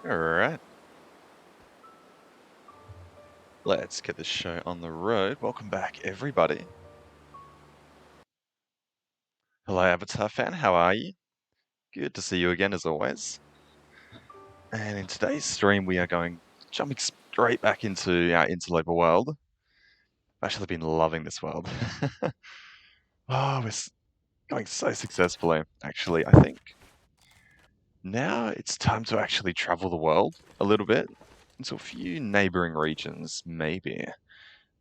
Alright, let's get this show on the road. Welcome back, everybody. Hello, Avatar fan, how are you? Good to see you again, as always. And in today's stream, we are jumping straight back into our Interloper world. I've actually been loving this world. Oh, going so successfully, actually. I think now it's time to actually travel the world a little bit into a few neighbouring regions, maybe,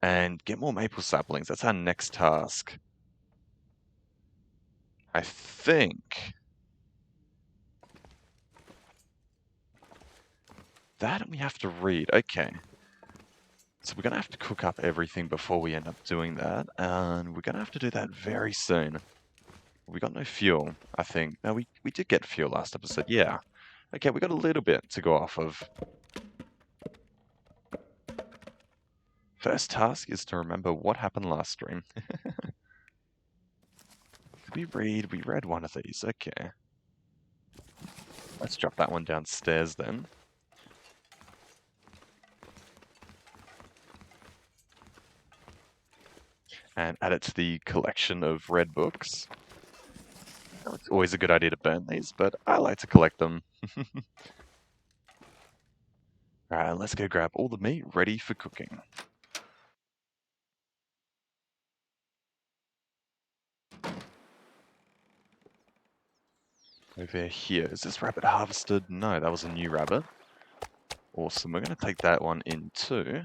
and get more maple saplings. That's our next task. I think that we have to read. Okay. So we're going to have to cook up everything before we end up doing that. And we're going to have to do that very soon. We got no fuel, I think. No, we did get fuel last episode. Yeah. Okay, we got a little bit to go off of. First task is to remember what happened last stream. Did we read? We read one of these. Okay. Let's drop that one downstairs then. And add it to the collection of red books. It's always a good idea to burn these, but I like to collect them. Alright, let's go grab all the meat ready for cooking. Over here, is this rabbit harvested? No, that was a new rabbit. Awesome, we're going to take that one in too.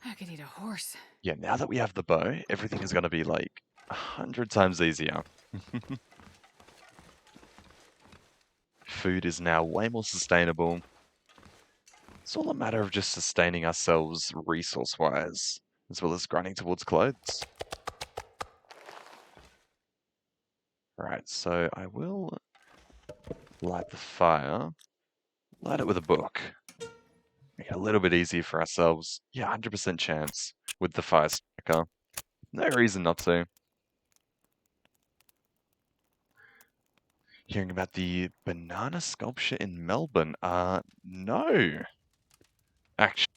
I could eat a horse. Yeah, now that we have the bow, everything is going to be like 100 times easier. Food is now way more sustainable. It's all a matter of just sustaining ourselves resource-wise, as well as grinding towards clothes. Alright, so I will light the fire. Light it with a book. Make it a little bit easier for ourselves. Yeah, 100% chance with the fire striker. No reason not to. Hearing about the banana sculpture in Melbourne? No. Actually,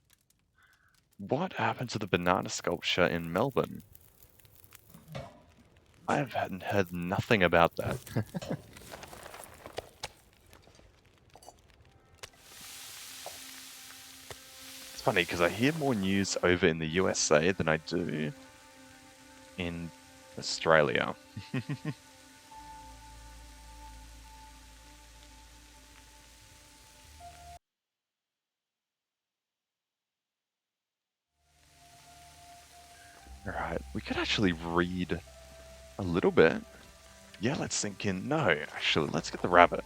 what happened to the banana sculpture in Melbourne? I have heard nothing about that. It's funny because I hear more news over in the USA than I do in Australia. Alright, we could actually read a little bit. Yeah, let's sink in. No, actually, let's get the rabbit.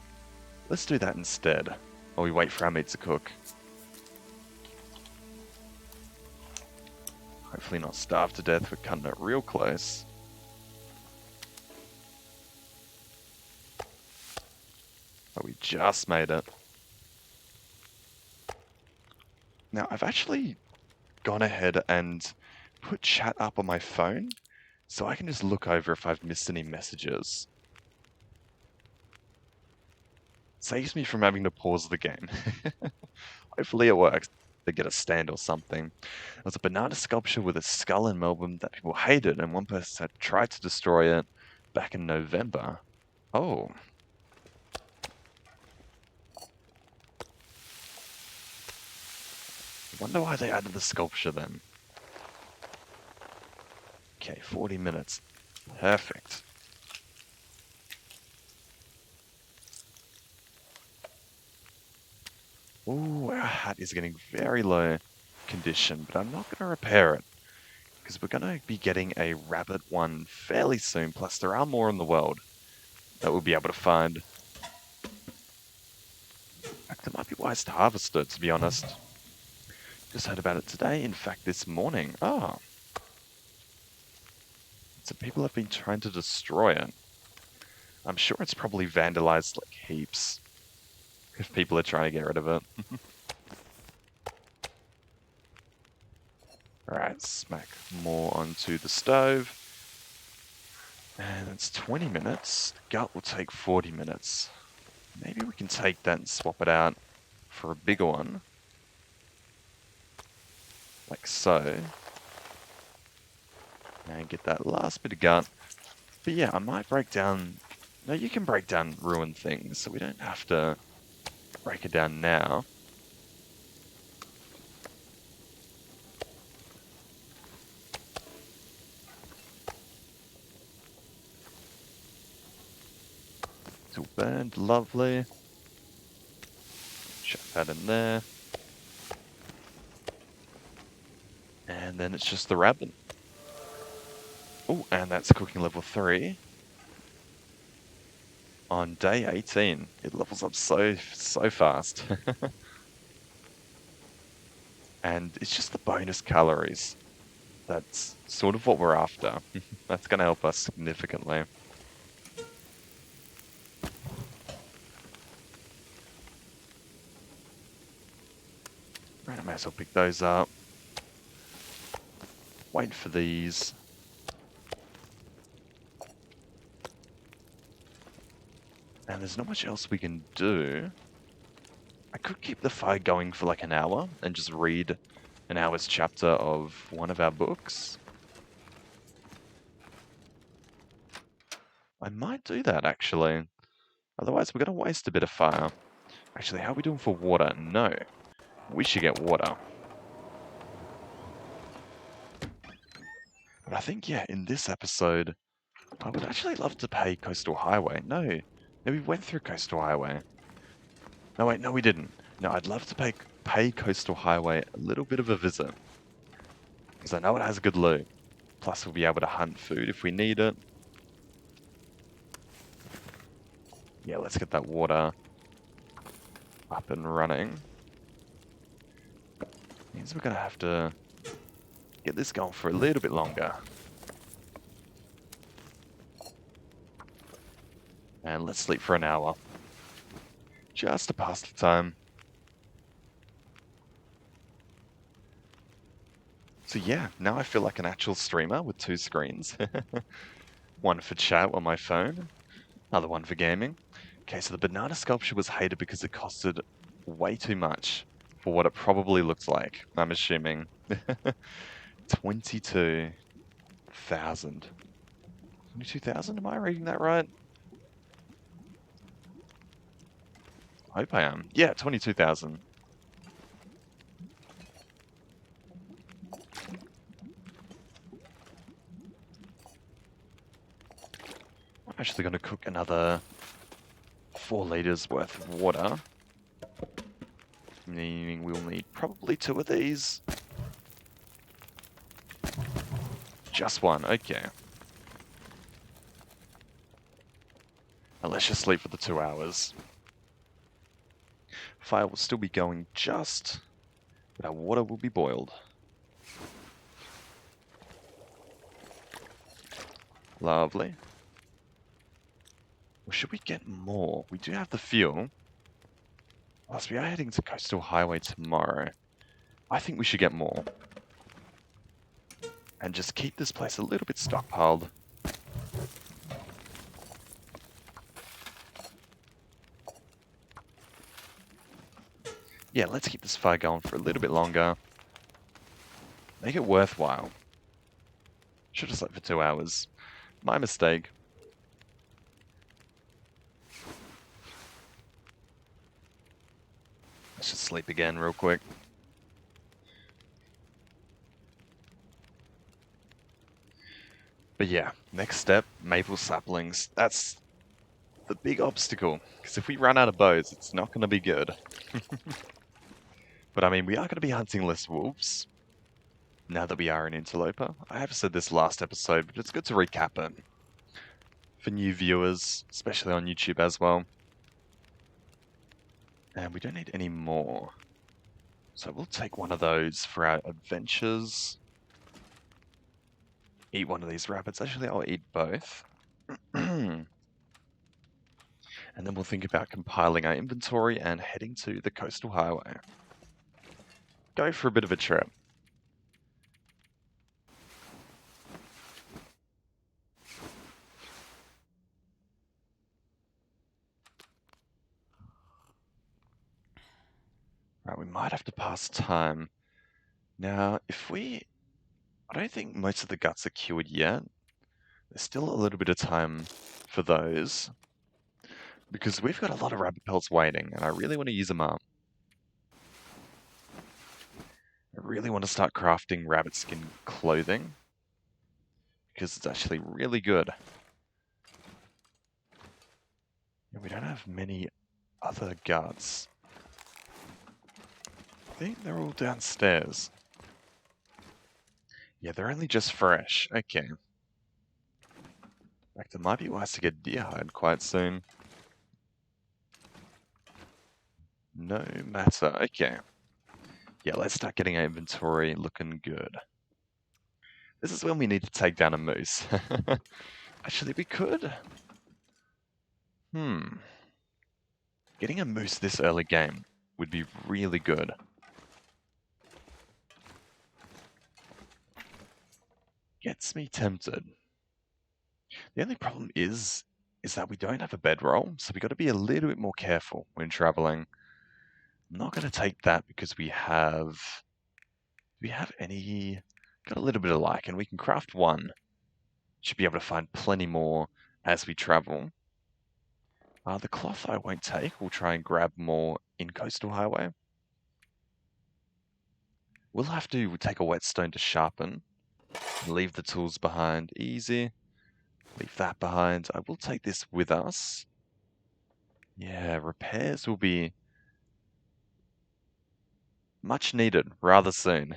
Let's do that instead, while we wait for our meat to cook. Hopefully not starve to death, we're cutting it real close. But we just made it. Now, I've actually gone ahead and put chat up on my phone, so I can just look over if I've missed any messages. Saves me from having to pause the game. Hopefully it works. To get a stand or something. There was a banana sculpture with a skull in Melbourne that people hated, and one person had tried to destroy it back in November. Oh. I wonder why they added the sculpture then. Okay, 40 minutes. Perfect. Ooh, our hat is getting very low condition, but I'm not going to repair it, because we're going to be getting a rabbit one fairly soon, plus there are more in the world that we'll be able to find. In fact, it might be wise to harvest it, to be honest. Just heard about it today, in fact this morning. Ah. So people have been trying to destroy it. I'm sure it's probably vandalized like heaps, if people are trying to get rid of it. Alright, smack more onto the stove. And it's 20 minutes. Gut will take 40 minutes. Maybe we can take that and swap it out for a bigger one. Like so. And get that last bit of gut. But yeah, I might break down... No, you can break down ruined things, so we don't have to break it down now. It's all burned, lovely. Chuck that in there. And then it's just the rabbit. Oh, and that's cooking level 3. On day 18. It levels up so fast. And it's just the bonus calories. That's sort of what we're after. That's going to help us significantly. Right, I may as well pick those up. Wait for these. And there's not much else we can do. I could keep the fire going for like an hour and just read an hour's chapter of one of our books. I might do that, actually. Otherwise, we're going to waste a bit of fire. Actually, how are we doing for water? No. We should get water. But I think, yeah, in this episode, I would actually love to pay Coastal Highway. No. No, we went through Coastal Highway. No, wait, no, we didn't. No, I'd love to pay Coastal Highway a little bit of a visit. Because I know it has good loot. Plus, we'll be able to hunt food if we need it. Yeah, let's get that water up and running. Means we're going to have to get this going for a little bit longer. And let's sleep for an hour. Just to pass the time. So yeah, now I feel like an actual streamer with 2 screens. One for chat on my phone, another one for gaming. Okay, so the banana sculpture was hated because it costed way too much for what it probably looks like, I'm assuming. 22,000. 22,000? Am I reading that right? I hope I am. Yeah, 22,000. I'm actually going to cook another 4 liters worth of water. Meaning we'll need probably 2 of these. Just 1, okay. And let's just sleep for the 2 hours. Fire will still be going just, but our water will be boiled. Lovely. Or should we get more? We do have the fuel. Plus, we are heading to Coastal Highway tomorrow. I think we should get more. And just keep this place a little bit stockpiled. Yeah, let's keep this fire going for a little bit longer. Make it worthwhile. Should have slept for 2 hours. My mistake. Let's just sleep again real quick. But yeah, next step, maple saplings. That's the big obstacle. Because if we run out of bows, it's not going to be good. But I mean, we are going to be hunting less wolves. Now that we are an interloper. I have said this last episode, but it's good to recap it. For new viewers, especially on YouTube as well. And we don't need any more. So we'll take one of those for our adventures. Eat one of these rabbits. Actually, I'll eat both. And then we'll think about compiling our inventory and heading to the coastal highway. Go for a bit of a trip. Right, we might have to pass time. Now, I don't think most of the guts are cured yet. There's still a little bit of time for those, because we've got a lot of rabbit pelts waiting, and I really want to use them up. I really want to start crafting rabbit skin clothing, because it's actually really good. And we don't have many other guts. I think they're all downstairs. Yeah, they're only just fresh. Okay. In fact, it might be wise to get deer hide quite soon. No matter. Okay. Yeah, let's start getting our inventory looking good. This is when we need to take down a moose. Actually, we could. Getting a moose this early game would be really good. Gets me tempted. The only problem is that we don't have a bedroll, so we got to be a little bit more careful when traveling. I'm not going to take that because we have. Do we have any? Got a little bit of and we can craft one. Should be able to find plenty more as we travel. The cloth I won't take. We'll try and grab more in Coastal Highway. We'll have to take a whetstone to sharpen. Leave the tools behind. Easy. Leave that behind. I will take this with us. Yeah, repairs will be much needed rather soon.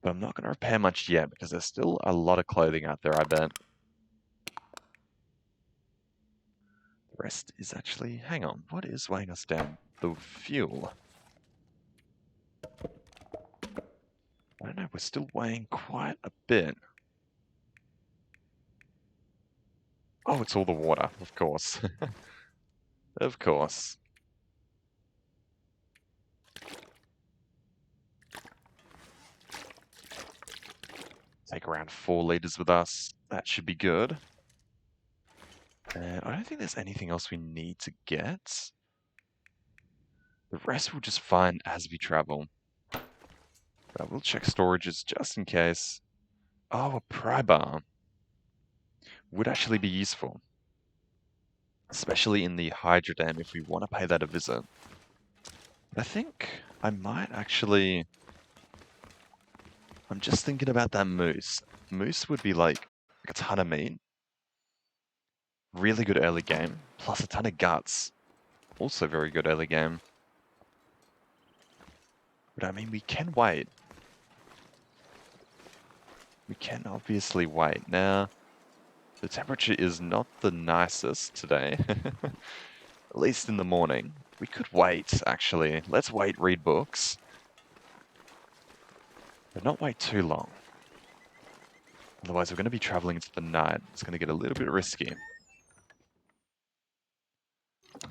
But I'm not going to repair much yet because there's still a lot of clothing out there, I bet. The rest is actually... Hang on, what is weighing us down? The fuel. I don't know, we're still weighing quite a bit. Oh, it's all the water, of course. Of course. Take around 4 liters with us. That should be good. And I don't think there's anything else we need to get. The rest we'll just find as we travel. But we'll check storages just in case. Oh, a pry bar would actually be useful. Especially in the Hydra Dam if we want to pay that a visit. But I think I might actually... I'm just thinking about that moose. Moose would be like a ton of meat. Really good early game. Plus a ton of guts. Also very good early game. But I mean, we can wait. We can obviously wait. Now, the temperature is not the nicest today. At least in the morning. We could wait, actually. Let's wait, read books. But not wait too long. Otherwise, we're going to be traveling into the night. It's going to get a little bit risky.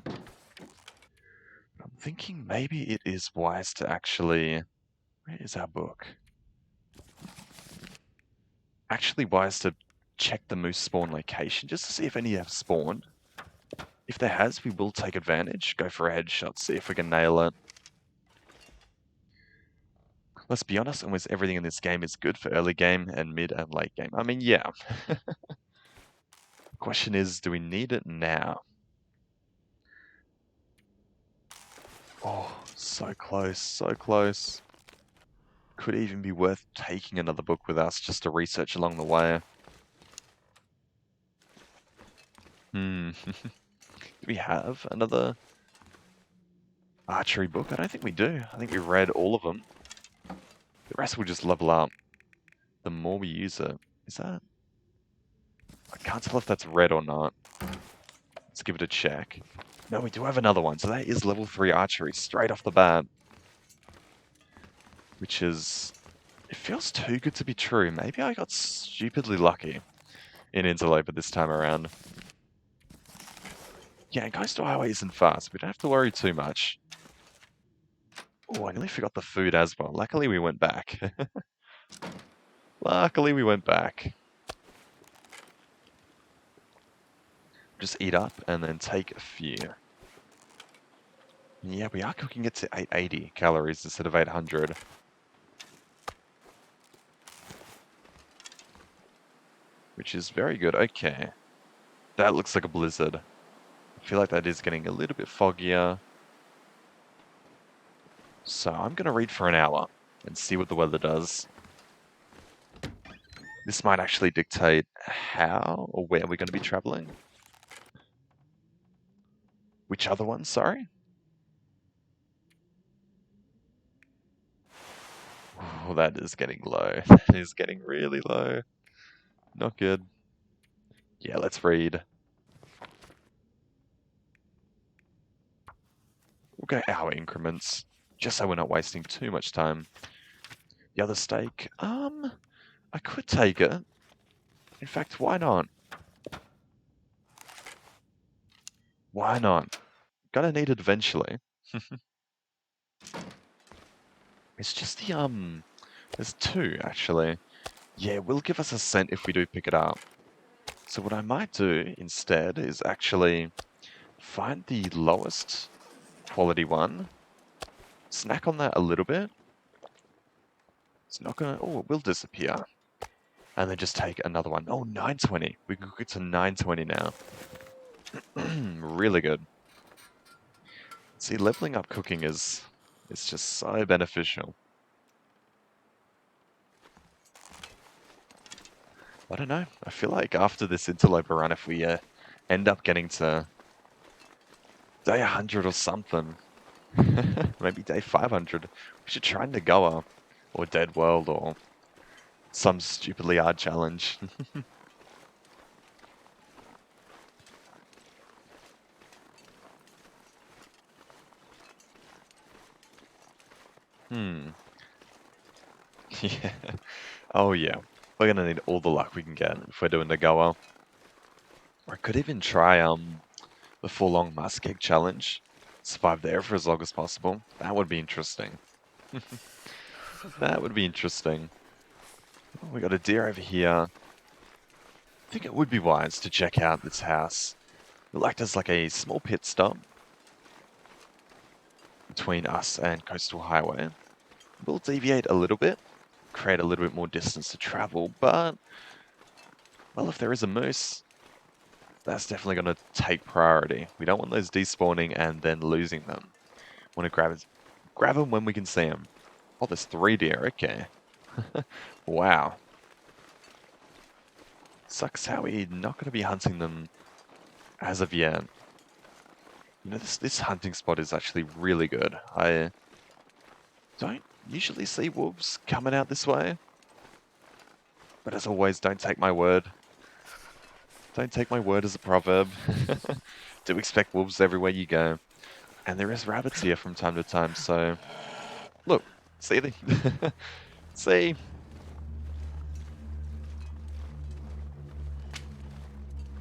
I'm thinking maybe it is wise to actually... Where is our book? Actually wise to check the moose spawn location, just to see if any have spawned. If there has, we will take advantage. Go for a headshot, see if we can nail it. Let's be honest, almost everything in this game is good for early game and mid and late game. I mean, yeah. The question is, do we need it now? Oh, so close, so close. Could even be worth taking another book with us just to research along the way. Do we have another archery book? I don't think we do. I think we read all of them. The rest will just level up the more we use it. Is that... I can't tell if that's red or not. Let's give it a check. No, we do have another one. So that is level 3 archery straight off the bat. Which is... It feels too good to be true. Maybe I got stupidly lucky in Interloper this time around. Yeah, Coastal Highway isn't fast. We don't have to worry too much. Oh, I nearly forgot the food as well. Luckily we went back. Luckily we went back. Just eat up and then take a few. Yeah, we are cooking it to 880 calories instead of 800. Which is very good. Okay. That looks like a blizzard. I feel like that is getting a little bit foggier. So I'm going to read for an hour and see what the weather does. This might actually dictate how or where we're going to be traveling. Which other one, sorry? Oh, that is getting low. That is getting really low. Not good. Yeah, let's read. We'll go hour increments, just so we're not wasting too much time. The other steak, I could take it. In fact, why not? Why not? Gonna need it eventually. It's just there's two, actually. Yeah, it will give us a cent if we do pick it up. So what I might do instead is actually find the lowest quality one, snack on that a little bit. It's not gonna, oh, it will disappear. And then just take another one. Oh, 920. We can get to 920 now. Really good. See, leveling up cooking is just so beneficial. I don't know. I feel like after this interloper run, if we end up getting to day 100 or something, maybe day 500, we should try Nagawa or Dead World or some stupidly hard challenge. Hmm. Yeah. Oh yeah. We're gonna need all the luck we can get if we're doing Nagawa. Or I could even try the Forlong Muskeg challenge. Survive there for as long as possible. That would be interesting. That would be interesting. Oh, we got a deer over here. I think it would be wise to check out this house. It'll act as like a small pit stop between us and Coastal Highway. We'll deviate a little bit, create a little bit more distance to travel, but, well, if there is a moose, that's definitely going to take priority. We don't want those despawning and then losing them. Want to grab them when we can see them. Oh, there's 3 deer, okay. Wow. Sucks how we're not going to be hunting them as of yet. You know, this hunting spot is actually really good. I don't usually see wolves coming out this way. But as always, don't take my word. Don't take my word as a proverb. Do expect wolves everywhere you go. And there is rabbits here from time to time, so... Look, see the... see?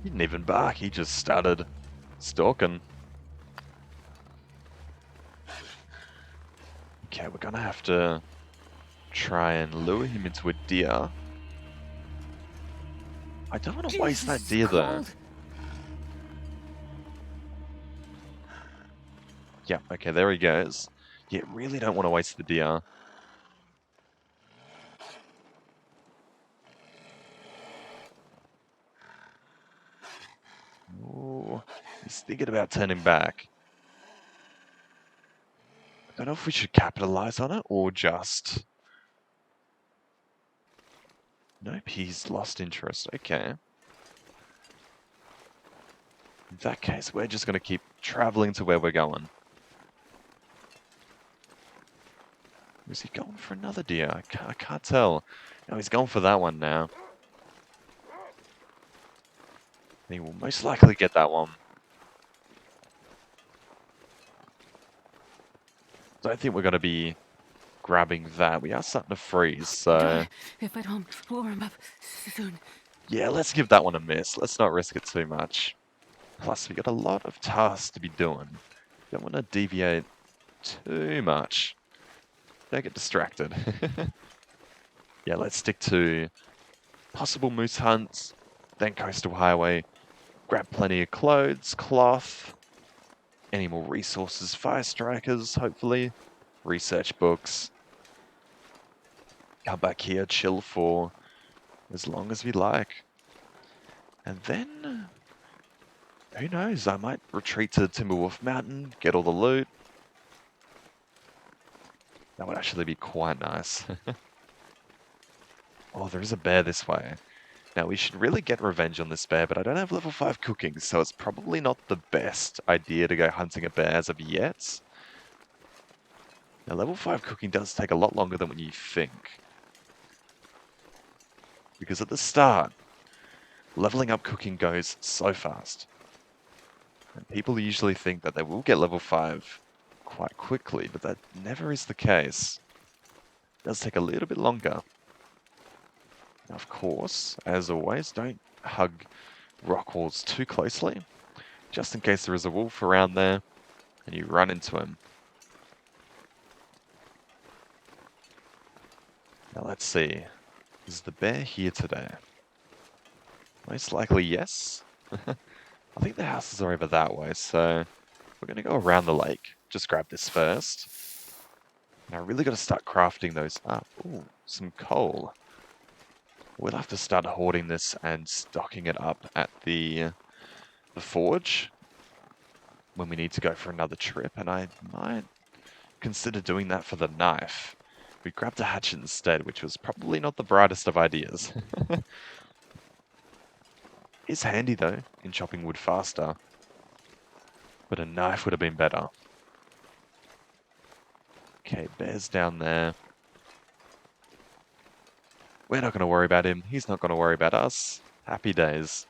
He didn't even bark, he just started stalking. Okay, we're gonna have to try and lure him into a deer. I don't want to waste that deer though. Yeah, okay, there he goes. Yeah, really don't want to waste the deer. Ooh, he's thinking about turning back. I don't know if we should capitalize on it or just... Nope, he's lost interest. Okay. In that case, we're just going to keep traveling to where we're going. Is he going for another deer? I can't tell. No, he's going for that one now. And he will most likely get that one. Don't think we're going to be grabbing that. We are starting to freeze, so... If I don't warm up soon. Yeah, let's give that one a miss. Let's not risk it too much. Plus, we got a lot of tasks to be doing. Don't want to deviate too much. Don't get distracted. Yeah, let's stick to possible moose hunts, then coastal highway, grab plenty of clothes, cloth, any more resources, fire strikers, hopefully. Research books. Come back here, chill for as long as we like. And then, who knows, I might retreat to Timberwolf Mountain, get all the loot. That would actually be quite nice. Oh, there is a bear this way. Now, we should really get revenge on this bear, but I don't have level 5 cooking, so it's probably not the best idea to go hunting a bear as of yet. Now, level 5 cooking does take a lot longer than what you think. Because at the start, leveling up cooking goes so fast. And people usually think that they will get level 5 quite quickly, but that never is the case. It does take a little bit longer. Now, of course, as always, don't hug rock walls too closely, just in case there is a wolf around there and you run into him. Now let's see, is the bear here today? Most likely yes. I think the houses are over that way, so we're going to go around the lake. Just grab this first. And I really got to start crafting those up. Ooh, some coal. We'll have to start hoarding this and stocking it up at the forge when we need to go for another trip, and I might consider doing that for the knife. We grabbed a hatchet instead, which was probably not the brightest of ideas. It's handy though, in chopping wood faster, but a knife would have been better. Okay, bear's down there. We're not going to worry about him, he's not going to worry about us. Happy days.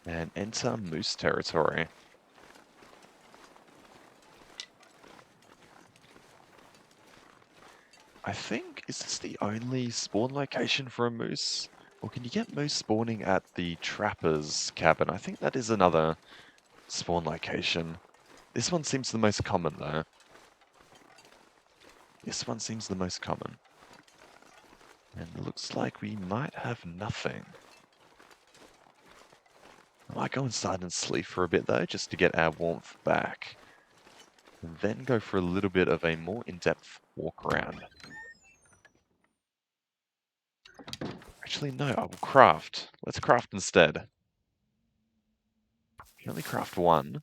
And enter moose territory. I think, is this the only spawn location for a moose? Or can you get moose spawning at the trapper's cabin? I think that is another spawn location. This one seems the most common though. This one seems the most common. And it looks like we might have nothing. I might go inside and sleep for a bit though, just to get our warmth back. And then go for a little bit of a more in-depth walk around. Actually, no, I will craft. Let's craft instead. You can only craft one.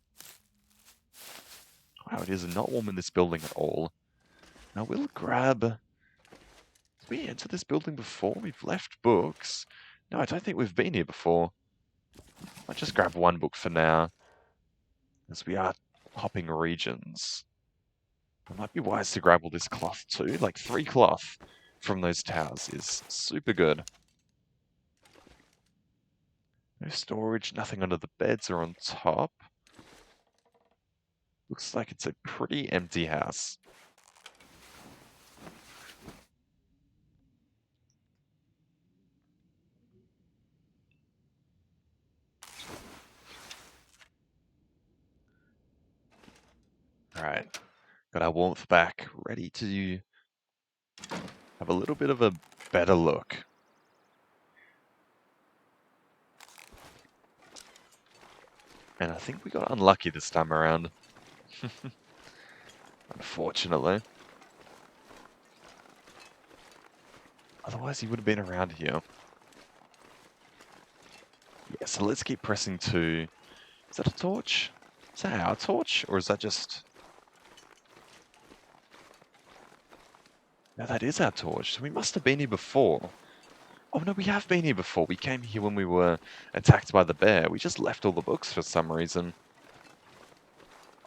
Wow, it is not warm in this building at all. Now we'll grab... Did we enter this building before? We've left books. No, I don't think we've been here before. I'll just grab one book for now, as we are hopping regions. It might be wise to grab all this cloth too. Like 3 cloth from those towers is super good. No storage, nothing under the beds or on top. Looks like it's a pretty empty house. Alright, got our warmth back, ready to have a little bit of a better look. And I think we got unlucky this time around. Unfortunately. Otherwise he would have been around here. Yeah, so let's keep pressing to... Is that a torch? Is that our torch? Or is that just... No, that is our torch. So we must have been here before. Oh no, we have been here before. We came here when we were attacked by the bear. We just left all the books for some reason.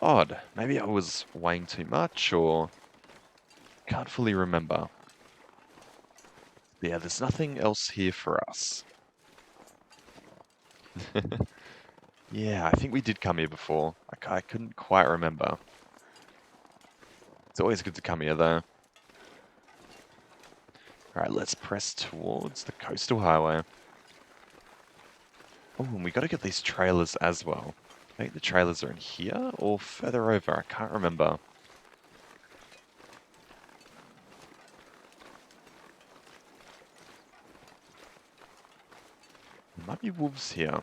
Odd. Maybe I was weighing too much, or... Can't fully remember. Yeah, there's nothing else here for us. Yeah, I think we did come here before. I couldn't quite remember. It's always good to come here, though. Alright, let's press towards the coastal highway. Oh, and we gotta get these trailers as well. I think the trailers are in here, or further over, I can't remember. There might be wolves here.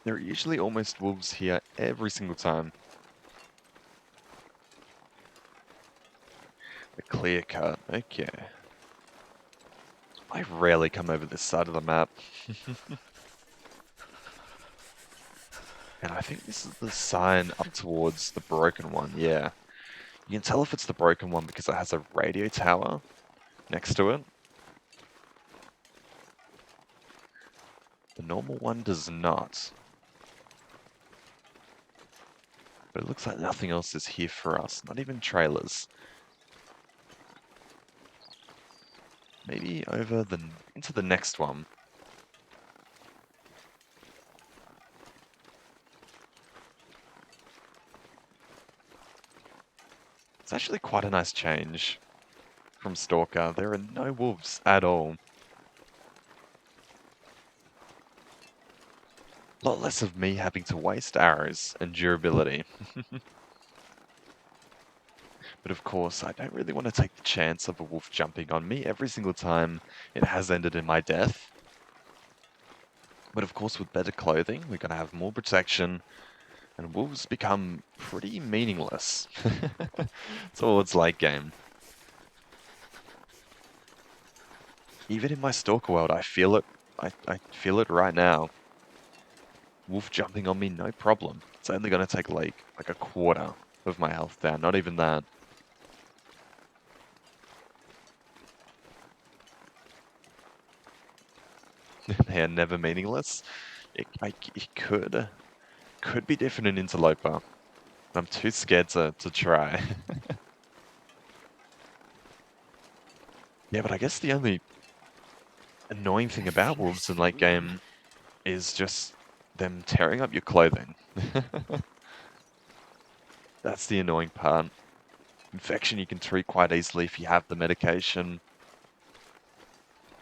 There are usually almost wolves here every single time. A clear cut, okay. I rarely come over this side of the map. And I think this is the sign up towards the broken one, yeah. You can tell if it's the broken one because it has a radio tower next to it. The normal one does not. But it looks like nothing else is here for us, not even trailers. Maybe over into the next one. It's actually quite a nice change from Stalker. There are no wolves at all. A lot less of me having to waste arrows and durability. But of course, I don't really want to take the chance of a wolf jumping on me every single time it has ended in my death. But of course, with better clothing, we're going to have more protection, and wolves become pretty meaningless. It's all it's late game. Even in my Stalker world, I feel it. I feel it right now. Wolf jumping on me, no problem. It's only going to take like a quarter of my health down, not even that. They are never meaningless. It could be different in Interloper. I'm too scared to try. Yeah, but I guess the only annoying thing about wolves in late game is just them tearing up your clothing. That's the annoying part. Infection you can treat quite easily if you have the medication.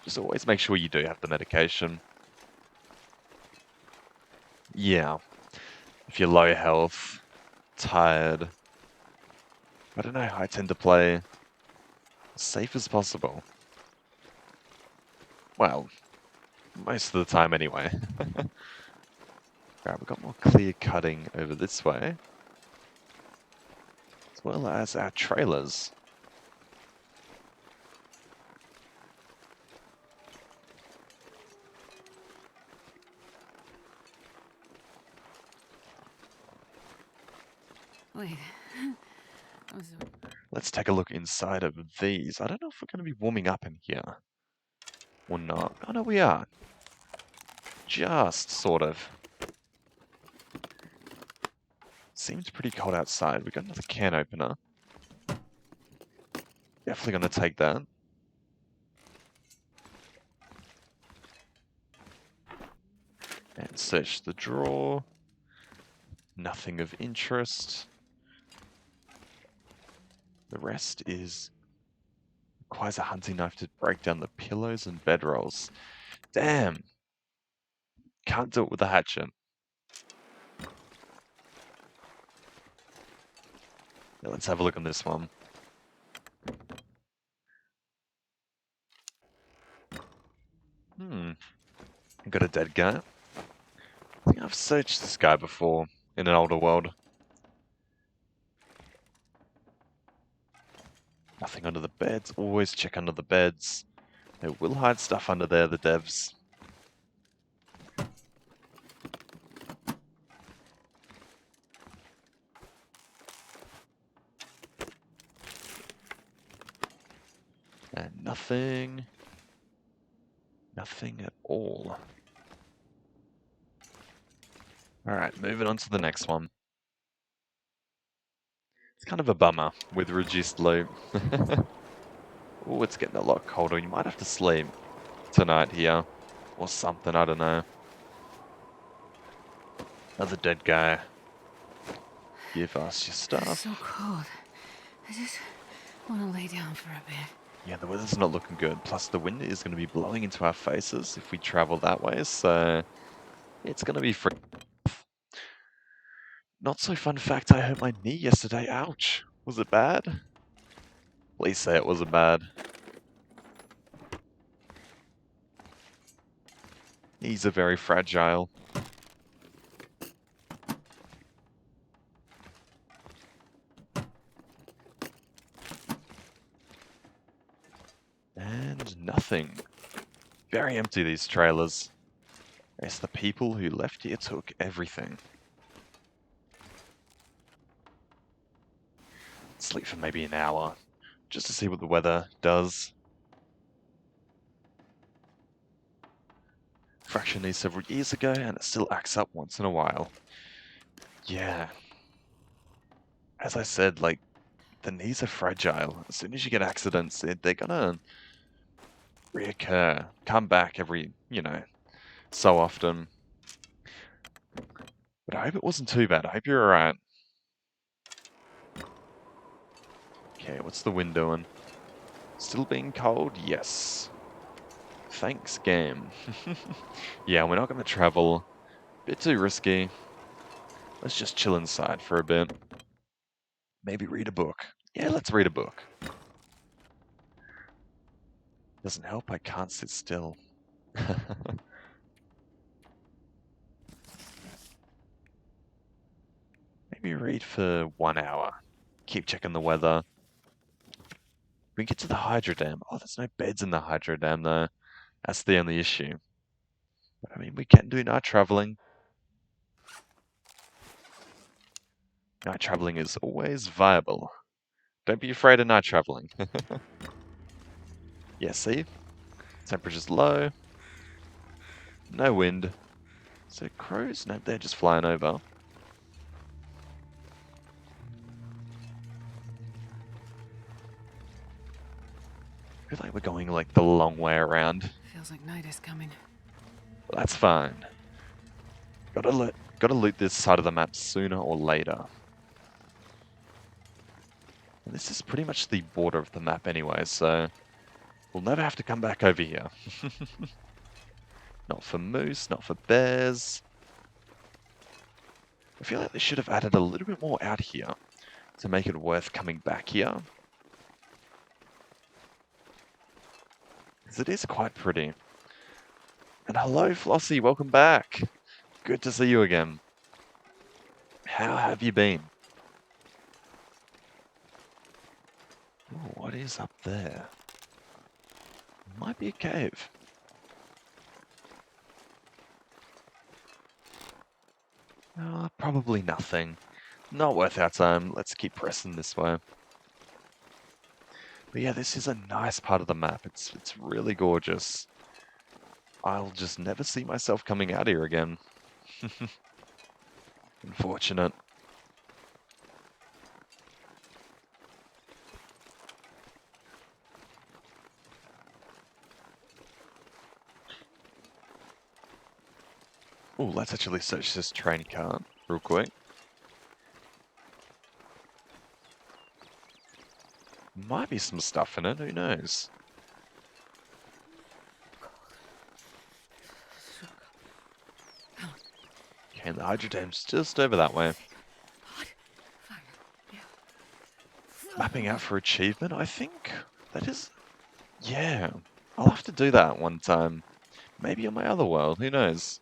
Just always make sure you do have the medication. Yeah, if you're low health, tired. I don't know, I tend to play as safe as possible. Well, most of the time anyway. Alright, we've got more clear cutting over this way, as well as our trailers. Wait. Let's take a look inside of these. I don't know if we're going to be warming up in here or not. Oh no, we are. Just sort of. Seems pretty cold outside. We got another can opener. Definitely going to take that. And search the drawer. Nothing of interest. The rest is requires a hunting knife to break down the pillows and bedrolls. Damn! Can't do it with a hatchet. Yeah, let's have a look on this one. Got a dead guy. I think I've searched this guy before in an older world. Nothing under the beds. Always check under the beds. They will hide stuff under there, the devs. And nothing. Nothing at all. Alright, moving on to the next one. It's kind of a bummer with reduced loot. Oh, it's getting a lot colder. You might have to sleep tonight here. Or something, I don't know. Another dead guy. Give us your It's stuff. so cold. I just want to lay down for a bit. Yeah, the weather's not looking good. Plus, the wind is going to be blowing into our faces if we travel that way, so it's going to be free. Not so fun fact, I hurt my knee yesterday. Ouch. Was it bad? Please say it wasn't bad. Knees are very fragile. nothing. Very empty, these trailers. It's the people who left here took everything. Sleep for maybe an hour, just to see what the weather does. Fractured these several years ago, and it still acts up once in a while. Yeah. As I said, like, the knees are fragile. As soon as you get accidents, they're gonna reoccur. Come back every, so often. But I hope it wasn't too bad. I hope you're alright. Okay, what's the wind doing? Still being cold? Yes. Thanks, game. Yeah, we're not gonna travel. Bit too risky. Let's just chill inside for a bit. Maybe read a book. Yeah, let's read a book. Doesn't help, I can't sit still. Maybe read for 1 hour. Keep checking the weather. We can get to the hydro dam. Oh, there's no beds in the hydro dam though. That's the only issue. But I mean, we can do night traveling. Night traveling is always viable. Don't be afraid of night traveling. Yeah, see? Temperature's low. No wind. So crows? No, they're just flying over. I feel like we're going like the long way around. Feels like night is coming. But that's fine. Gotta loot this side of the map sooner or later. And this is pretty much the border of the map anyway, so we'll never have to come back over here. Not for moose, not for bears. I feel like they should have added a little bit more out here to make it worth coming back here. Because it is quite pretty. And hello, Flossie, welcome back. Good to see you again. How have you been? Oh, what is up there? Might be a cave. Probably nothing. Not worth our time. Let's keep pressing this way. But yeah, this is a nice part of the map. It's really gorgeous. I'll just never see myself coming out here again. Unfortunate. Oh, let's actually search this train cart real quick. Might be some stuff in it, who knows? Okay, the hydro dam's just over that way. Hot fire. Yeah. Mapping out for achievement, I think that is... Yeah, I'll have to do that one time. Maybe on my other world, who knows?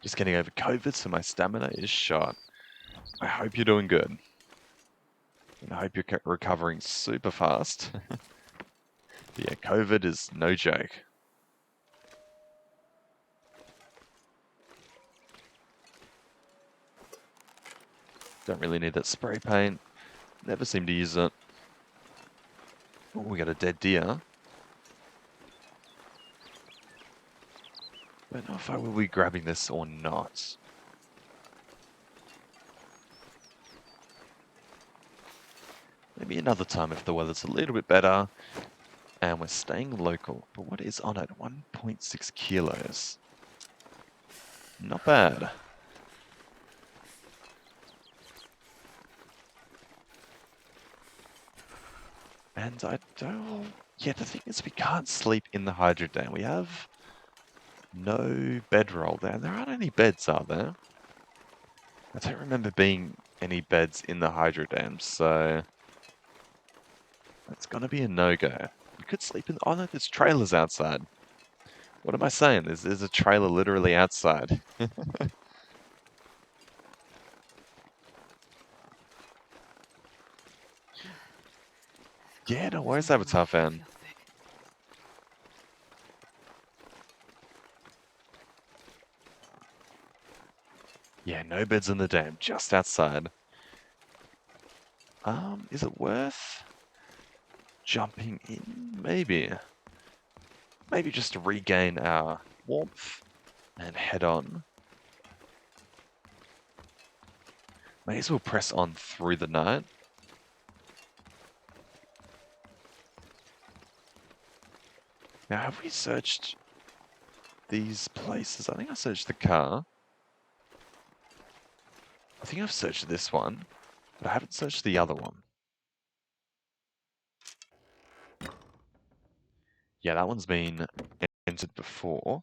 Just getting over COVID, so my stamina is shot. I hope you're doing good. And I hope you're recovering super fast. But yeah, COVID is no joke. Don't really need that spray paint. Never seem to use it. Oh, we got a dead deer. Don't know if I will be grabbing this or not. Maybe another time if the weather's a little bit better. And we're staying local. But what is on it? 1.6 kilos. Not bad. And I don't... Yeah, the thing is we can't sleep in the hydro dam. We have no bedroll there. There aren't any beds, are there? I don't remember being any beds in the hydro dam, so... That's gonna be a no-go. We could sleep in... Oh no, there's trailers outside. What am I saying? There's a trailer literally outside. Yeah, no worries, Avatar fan. Yeah, no beds in the dam, just outside. Is it worth jumping in? Maybe. Maybe just to regain our warmth and head on. May as well press on through the night. Now, have we searched these places? I think I searched the car. I think I've searched this one, but I haven't searched the other one. Yeah, that one's been entered before.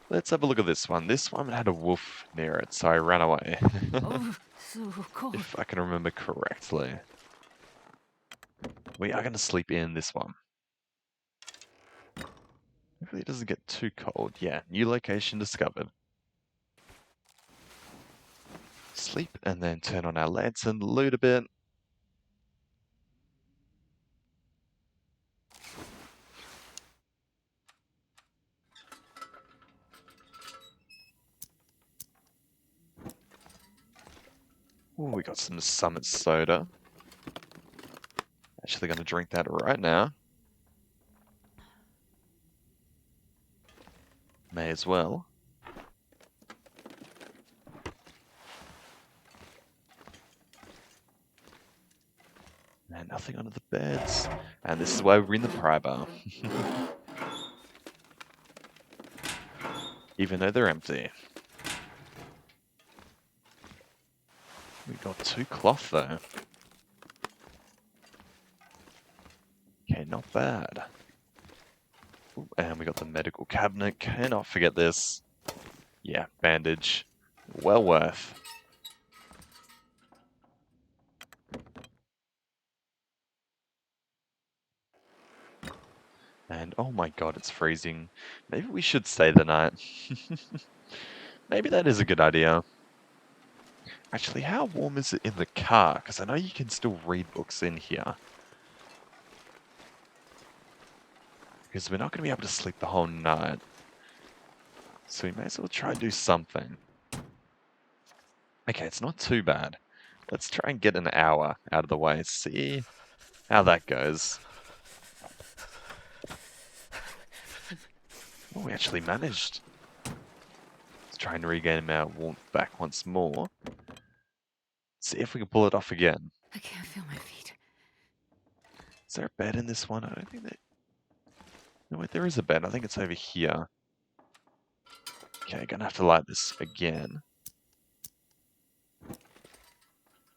Let's have a look at this one. This one had a wolf near it, so I ran away. Oh, so cold. If I can remember correctly. We are going to sleep in this one. Hopefully it doesn't get too cold. Yeah, new location discovered. Sleep and then turn on our lantern, loot a bit. Ooh, we got some Summit soda. Actually going to drink that right now. May as well. And nothing under the beds. And this is why we're in the pry bar. Even though they're empty. We got 2 cloth though. Okay, not bad. Ooh, and we got the medical cabinet. Cannot forget this. Yeah, bandage. Well worth. And oh my god, it's freezing. Maybe we should stay the night. Maybe that is a good idea. Actually, how warm is it in the car? Because I know you can still read books in here. Because we're not going to be able to sleep the whole night. So we may as well try and do something. Okay, it's not too bad. Let's try and get an hour out of the way. See how that goes. Oh, we actually managed. Let's try and regain our warmth back once more. See if we can pull it off again. I can't feel my feet. Is there a bed in this one? I don't think that... No, wait, there is a bed. I think it's over here. Okay, gonna have to light this again.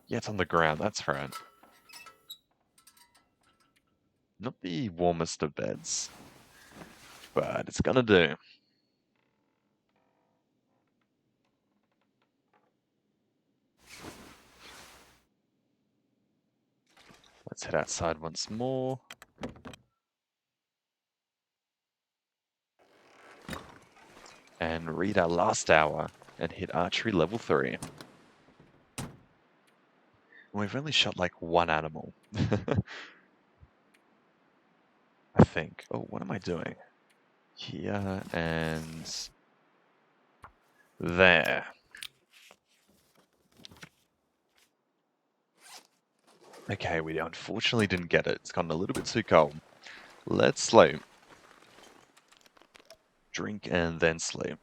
Yeah, it's on the ground. That's right. Not the warmest of beds, but it's gonna do. Let's head outside once more. And read our last hour and hit archery level 3. And we've only shot like 1 animal. I think. Oh, what am I doing? Here and there. Okay, we unfortunately didn't get it. It's gotten a little bit too cold. Let's sleep. Drink and then sleep.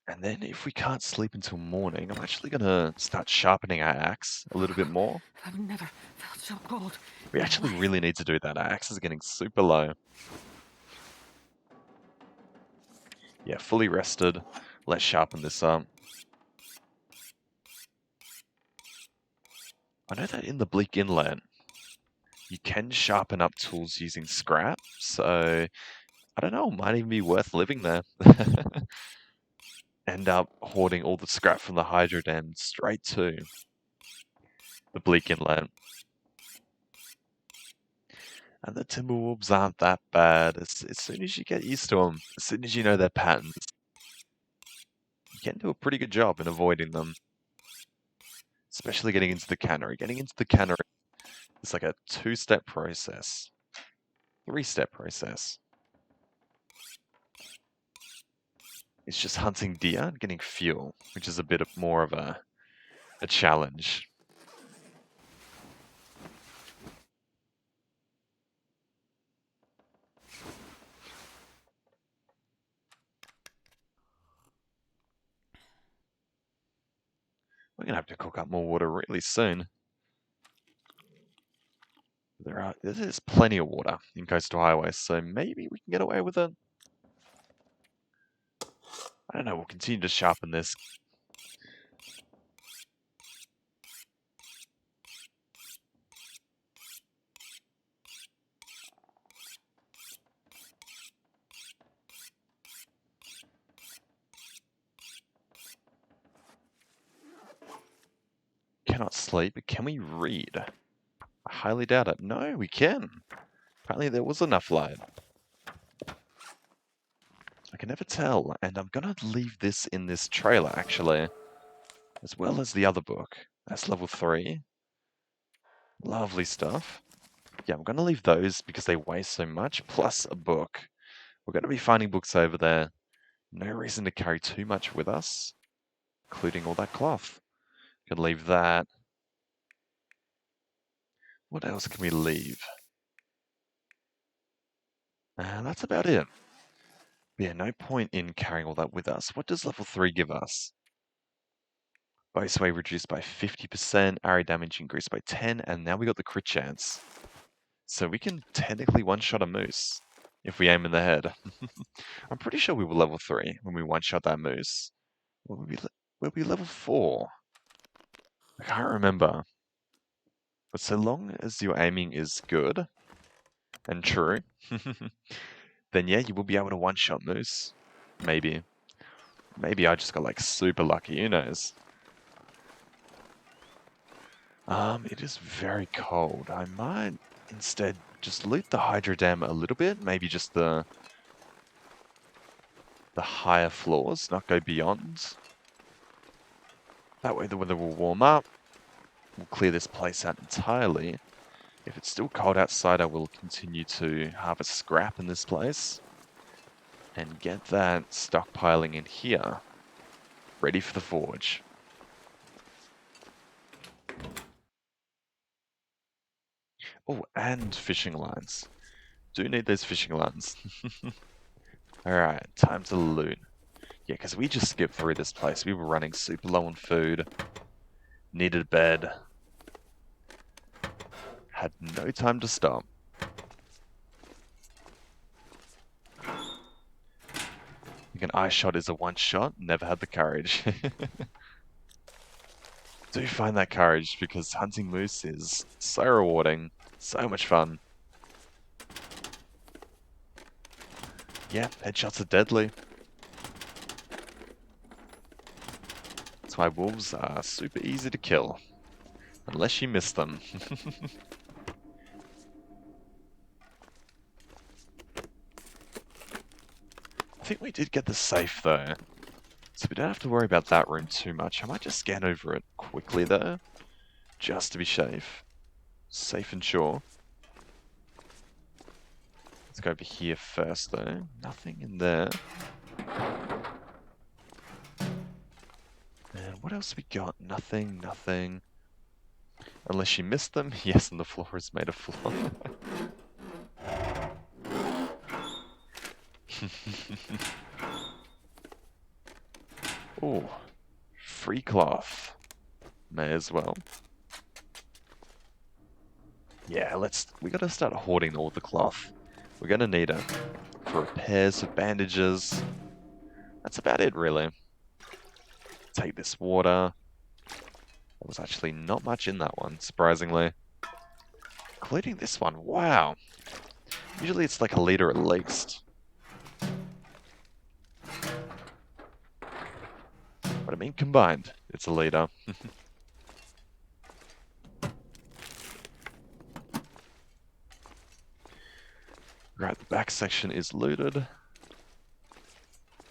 And then if we can't sleep until morning, I'm actually going to start sharpening our axe a little bit more. I've never felt so cold. We actually really need to do that. Our axe is getting super low. Yeah, fully rested. Let's sharpen this up. I know that in the Bleak Inlet, you can sharpen up tools using scrap, so I don't know, it might even be worth living there. End up hoarding all the scrap from the Hydro Dam straight to the Bleak Inlet. And the Timberwolves aren't that bad. As soon as you get used to them, as soon as you know their patterns, you can do a pretty good job in avoiding them. Especially getting into the cannery. Getting into the cannery It's like a 2-step process. 3-step process. It's just hunting deer and getting fuel, which is a bit more of a challenge. We're going to have to cook up more water really soon. There's plenty of water in coastal highways, so maybe we can get away with it. I don't know, we'll continue to sharpen this. Cannot sleep, but can we read? I highly doubt it. No, we can. Apparently there was enough light. I can never tell, and I'm gonna leave this in this trailer, actually, as well as the other book. That's level 3. Lovely stuff. Yeah, I'm gonna leave those because they weigh so much, plus a book. We're gonna be finding books over there. No reason to carry too much with us, including all that cloth. Can leave that. What else can we leave? That's about it. Yeah, no point in carrying all that with us. What does level 3 give us? Bow sway reduced by 50%, arrow damage increased by 10, and now we got the crit chance. So we can technically one-shot a moose if we aim in the head. I'm pretty sure we were level 3 when we one-shot that moose. Were we level 4? I can't remember. But so long as your aiming is good and true, then yeah, you will be able to one-shot moose. Maybe. Maybe I just got like super lucky, who knows? It is very cold. I might instead just loot the hydro dam a little bit, maybe just the higher floors, not go beyond. That way the weather will warm up. We'll clear this place out entirely. If it's still cold outside, I will continue to harvest scrap in this place and get that stockpiling in here, ready for the forge. Oh, and fishing lines. Do need those fishing lines. Alright, time to loot. Yeah, because we just skipped through this place. We were running super low on food. Needed a bed. Had no time to stop. I think an eye shot is a one shot. Never had the courage. Do find that courage because hunting moose is so rewarding. So much fun. Yeah, headshots are deadly. That's why wolves are super easy to kill. Unless you miss them. I think we did get the safe though. So we don't have to worry about that room too much. I might just scan over it quickly though. Just to be safe. Safe and sure. Let's go over here first though. Nothing in there. And what else we got? Nothing, nothing. Unless you missed them. Yes, and the floor is made of floor. Oh, free cloth. May as well. Yeah, we gotta start hoarding all the cloth. We're gonna need it for repairs, for bandages. That's about it, really. Take this water. There was actually not much in that one, surprisingly. Including this one, wow. Usually it's like a liter at least. But I mean combined, it's a liter. Right, the back section is looted.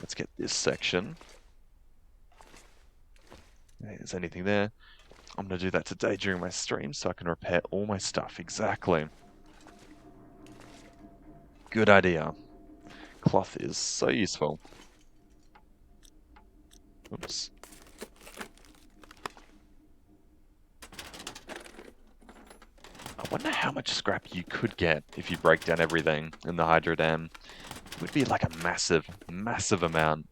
Let's get this section. Is anything there? I'm going to do that today during my stream so I can repair all my stuff. Exactly. Good idea. Cloth is so useful. Oops. I wonder how much scrap you could get if you break down everything in the hydro dam. It would be like a massive, massive amount.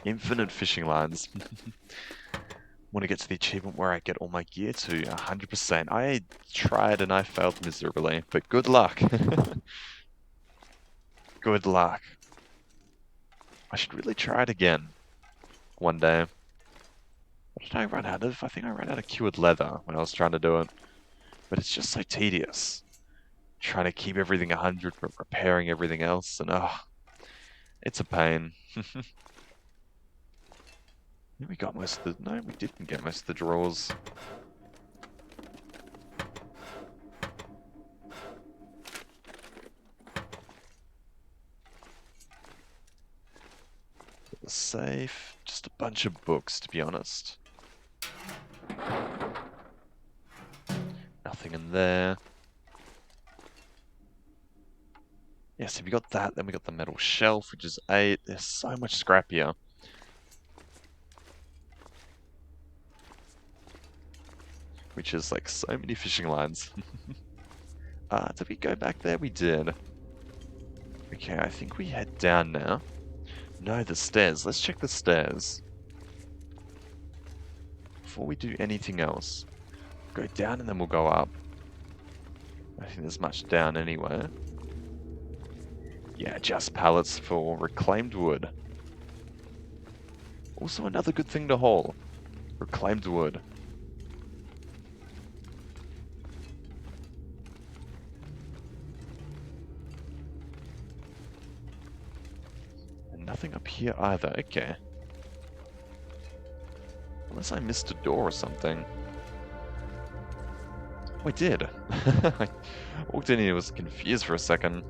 Infinite fishing lines. Want to get to the achievement where I get all my gear to 100%. I tried and I failed miserably, but good luck. Good luck. I should really try it again one day. What did I run out of? I think I ran out of cured leather when I was trying to do it. But it's just so tedious. Trying to keep everything 100 but repairing everything else, and it's a pain. We got most of the... No, we didn't get most of the drawers. The safe. Just a bunch of books, to be honest. Nothing in there. Yes, if we got that, then we got the metal shelf, which is 8. There's so much scrap here. Which is like so many fishing lines. Did we go back there? We did. Okay, I think we head down now. No, the stairs. Let's check the stairs. Before we do anything else. Go down and then we'll go up. I think there's much down anyway. Yeah, just pallets for reclaimed wood. Also another good thing to haul. Reclaimed wood. And nothing up here either. Okay. Unless I missed a door or something. Oh, I did. I walked in and was confused for a second.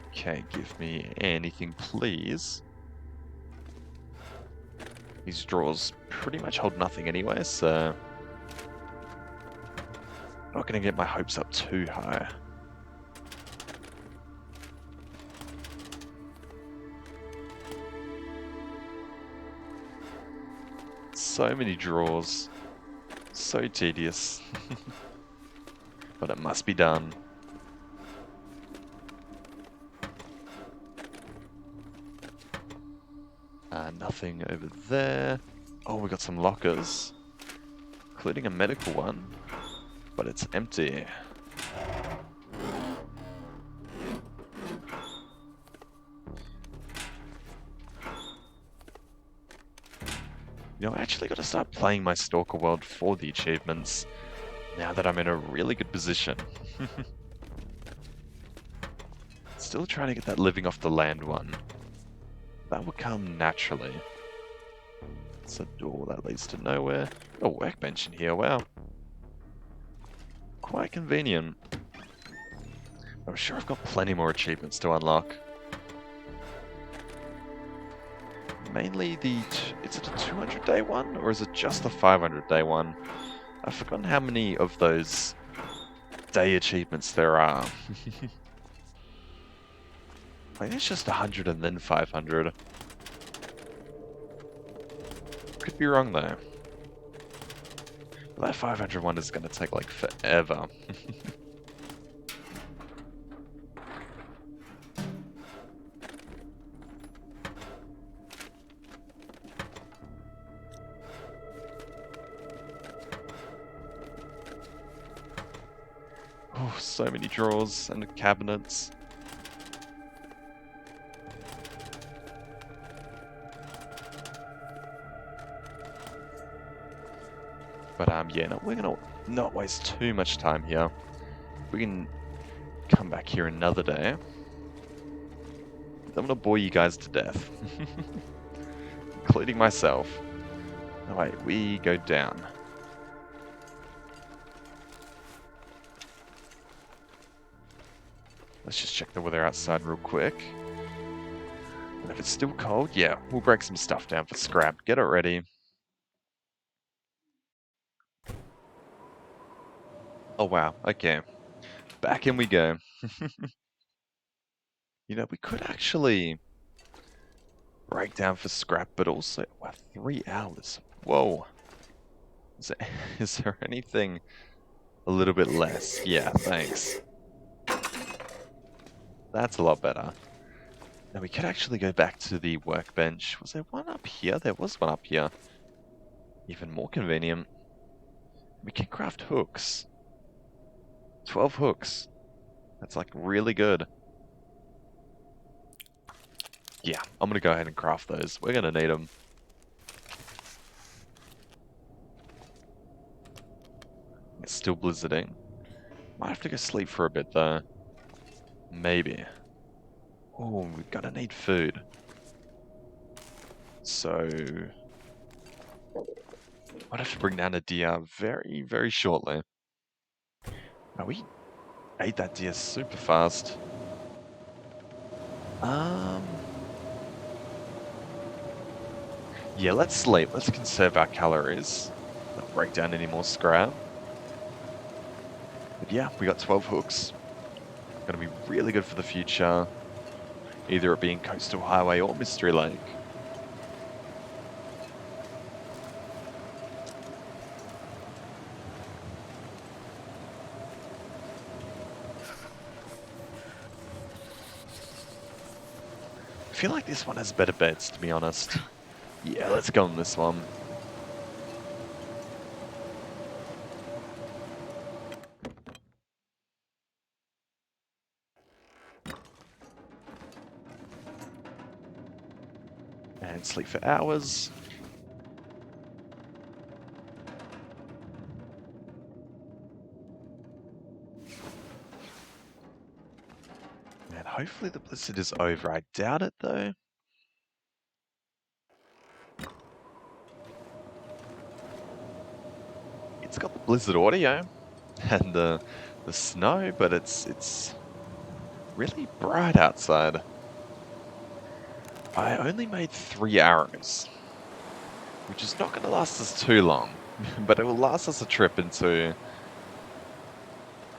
Okay, give me anything, please. These drawers pretty much hold nothing anyway, so... not gonna get my hopes up too high. So many drawers. So tedious. But it must be done. Nothing over there. Oh, we got some lockers. Including a medical one. But it's empty. You know, I actually got to start playing my Stalker World for the achievements. Now that I'm in a really good position. Still trying to get that living off the land one. That will come naturally. It's a door that leads to nowhere. A workbench in here, wow. Quite convenient. I'm sure I've got plenty more achievements to unlock. Mainly is it a 200-day one, or is it just the 500-day one? I've forgotten how many of those day achievements there are. I think it's just 100 and then 500. Could be wrong though. But that 500 one is going to take like forever. Oh, so many drawers and cabinets. But yeah, no, we're gonna not waste too much time here. We can come back here another day. I'm gonna bore you guys to death. Including myself. Alright, we go down. Let's just check the weather outside real quick. And if it's still cold, yeah, we'll break some stuff down for scrap. Get it ready. Oh wow, okay. Back in we go. You know, we could actually break down for scrap, but also, wow, 3 hours. Whoa. Is there, is there anything a little bit less? Yeah, thanks. That's a lot better. Now we could actually go back to the workbench. Was there one up here? There was one up here. Even more convenient. We can craft hooks. 12 hooks. That's like really good. Yeah, I'm gonna go ahead and craft those. We're gonna need them. It's still blizzarding. Might have to go sleep for a bit though. Maybe. Oh, we're gonna need food. So, might have to bring down a deer very, very shortly. Now we ate that deer super fast. Yeah, let's sleep. Let's conserve our calories. Not break down any more scrap. But yeah, we got 12 hooks. Gonna be really good for the future. Either it being Coastal Highway or Mystery Lake. I feel like this one has better beds, to be honest. Yeah, let's go on this one. And sleep for hours. And hopefully the blizzard is over. I doubt it though. It's got the blizzard audio and the snow, but it's really bright outside. I only made 3 arrows, which is not going to last us too long, but it will last us a trip into...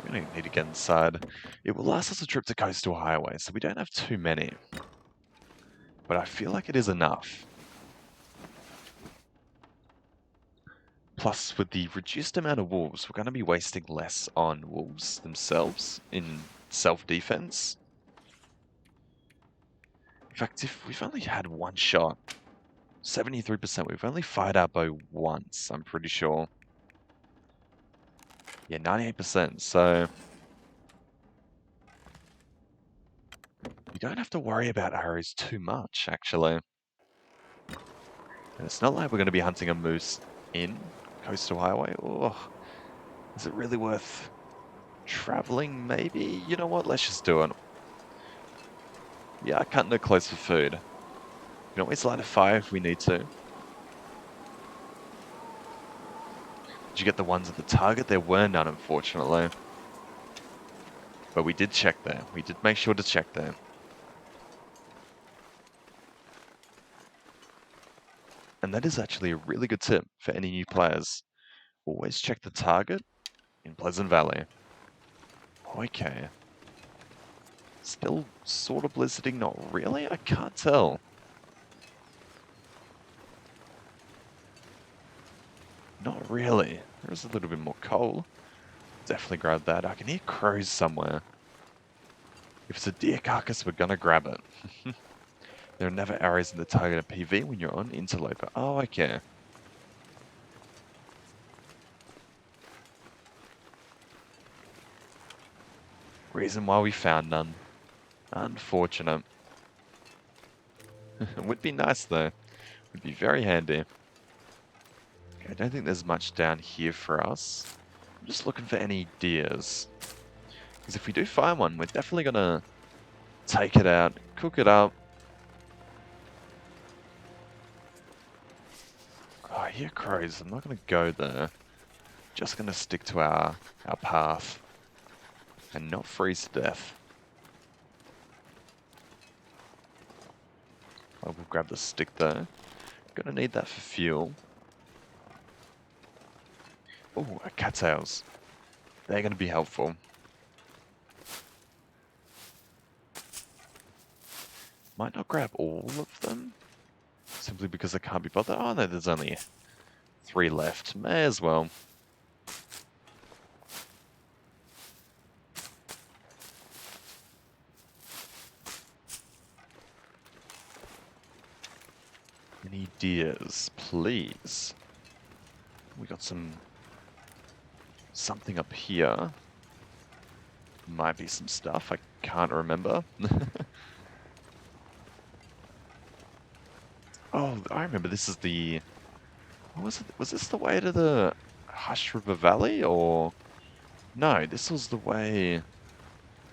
We don't even need to get inside. It will last us a trip to Coastal Highway, so we don't have too many. But I feel like it is enough. Plus, with the reduced amount of wolves, we're going to be wasting less on wolves themselves in self-defense. In fact, if we've only had one shot, 73%, we've only fired our bow once, I'm pretty sure. Yeah, 98%, so... You don't have to worry about arrows too much, actually. And it's not like we're going to be hunting a moose in Coastal Highway. Oh, is it really worth traveling, maybe? You know what, let's just do it. Yeah, cutting it close for food. We can always light a fire if we need to. Did you get the ones at the target? There were none, unfortunately. But we did check there. We did make sure to check there. And that is actually a really good tip for any new players. Always check the target in Pleasant Valley. Okay. Still sort of blizzarding, not really? I can't tell. Not really. There's a little bit more coal. Definitely grab that. I can hear crows somewhere. If it's a deer carcass, we're gonna grab it. There are never arrows in the target of PV when you're on Interloper. Oh, okay. Reason why we found none. Unfortunate. Would be nice though. Would be very handy. Okay, I don't think there's much down here for us. I'm just looking for any deers. Because if we do find one, we're definitely gonna take it out, cook it up. Oh, I hear crows. I'm not gonna go there. Just gonna stick to our path and not freeze to death. I will grab the stick though. Gonna need that for fuel. Oh, cattails. They're gonna be helpful. Might not grab all of them, simply because I can't be bothered. Oh no, there's only 3 left. May as well. Any deers, please? We got something up here. Might be some stuff, I can't remember. Oh, I remember this is the... What was it? Was this the way to the Hush River Valley, or... No, this was the way...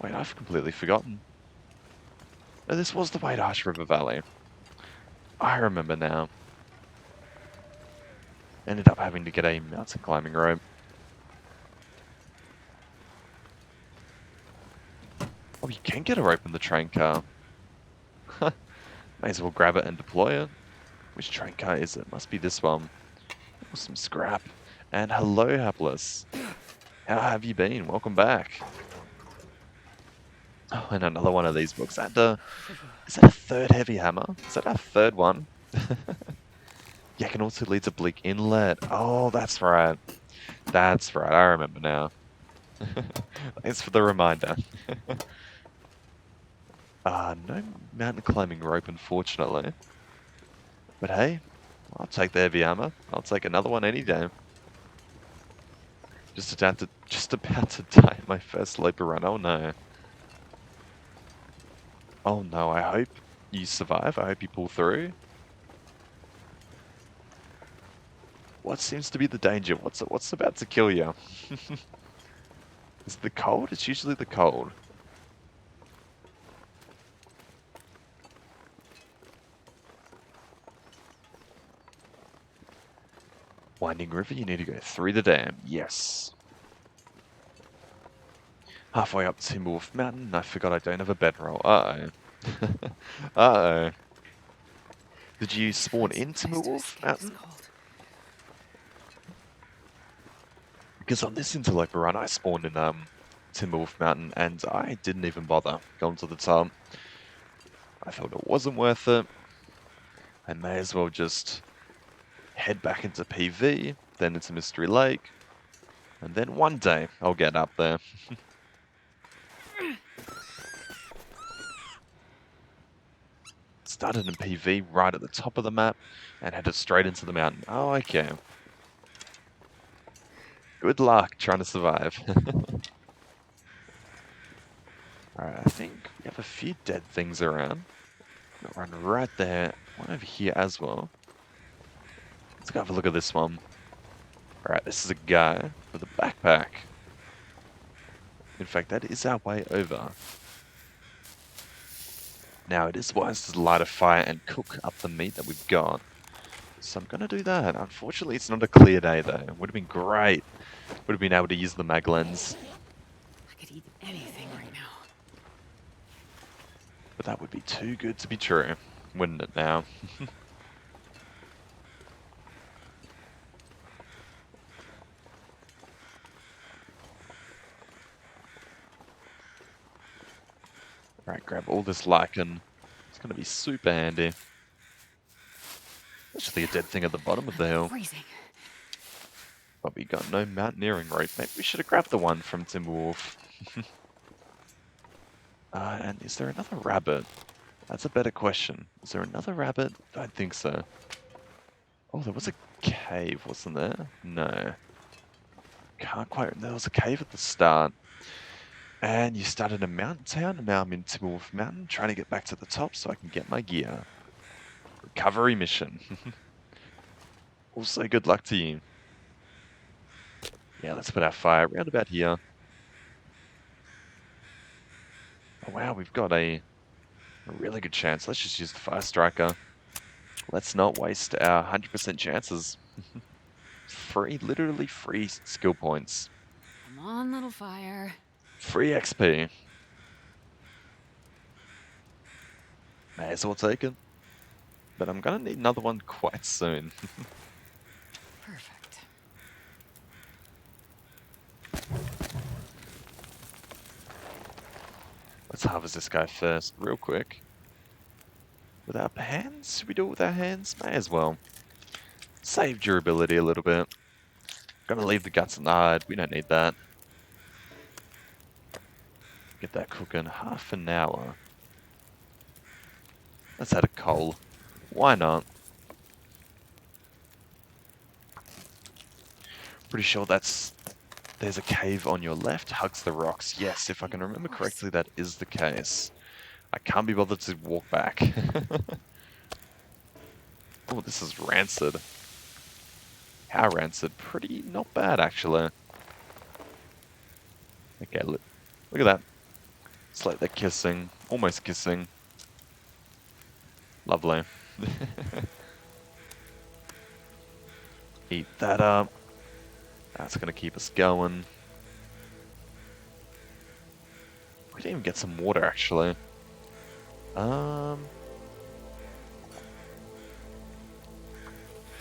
Wait, I've completely forgotten. No, this was the way to Hush River Valley. I remember now. Ended up having to get a mountain climbing rope. Oh, you can get a rope in the train car. May as well grab it and deploy it. Which train car is it? Must be this one. Oh, some scrap. And hello, Hapless. How have you been? Welcome back. Oh, and another one of these books. And, is that a 3rd heavy hammer? Is that our 3rd one? Yeah, can also lead to Bleak Inlet. Oh, that's right. That's right. I remember now. Thanks for the reminder. No mountain climbing rope, unfortunately. But hey, I'll take the heavy hammer. I'll take another one any day. Just about to die my first loper run. Oh no. Oh no, I hope you survive. I hope you pull through. What seems to be the danger? What's about to kill you? Is it the cold? It's usually the cold. Winding river, you need to go through the dam. Yes. Halfway up Timberwolf Mountain, I forgot I don't have a bedroll. Uh-oh. Uh-oh. Did you spawn in Timberwolf Mountain? Because on this interloper run, I spawned in Timberwolf Mountain, and I didn't even bother going to the top. I felt it wasn't worth it. I may as well just head back into PV, then into Mystery Lake, and then one day I'll get up there. Started in PV right at the top of the map and headed straight into the mountain. Oh, okay. Good luck trying to survive. Alright, I think we have a few dead things around. Got one right there, one over here as well. Let's go have a look at this one. Alright, this is a guy with a backpack. In fact, that is our way over. Now, it is wise to light a fire and cook up the meat that we've got. So I'm going to do that. Unfortunately, it's not a clear day, though. It would have been great. Would have been able to use the mag lens. I could eat anything right now. But that would be too good to be true, wouldn't it now? Right, grab all this lichen. It's going to be super handy. Actually, a dead thing at the bottom of the hill. Freezing. But we got no mountaineering rope. Maybe we should have grabbed the one from Timberwolf. And is there another rabbit? That's a better question. Is there another rabbit? I don't think so. Oh, there was a cave, wasn't there? No. Can't quite... There was a cave at the start. And you started a mountain town, and now I'm in Timberwolf Mountain, trying to get back to the top so I can get my gear. Recovery mission. Also, good luck to you. Yeah, let's put our fire around about here. Oh, wow, we've got a really good chance. Let's just use the fire striker. Let's not waste our 100% chances. Free, literally free skill points. Come on, little fire. Free XP. May as well take it. but I'm gonna need another one quite soon. Perfect. Let's harvest this guy first, real quick. With our hands? Should we do it with our hands? May as well. Save durability a little bit. Gonna leave the guts and the hide. We don't need that. Get that cooking half an hour. Let's add a coal. Why not? Pretty sure there's a cave on your left, hugs the rocks. Yes, if I can remember correctly, that is the case. I can't be bothered to walk back. Oh, this is rancid. How rancid? Pretty not bad, actually. Okay, look at that. It's like they're kissing. Almost kissing. Lovely. Eat that up. That's going to keep us going. We didn't even get some water, actually. I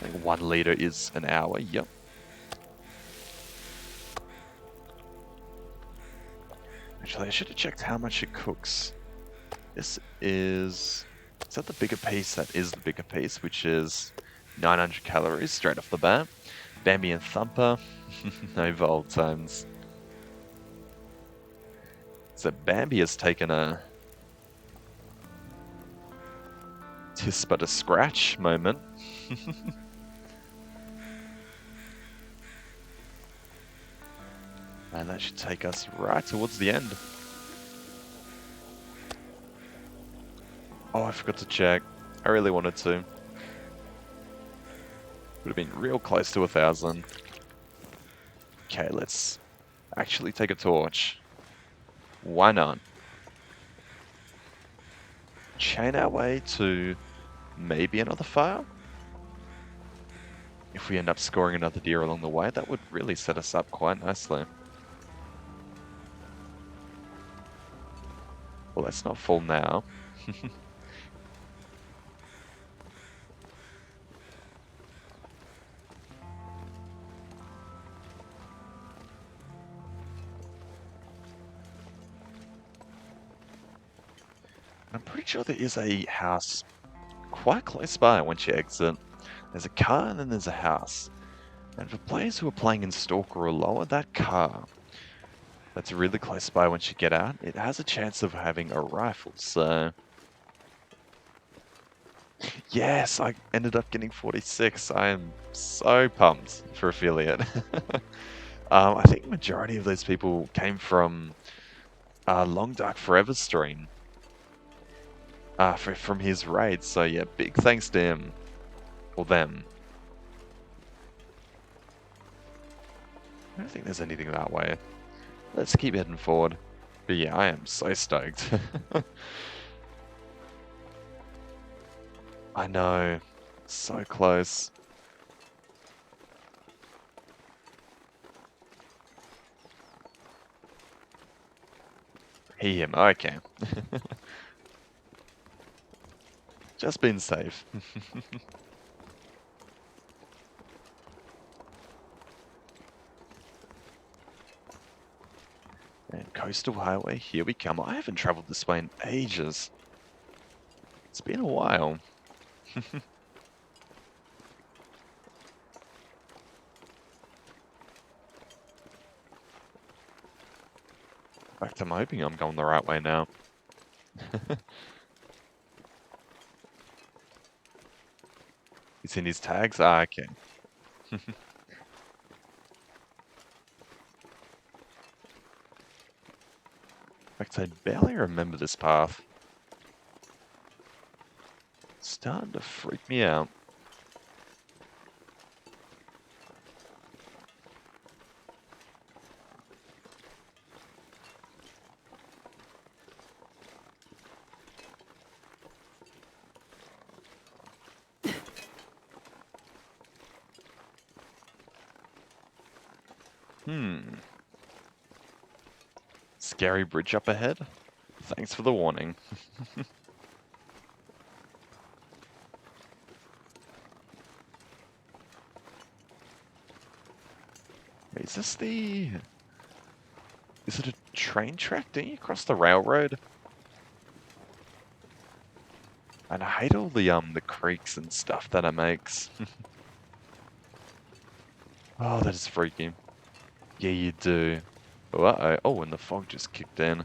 think 1 liter is an hour. Yep. Actually, I should have checked how much it cooks. This is... Is that the bigger piece? That is the bigger piece, which is 900 calories straight off the bat. Bambi and Thumper. No Volt times. So Bambi has taken a tis but a scratch moment. And that should take us right towards the end. Oh, I forgot to check. I really wanted to. Would have been real close to 1,000. Okay, let's actually take a torch. Why not? Chain our way to maybe another fire? If we end up scoring another deer along the way, that would really set us up quite nicely. Well, let's not fall now. I'm pretty sure there is a house quite close by once you exit. There's a car and then there's a house. And for players who are playing in Stalker or lower, that car that's really close by once you get out, it has a chance of having a rifle, so... Yes, I ended up getting 46. I am so pumped for affiliate. I think the majority of those people came from Long Dark Forever stream. From his raid, so yeah, big thanks to him. Or them. I don't think there's anything that way. Let's keep heading forward. But yeah, I am so stoked. I know. So close. Him. Okay. Just been safe. And Coastal Highway, here we come. I haven't travelled this way in ages. It's been a while. In fact, I'm hoping I'm going the right way now. He's in his tags? Ah, okay. In fact, I barely remember this path. It's starting to freak me out. Scary bridge up ahead? Thanks for the warning. is this the... Is it a train track? Didn't you cross the railroad? And I hate all the creaks and stuff that it makes. Oh, that is freaky. Yeah, you do. Oh, uh-oh. Oh, and the fog just kicked in.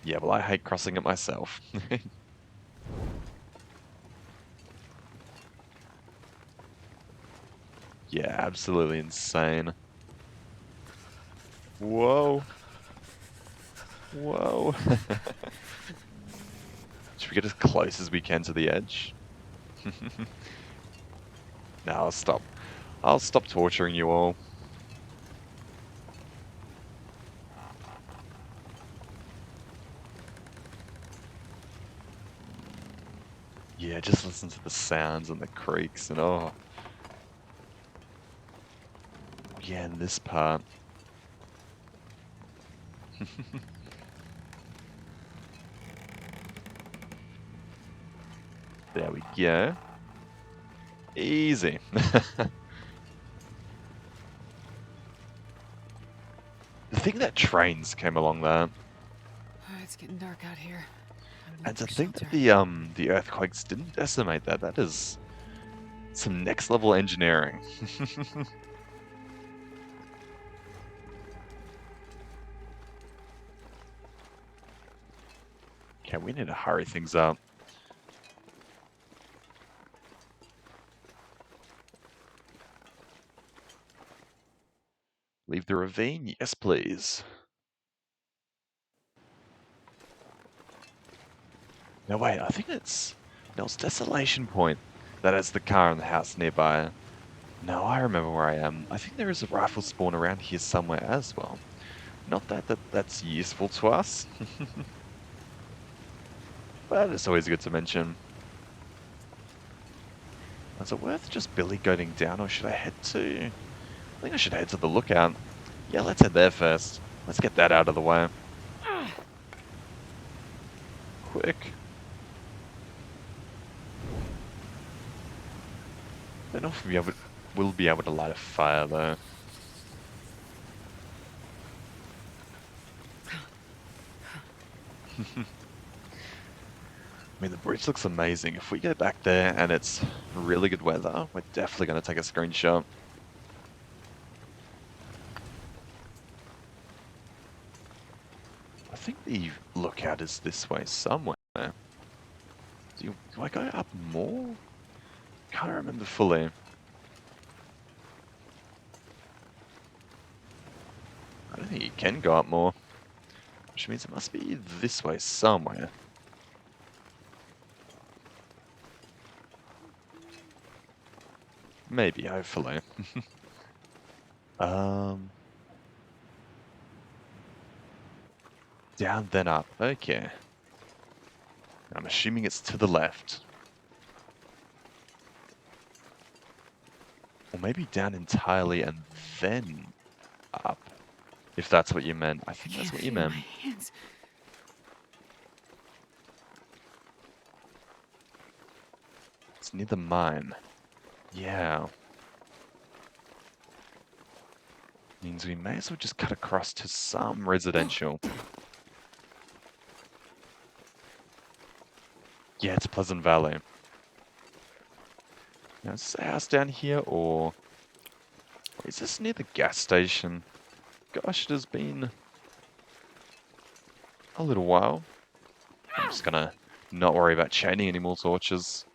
Yeah, well, I hate crossing it myself. Yeah, absolutely insane. Whoa. Whoa. Should we get as close as we can to the edge? No, I'll stop. I'll stop torturing you all. Yeah, just listen to the sounds and the creaks and oh. Yeah, and this part. There we go. Easy. The thing that trains came along there, It's getting dark out here. and to For think that shelter. the earthquakes didn't decimate that, that is some next level engineering. Okay, we need to hurry things up. Leave the ravine? Yes, please. No, wait, I think it's Nell's Desolation Point that has the car and the house nearby. No, I remember where I am. I think there is a rifle spawn around here somewhere as well. Not that's useful to us, but it's always good to mention. Is it worth just billy goating down, or should I head to... I think I should head to the lookout. Yeah, let's head there first. Let's get that out of the way. Quick. Don't know if we'll be able to light a fire, though. I mean, the bridge looks amazing. If we go back there and it's really good weather, we're definitely going to take a screenshot. I think the lookout is this way somewhere. Do I go up more? Can't remember fully. I don't think you can go up more. Which means it must be this way somewhere. Maybe, hopefully. um, Down then up. Okay. I'm assuming it's to the left. Or maybe down entirely and then up. If that's what you meant. I think that's what you Feel meant. my hands. It's near the mine. Yeah. Means we may as well just cut across to some residential. Yeah, it's Pleasant Valley. Now, is this a house down here, or... Is this near the gas station? Gosh, it has been a little while. I'm just gonna not worry about chaining any more torches.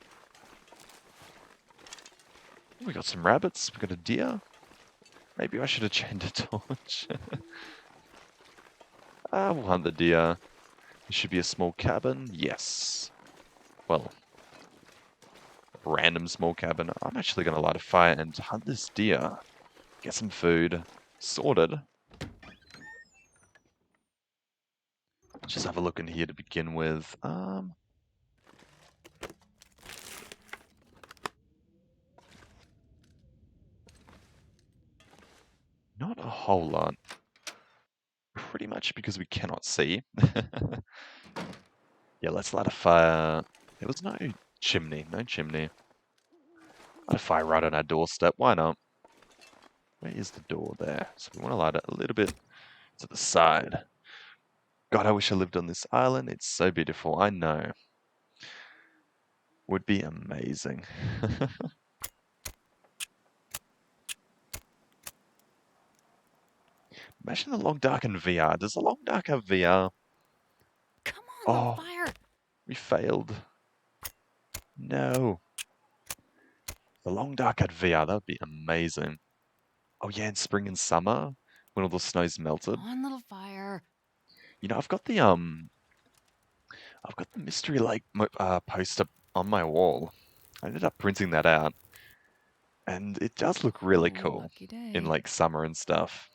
We got some rabbits, we got a deer. Maybe I should have chained a torch. We'll hunt the deer. There should be a small cabin. Yes. Well, random small cabin. I'm actually going to light a fire and hunt this deer. Get some food sorted. Just have a look in here to begin with. Not a whole lot. Pretty much because we cannot see. Yeah, let's light a fire. There was no chimney, no chimney. Light a fire right on our doorstep. Why not? Where is the door there? So we want to light it a little bit to the side. God, I wish I lived on this island. It's so beautiful. I know. Would be amazing. Imagine the Long Dark in VR. Does the Long Dark have VR? Come on, little Oh, fire. we failed. No. The Long Dark had VR. That would be amazing. Oh yeah, in spring and summer when all the snow's Come melted. on, little fire. You know, I've got the Mystery Lake poster on my wall. I ended up printing that out, and it does look really Oh, cool lucky in day. like summer and stuff.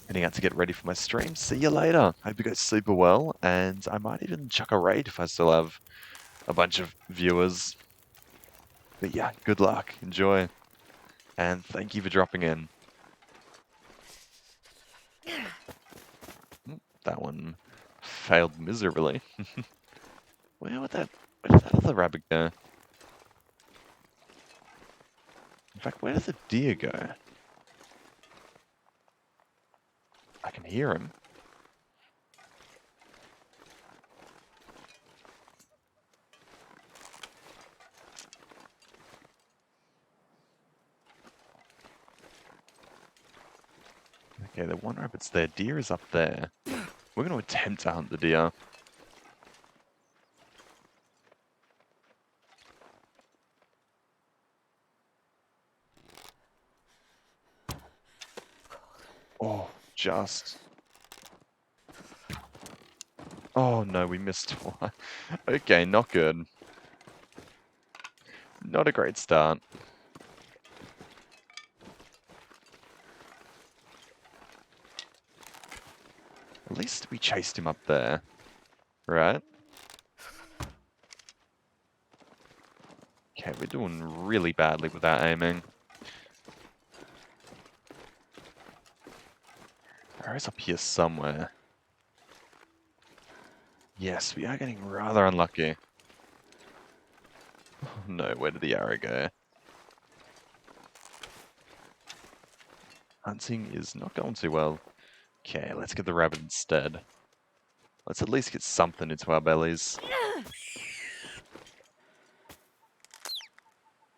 Heading out to get ready for my stream. See you later. Hope it goes super well, and I might even chuck a raid if I still have a bunch of viewers. But yeah, good luck. Enjoy. And thank you for dropping in. That one failed miserably. Where did that other rabbit go? In fact, where did the deer go? I can hear him. Okay, the one rabbit's there. Deer is up there. We're going to attempt to hunt the deer. Oh, just. Oh no, we missed one. Okay, not good. Not a great start. At least we chased him up there, right? Okay, we're doing really badly without aiming. Arrow's up here somewhere. Yes, we are getting rather unlucky. Oh no, where did the arrow go? Hunting is not going too well. Okay, let's get the rabbit instead. Let's at least get something into our bellies.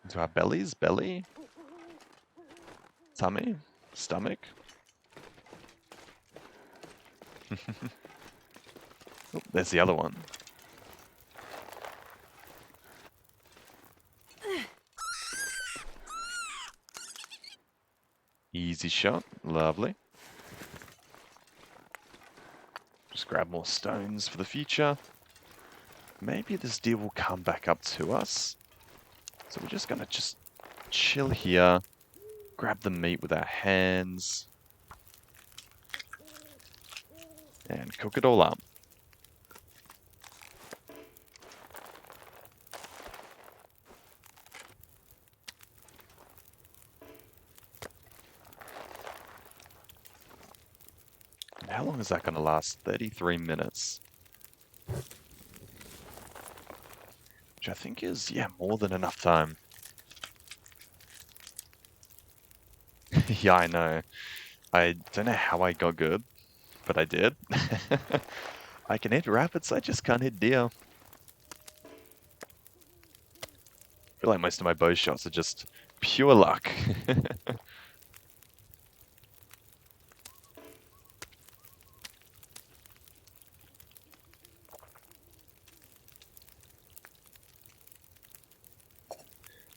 Into our bellies? Belly? Tummy? Stomach? Oh, there's the other one. Easy shot. Lovely. Just grab more stones for the future. Maybe this deer will come back up to us. So we're just gonna chill here. Grab the meat with our hands. And cook it all up. And how long is that gonna last? 33 minutes. Which I think is, yeah, more than enough time. Yeah, I know. I don't know how I got good, but I did. I can hit rabbits, I just can't hit deer. I feel like most of my bow shots are just pure luck.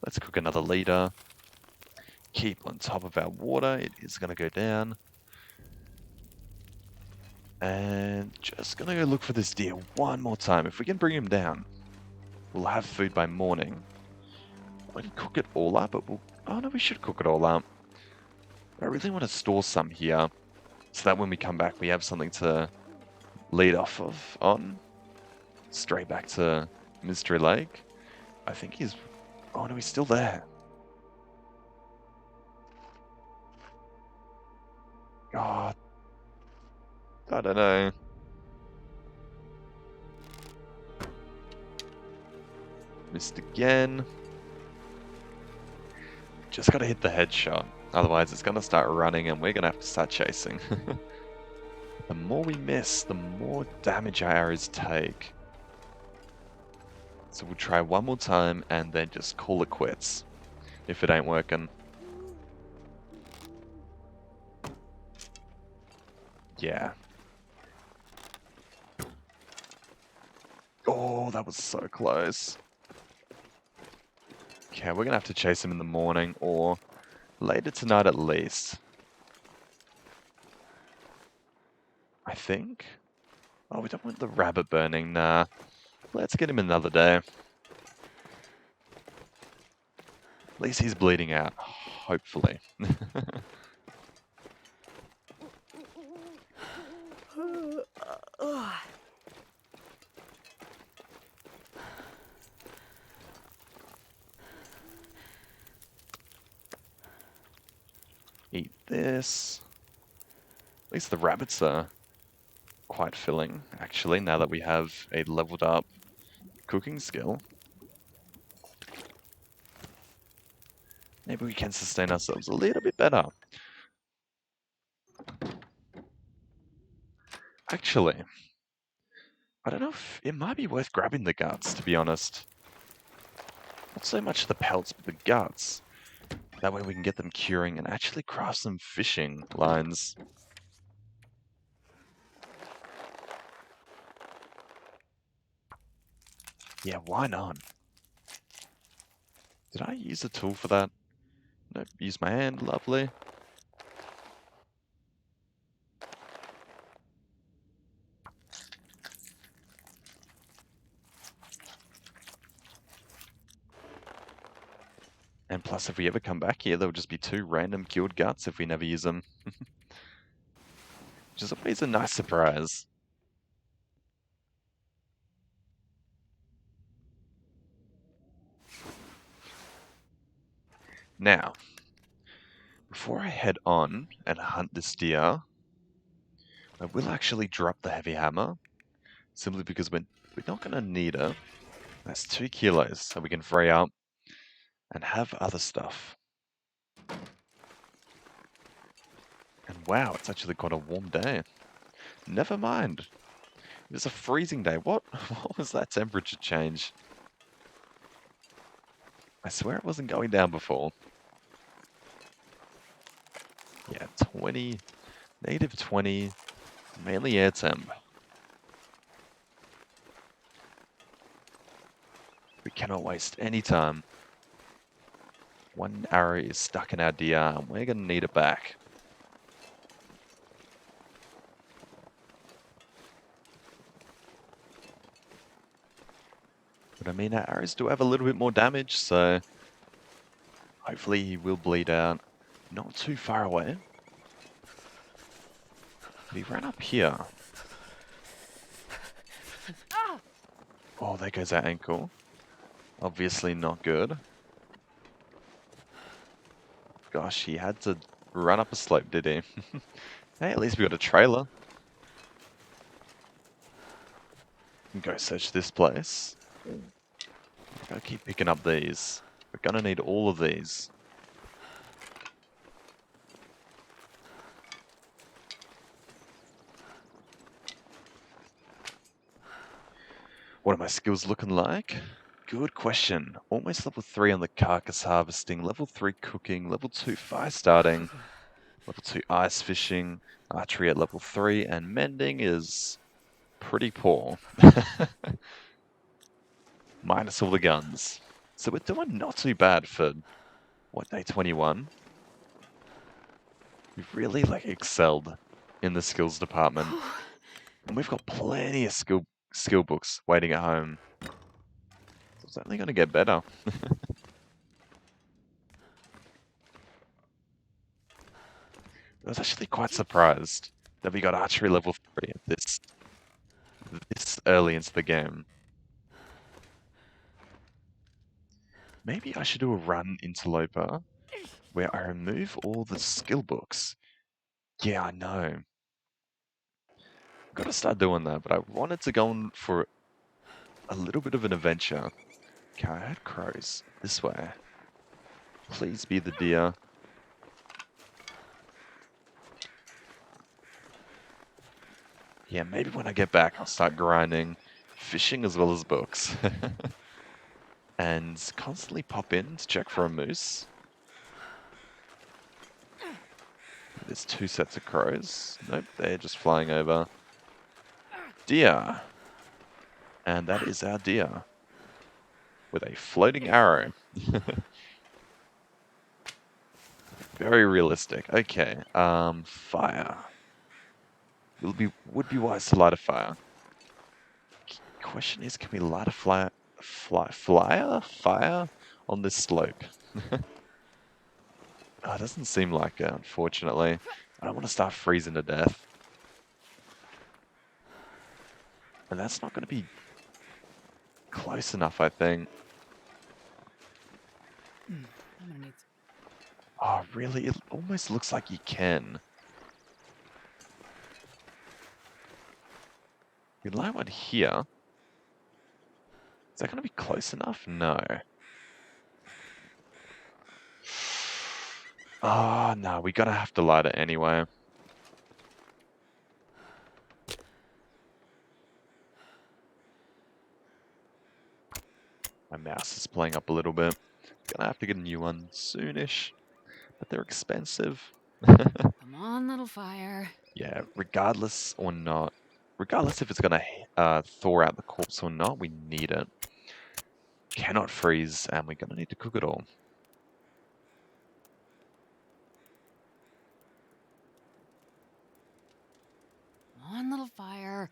Let's cook another liter. Keep on top of our water. It is going to go down. And just going to go look for this deer one more time. If we can bring him down, we'll have food by morning. We can cook it all up, but we'll... Oh no, we should cook it all up. I really want to store some here, so that when we come back, we have something to lead off of on. Straight back to Mystery Lake. I think he's... Oh no, he's still there. God. I don't know. Missed again. Just gotta hit the headshot. Otherwise it's gonna start running and we're gonna have to start chasing. The more we miss, the more damage our arrows take. So we'll try one more time and then just call it quits if it ain't working. Yeah. Oh, that was so close. Okay, we're gonna have to chase him in the morning or later tonight at least. I think. Oh, we don't want the rabbit burning. Nah. Let's get him another day. At least he's bleeding out. Hopefully. Eat this. At least the rabbits are quite filling, actually, now that we have a leveled up cooking skill. Maybe we can sustain ourselves a little bit better. Actually, I don't know if it might be worth grabbing the guts, to be honest. Not so much the pelts, but the guts. That way we can get them curing and actually craft some fishing lines. Yeah, why not? Did I use a tool for that? Nope, use my hand, lovely. And plus, if we ever come back here, there'll just be 2 random killed guts if we never use them. Which is always a nice surprise. Now, before I head on and hunt this deer, I will actually drop the heavy hammer, simply because we're not going to need it. That's 2 kilos, so we can free up and have other stuff. And wow, it's actually quite a warm day. Never mind. It's a freezing day. What was that temperature change? I swear it wasn't going down before. Yeah, 20, negative 20, mainly air temp. We cannot waste any time. One arrow is stuck in our deer and we're going to need it back. But I mean, our arrows do have a little bit more damage, so hopefully he will bleed out. Not too far away. But he ran up here. Oh, there goes our ankle. Obviously not good. Gosh, he had to run up a slope, did he? Hey, at least we got a trailer. We can go search this place. Gotta keep picking up these. We're gonna need all of these. What are my skills looking like? Good question. Almost level 3 on the carcass harvesting, level 3 cooking, level 2 fire starting, level 2 ice fishing, archery at level 3, and mending is pretty poor. Minus all the guns. So we're doing not too bad for, what, day 21? We've really, excelled in the skills department. And we've got plenty of skill books waiting at home. So it's only going to get better. I was actually quite surprised that we got archery level 3 at this early into the game. Maybe I should do a run interloper where I remove all the skill books. Yeah, I know. Got to start doing that, but I wanted to go on for a little bit of an adventure. Okay, I heard crows. This way. Please be the deer. Yeah, maybe when I get back, I'll start grinding fishing as well as books. And constantly pop in to check for a moose. There's two sets of crows. Nope, they're just flying over. Deer. And that is our deer. With a floating arrow. Very realistic. Okay, fire. Would be wise to light a fire. Question is, can we light a fire on this slope? Oh, it doesn't seem like it, unfortunately. I don't want to start freezing to death. And that's not going to be close enough, I think. I'm gonna need. Oh, really? It almost looks like you can. We light one here. Is that going to be close enough? No. Oh, no, we're going to have to light it anyway. My mouse is playing up a little bit. Gonna have to get a new one soonish, but they're expensive. Come on, little fire. Yeah, regardless or not, regardless if it's gonna thaw out the corpse or not, we need it. Cannot freeze, and we're gonna need to cook it all. Come on, little fire.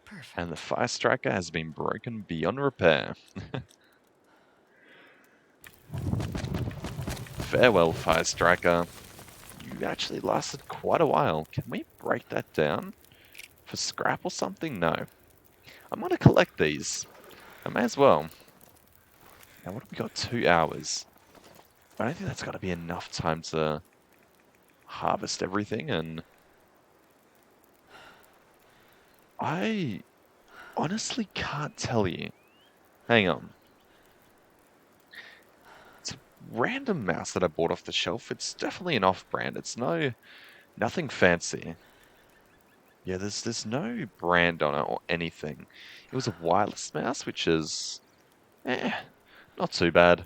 Perfect. And the fire striker has been broken beyond repair. Farewell, fire striker. You actually lasted quite a while. Can we break that down? For scrap or something? No. I'm gonna collect these. I may as well. Now what have we got? 2 hours. I don't think that's gotta be enough time to harvest everything, and I honestly can't tell you. Hang on. It's a random mouse that I bought off the shelf. It's definitely an off-brand. It's nothing fancy. Yeah, there's no brand on it or anything. It was a wireless mouse, which is not too bad.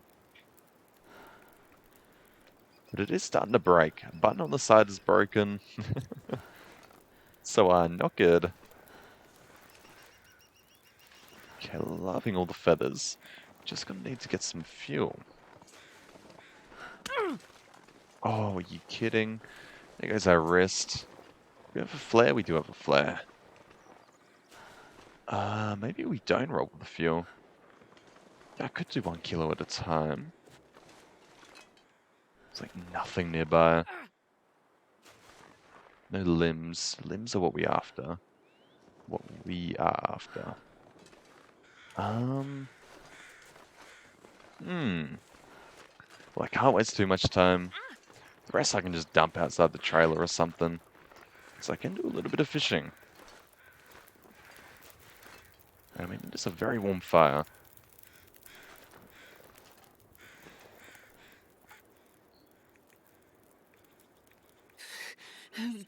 But it is starting to break. A button on the side is broken. So not good. Okay, loving all the feathers. Just gonna need to get some fuel. Oh, are you kidding? There goes our wrist. We have a flare? We do have a flare. Maybe we don't roll with the fuel. I could do 1 kilo at a time. There's like nothing nearby. No limbs. Limbs are what we after. What we are after. Well, I can't waste too much time. The rest I can just dump outside the trailer or something. Because I can do a little bit of fishing. I mean, it is a very warm fire.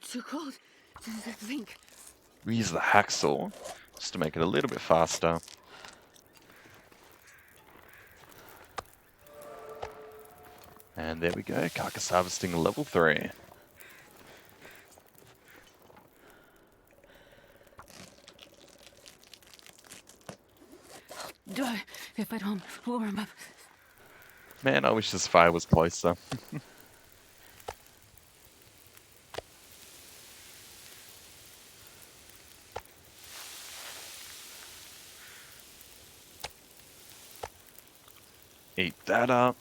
Too cold to think. We use the hacksaw just to make it a little bit faster. And there we go, carcass harvesting level 3. If I don't warm up. Man, I wish this fire was closer. Eat that up.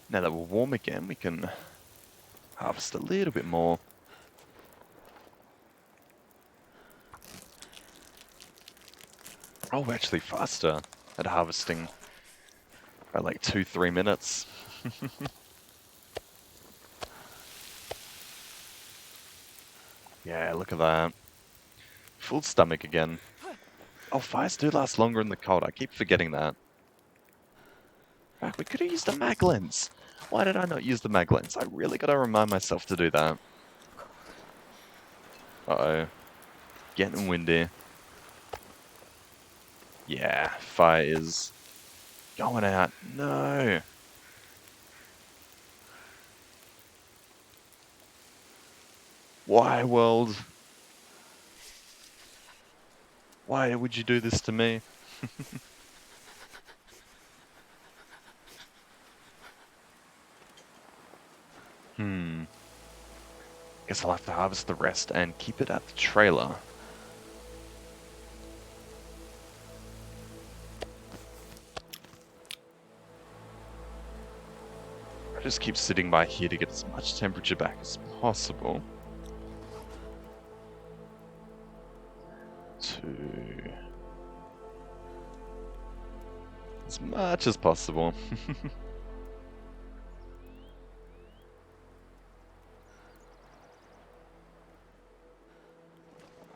Now that we're warm again, we can harvest a little bit more. Oh, we're actually faster at harvesting by like 2-3 minutes. Yeah, look at that. full stomach again. Oh, fires do last longer in the cold. I keep forgetting that. Fuck, we could have used the mag lens. Why did I not use the mag lens? I really gotta remind myself to do that. Uh-oh. Getting windy. Yeah, fire is going out. No. Why, world? Why would you do this to me? Guess I'll have to harvest the rest and keep it at the trailer. I just keep sitting by here to get as much temperature back as possible. To as much as possible.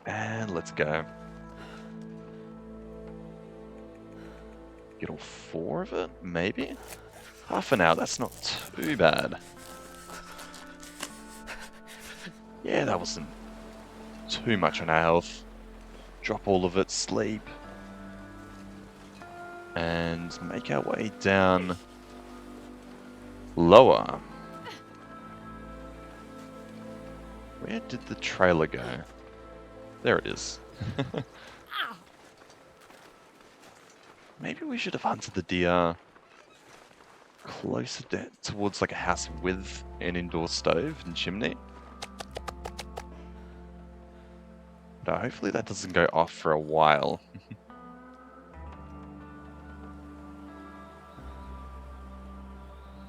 And let's go. Get all 4 of it, maybe? Half an hour, that's not too bad. Yeah, that wasn't too much on our health. Drop all of it, sleep. And make our way down lower. Where did the trailer go? There it is. Maybe we should have hunted the deer closer towards like a house with an indoor stove and chimney. But hopefully that doesn't go off for a while.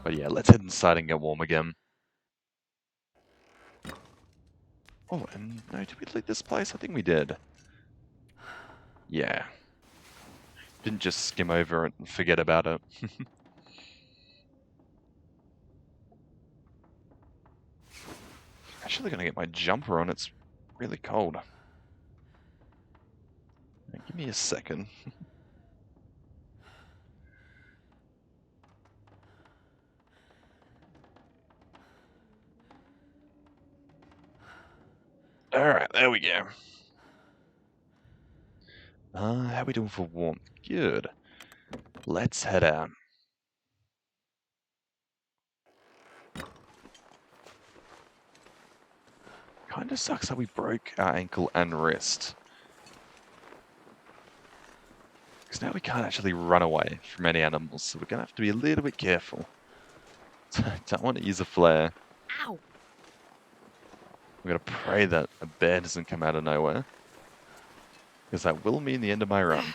But yeah, let's head inside and get warm again. Oh, and no, did we loot this place? I think we did. Yeah. Didn't just skim over it and forget about it. Actually gonna get my jumper on, it's really cold. Now, give me a second. Alright, there we go. How are we doing for warmth? Good. Let's head out. Kinda sucks how we broke our ankle and wrist. Because now we can't actually run away from any animals, so we're gonna have to be a little bit careful. Don't want to use a flare. Ow! I'm gonna pray that a bear doesn't come out of nowhere. Because that will mean the end of my run.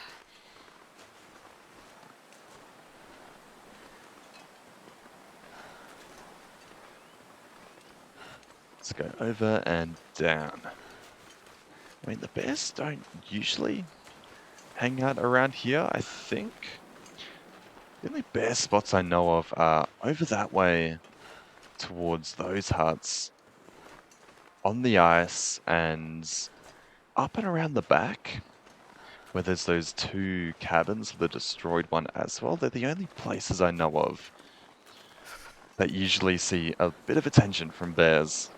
Let's go over and down. I mean, the bears don't usually hang out around here, I think. The only bear spots I know of are over that way towards those huts, on the ice, and up and around the back, where there's those 2 cabins, the destroyed one as well. They're the only places I know of that usually see a bit of attention from bears.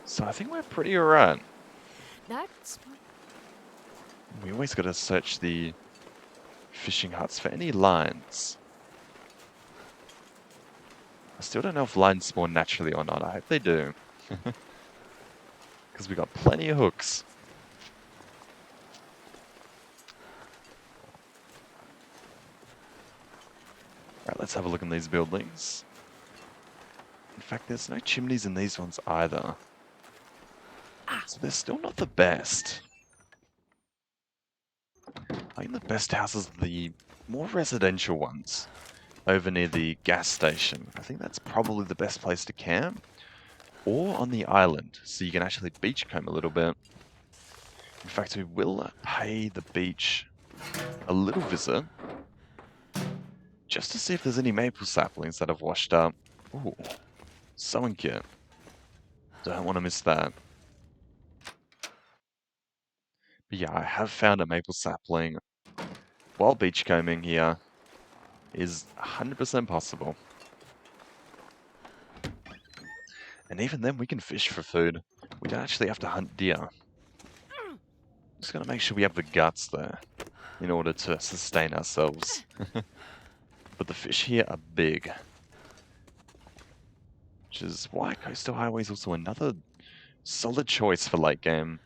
So I think we're pretty alright. That's what... We always gotta search the fishing huts for any lines. I still don't know if lines spawn naturally or not. I hope they do. Because we got plenty of hooks. Alright, let's have a look in these buildings. In fact, there's no chimneys in these ones either. So they're still not the best. I think the best houses are the more residential ones. Over near the gas station. I think that's probably the best place to camp. Or on the island, so you can actually beachcomb a little bit. In fact, we will pay the beach a little visit. Just to see if there's any maple saplings that have washed up. Ooh, sewing kit. Don't want to miss that. But yeah, I have found a maple sapling while beachcombing here is 100% possible. And even then, we can fish for food. We don't actually have to hunt deer. Just gotta make sure we have the guts there in order to sustain ourselves. But the fish here are big. Which is why Coastal Highway is also another solid choice for late game.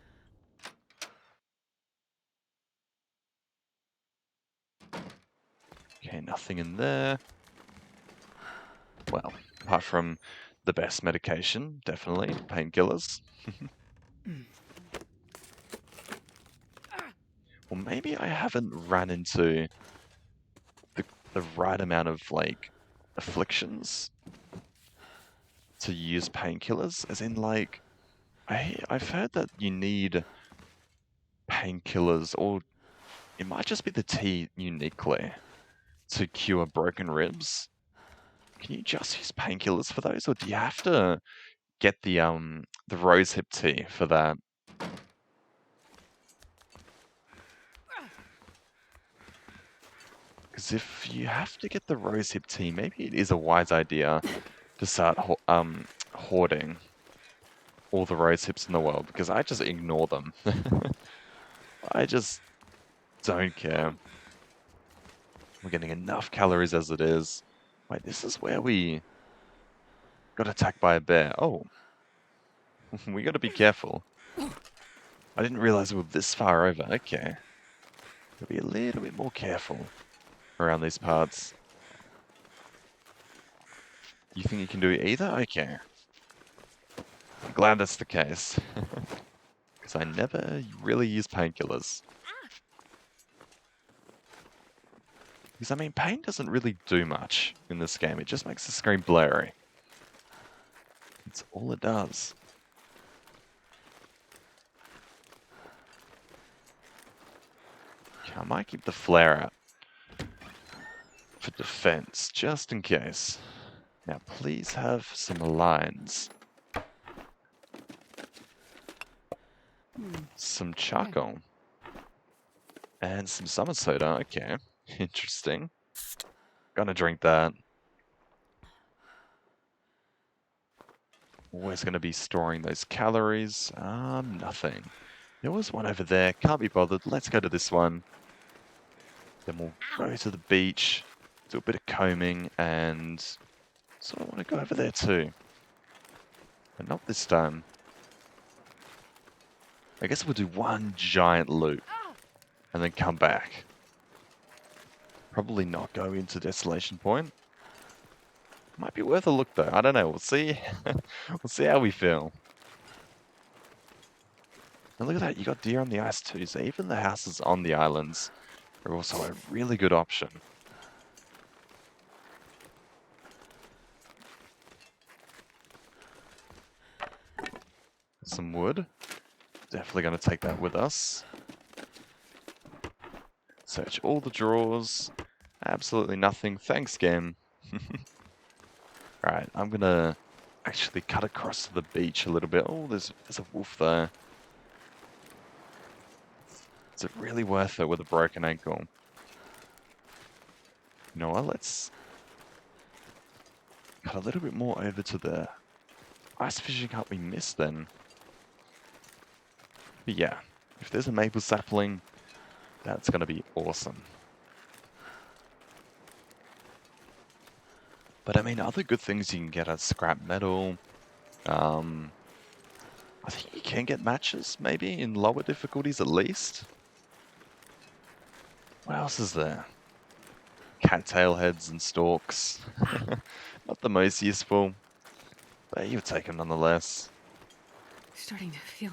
Okay, nothing in there. Well, apart from the best medication, definitely, painkillers. Well, maybe I haven't run into the right amount of, like, afflictions to use painkillers. As in, like, I've heard that you need painkillers, or it might just be the tea uniquely, to cure broken ribs. Can you just use painkillers for those, or do you have to get the rosehip tea for that? Because if you have to get the rosehip tea, maybe it is a wise idea to start hoarding all the rosehips in the world, because I just ignore them. I just don't care. We're getting enough calories as it is. Wait, this is where we got attacked by a bear. Oh, we got to be careful. I didn't realize we were this far over. Okay. Gotta be a little bit more careful around these parts. You think you can do either? Okay. I'm glad that's the case. Because I never really use painkillers. Because, I mean, pain doesn't really do much in this game. It just makes the screen blurry. That's all it does. Okay, I might keep the flare out for defense, just in case. Now, please have some lines. Some charcoal. And some summer soda. Okay, interesting. Gonna drink that. Always gonna be storing those calories. Nothing. There was one over there. Can't be bothered. Let's go to this one. Then we'll go to the beach, do a bit of combing, and so I want to go over there too. But not this time. I guess we'll do one giant loop and then come back. Probably not go into Desolation Point. Might be worth a look though. I don't know. We'll see. We'll see how we feel. And look at that. You got deer on the ice too. So even the houses on the islands are also a really good option. Some wood. Definitely going to take that with us. Search all the drawers. Absolutely nothing. Thanks, game. Alright, I'm going to actually cut across to the beach a little bit. Oh, there's a wolf there. Is it really worth it with a broken ankle? You know what, let's cut a little bit more over to the ice fishing hut we missed then. But yeah, if there's a maple sapling, that's going to be awesome. But I mean, other good things you can get are scrap metal. I think you can get matches, maybe, in lower difficulties at least. What else is there? Cattail heads and stalks. Not the most useful, but you'll take them nonetheless. Starting to feel.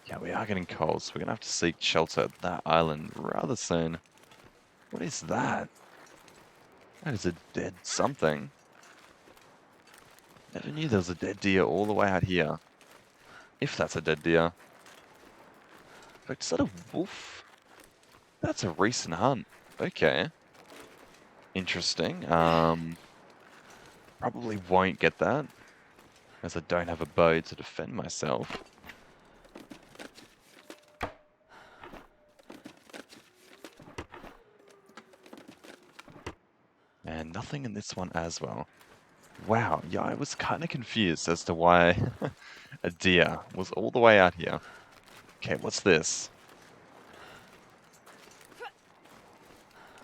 Yeah, we are getting cold, so we're going to have to seek shelter at that island rather soon. What is that? That is a dead something. Never knew there was a dead deer all the way out here. If that's a dead deer. In fact, is that a wolf? That's a recent hunt. Okay. Interesting. Probably won't get that. as I don't have a bow to defend myself. And nothing in this one as well. Wow, yeah, I was kind of confused as to why a deer was all the way out here. Okay, what's this?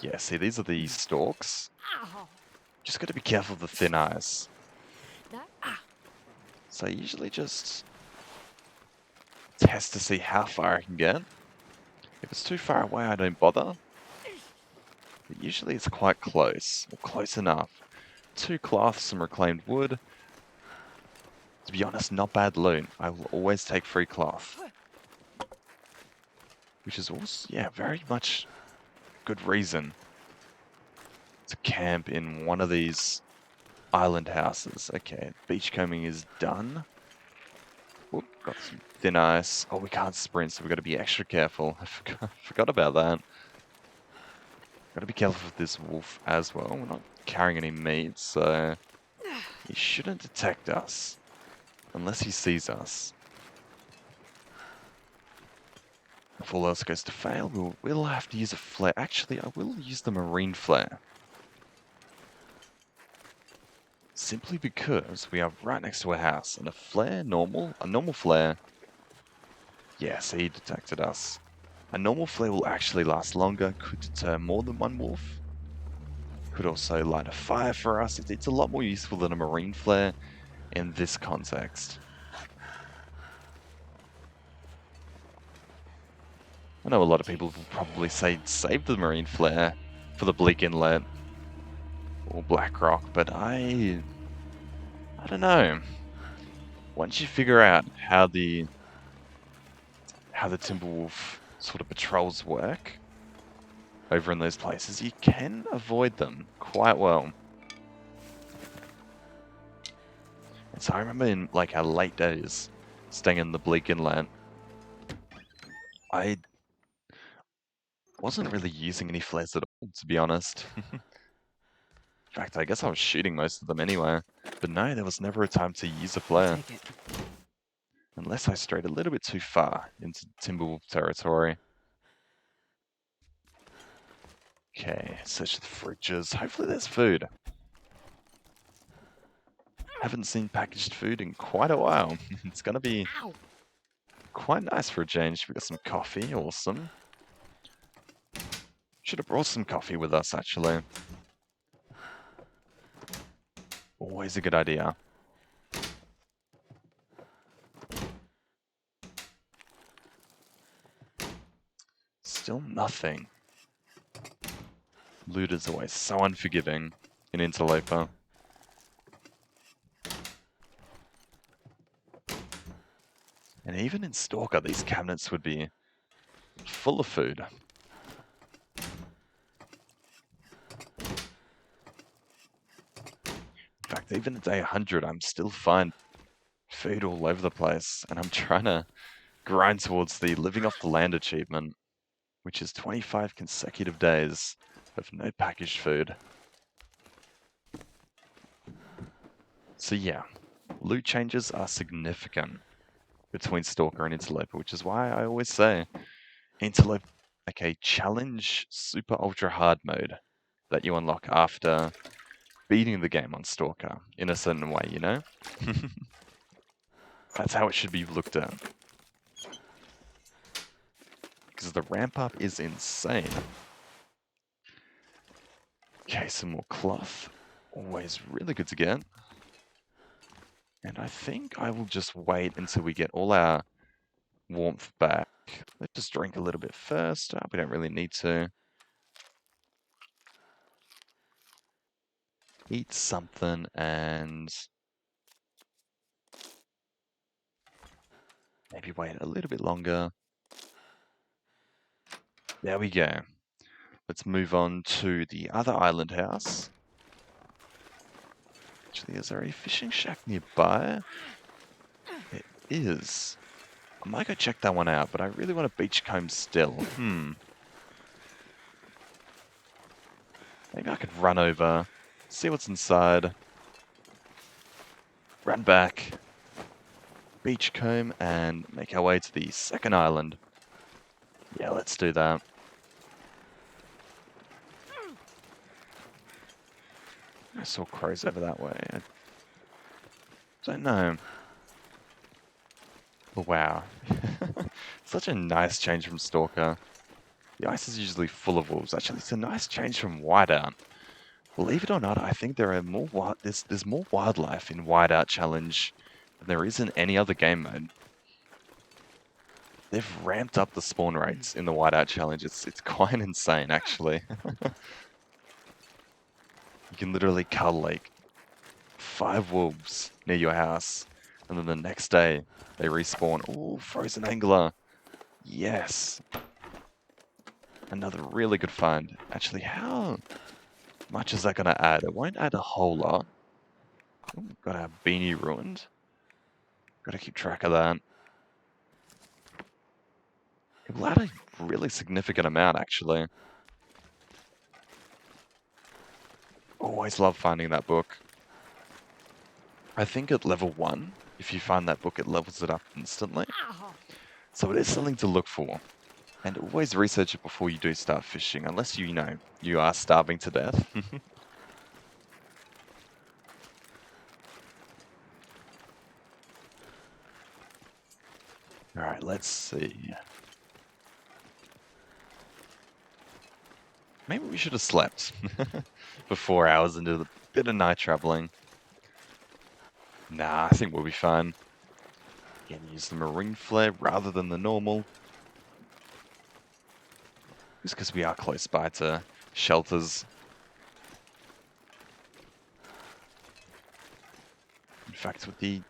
Yeah, see, these are the stalks. Ow. Just got to be careful of the thin ice. That. So I usually just test to see how far I can get. If it's too far away, I don't bother. But usually it's quite close, or close enough. 2 cloths, some reclaimed wood. To be honest, not bad loot. I will always take free cloth. Which is also, yeah, very much good reason to camp in one of these island houses. Okay, beachcombing is done. Whoop, got some thin ice. Oh, we can't sprint, so we've got to be extra careful. I forgot about that. Got to be careful with this wolf as well. We're not carrying any meat, so he shouldn't detect us unless he sees us. If all else goes to fail, we'll have to use a flare. Actually, I will use the marine flare. Simply because we are right next to a house, and a normal flare. Yes, he detected us. A normal flare will actually last longer, could deter more than one wolf. Could also light a fire for us. It's a lot more useful than a marine flare in this context. I know a lot of people will probably say save the marine flare for the bleak inlet or black rock, but I don't know. Once you figure out how the Timberwolf sort of patrols work over in those places, you can avoid them quite well. And so I remember in like our late days staying in the bleak inlet, I wasn't really using any flares at all, to be honest. In fact, I guess I was shooting most of them anyway. But no, there was never a time to use a flare. Take it. Unless I strayed a little bit too far into Timberwolf territory. Okay, search the fridges. Hopefully there's food. Haven't seen packaged food in quite a while. It's gonna be Ow. quite nice for a change. We got some coffee, awesome. Should have brought some coffee with us, actually. Always a good idea. Still nothing. Loot is always so unforgiving in Interloper. And even in Stalker, these cabinets would be full of food. In fact, even at day 100, I'm still finding food all over the place. And I'm trying to grind towards the Living Off the Land achievement, which is 25 consecutive days of no packaged food. So yeah, loot changes are significant between Stalker and Interloper, which is why I always say Interloper like a challenge super ultra hard mode that you unlock after beating the game on Stalker in a certain way, you know? That's how it should be looked at. Because the ramp up is insane. Okay, some more cloth. Always really good to get. And I think I will just wait until we get all our warmth back. Let's just drink a little bit first. We don't really need to. Eat something and maybe wait a little bit longer. There we go. Let's move on to the other island house. Actually, is there a fishing shack nearby? It is. I might go check that one out, but I really want a beachcomb still. Maybe I could run over, see what's inside, run back, beachcomb and make our way to the second island. Yeah, let's do that. I saw crows over that way. I don't know. But wow. Such a nice change from Stalker. The ice is usually full of wolves. Actually, it's a nice change from Whiteout. Believe it or not, I think there are more there's more wildlife in Whiteout Challenge than there is in any other game mode. They've ramped up the spawn rates in the Whiteout Challenge. It's quite insane, actually. You can literally cull like 5 wolves near your house, and then the next day they respawn. Ooh, frozen angler. Yes. Another really good find. Actually, how much is that going to add? It won't add a whole lot. Ooh, got our beanie ruined. Got to keep track of that. It will add a really significant amount, actually. Always love finding that book. I think at level 1, if you find that book, it levels it up instantly. So it is something to look for. And always research it before you do start fishing, unless you know you are starving to death. Alright, let's see. Maybe we should have slept for 4 hours and did a bit of night traveling. Nah, I think we'll be fine. Again, use the marine flare rather than the normal. Just because we are close by to shelters. In fact, with the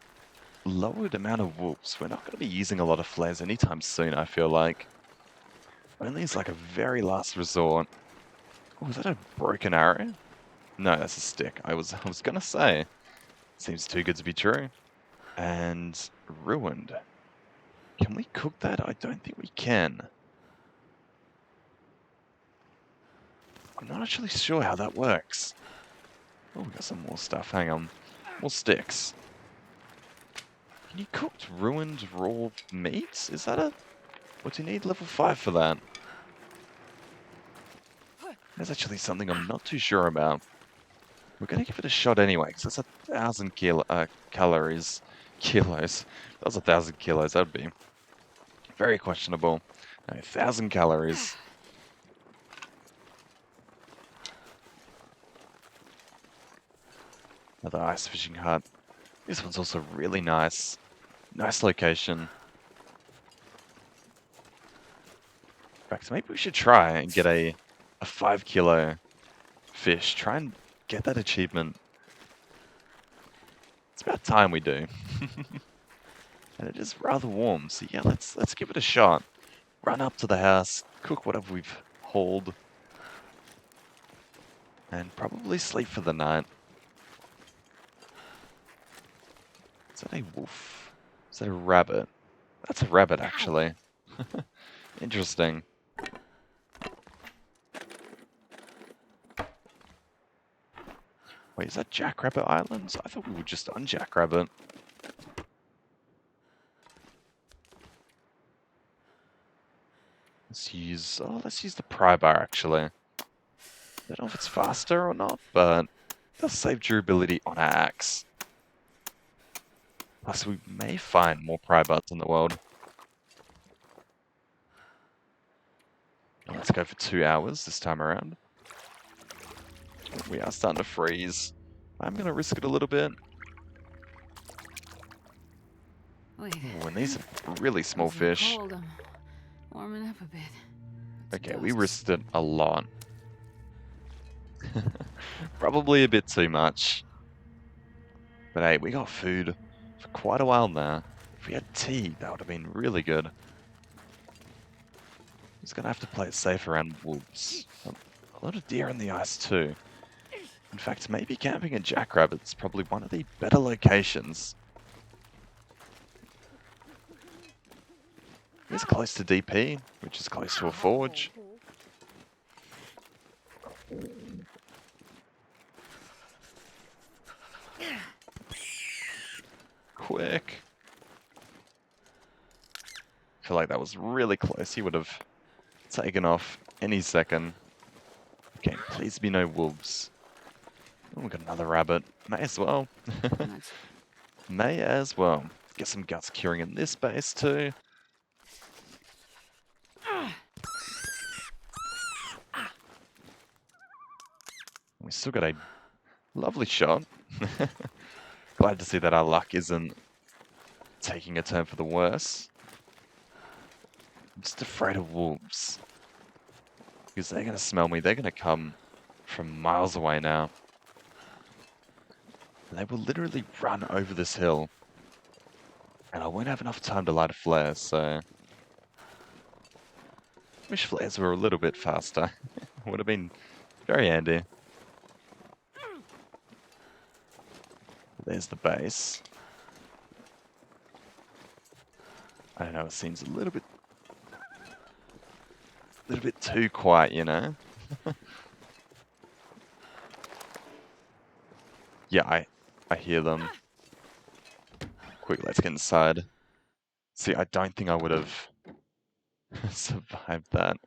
lowered amount of wolves, we're not going to be using a lot of flares anytime soon, I feel like. Only as like a very last resort. Oh, is that a broken arrow? No, that's a stick. I was gonna say. Seems too good to be true. And ruined. Can we cook that? I don't think we can. I'm not actually sure how that works. Oh, we got some more stuff. Hang on. More sticks. Can you cook ruined raw meat? Is that a... What do you need level 5 for that? That's actually something I'm not too sure about. We're going to give it a shot anyway, because that's 1,000 calories. Kilos. That was 1,000 kilos. That would be very questionable. No, 1,000 calories. Another ice fishing hut. This one's also really nice. Nice location. In fact, maybe we should try and get a 5 kilo fish. Try and get that achievement. It's about time we do. And it is rather warm, so yeah, let's give it a shot. Run up to the house, cook whatever we've hauled, and probably sleep for the night. Is that a wolf? Is that a rabbit? That's a rabbit, actually. Interesting. Wait, is that Jackrabbit Island? I thought we were just on Jackrabbit. Let's use the pry bar, actually. I don't know if it's faster or not, but it does save durability on our axe. Plus, we may find more pry bars in the world. Let's go for 2 hours this time around. We are starting to freeze. I'm going to risk it a little bit. Wait. Ooh, and these are really small fish. Cold. I'm warming up a bit. Okay, we risked it a lot. Probably a bit too much. But hey, we got food for quite a while now. If we had tea, that would have been really good. Just gonna have to play it safe around wolves. A lot of deer in the ice too. In fact, maybe camping at Jackrabbit is probably one of the better locations. It's close to DP, which is close to a forge. Quick. feel like that was really close. He would have taken off any second. Okay, please be no wolves. Oh, we got another rabbit. May as well. Nuts. May as well. Get some guts curing in this base too. We still got a lovely shot. Glad to see that our luck isn't taking a turn for the worse. I'm just afraid of wolves. Because they're going to smell me. They're going to come from miles away now. And they will literally run over this hill. And I won't have enough time to light a flare, so... Wish flares were a little bit faster. Would have been very handy. There's the base. I don't know, it seems a little bit too quiet, you know? Yeah, I hear them. Quick, let's get inside. See, I don't think I would have survived that.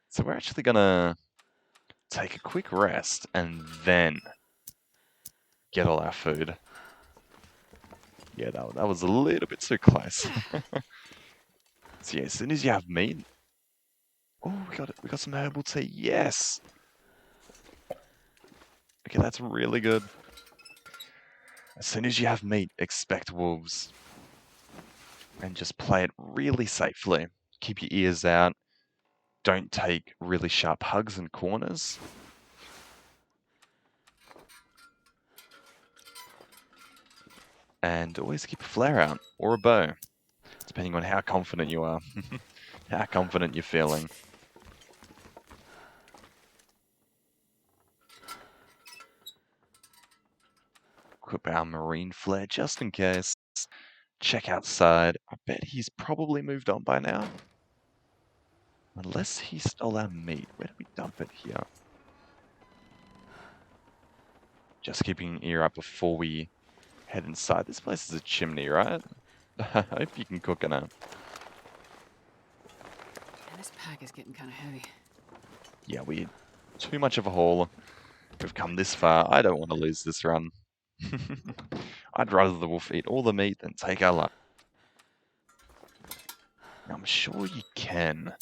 So we're actually gonna take a quick rest and then get all our food. Yeah, that was a little bit too close. So yeah, as soon as you have meat... Oh, we got some herbal tea, yes! Okay, that's really good. As soon as you have meat, expect wolves. And just play it really safely. Keep your ears out. Don't take really sharp hugs in corners. And always keep a flare out, or a bow, depending on how confident you are. How confident you're feeling. Equip our marine flare just in case. Check outside. I bet he's probably moved on by now. Unless he stole our meat. Where did we dump it here? Just keeping an ear up before we head inside. This place is a chimney, right? I hope you can cook in it. Man, this pack is getting kind of heavy. Yeah, too much of a haul. We've come this far. I don't want to lose this run. I'd rather the wolf eat all the meat than take our life. Now, I'm sure you can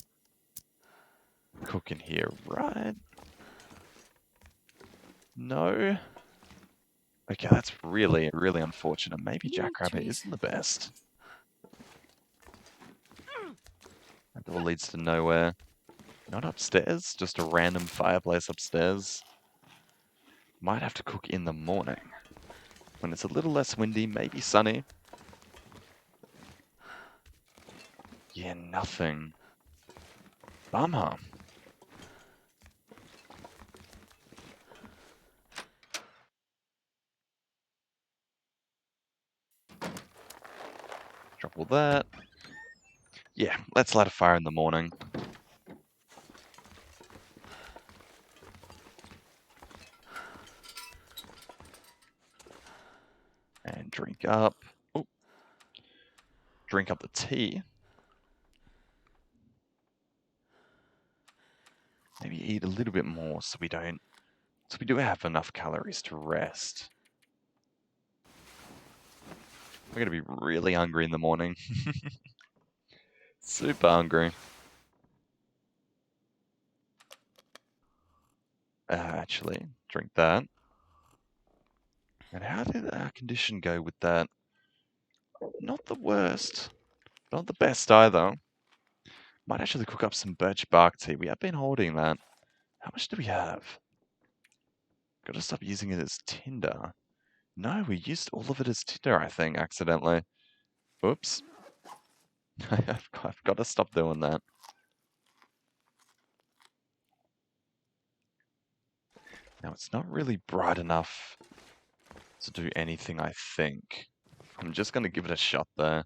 cook in here, right? No? Okay, that's really, really unfortunate. Maybe Jackrabbit isn't the best. That door leads to nowhere. Not upstairs, just a random fireplace upstairs. Might have to cook in the morning. When it's a little less windy, maybe sunny. Yeah, nothing. Bummer. Drop all that. Yeah, let's light a fire in the morning. And drink up. Oh, drink up the tea. Maybe eat a little bit more so we do have enough calories to rest. We're gonna be really hungry in the morning. Super hungry. Actually, drink that. And how did our condition go with that? Not the worst. Not the best either. Might actually cook up some birch bark tea. We have been holding that. How much do we have? Gotta stop using it as tinder. No, we used all of it as tinder, I think, accidentally. Oops. I've got to stop doing that. Now, it's not really bright enough to do anything, I think. I'm just going to give it a shot there.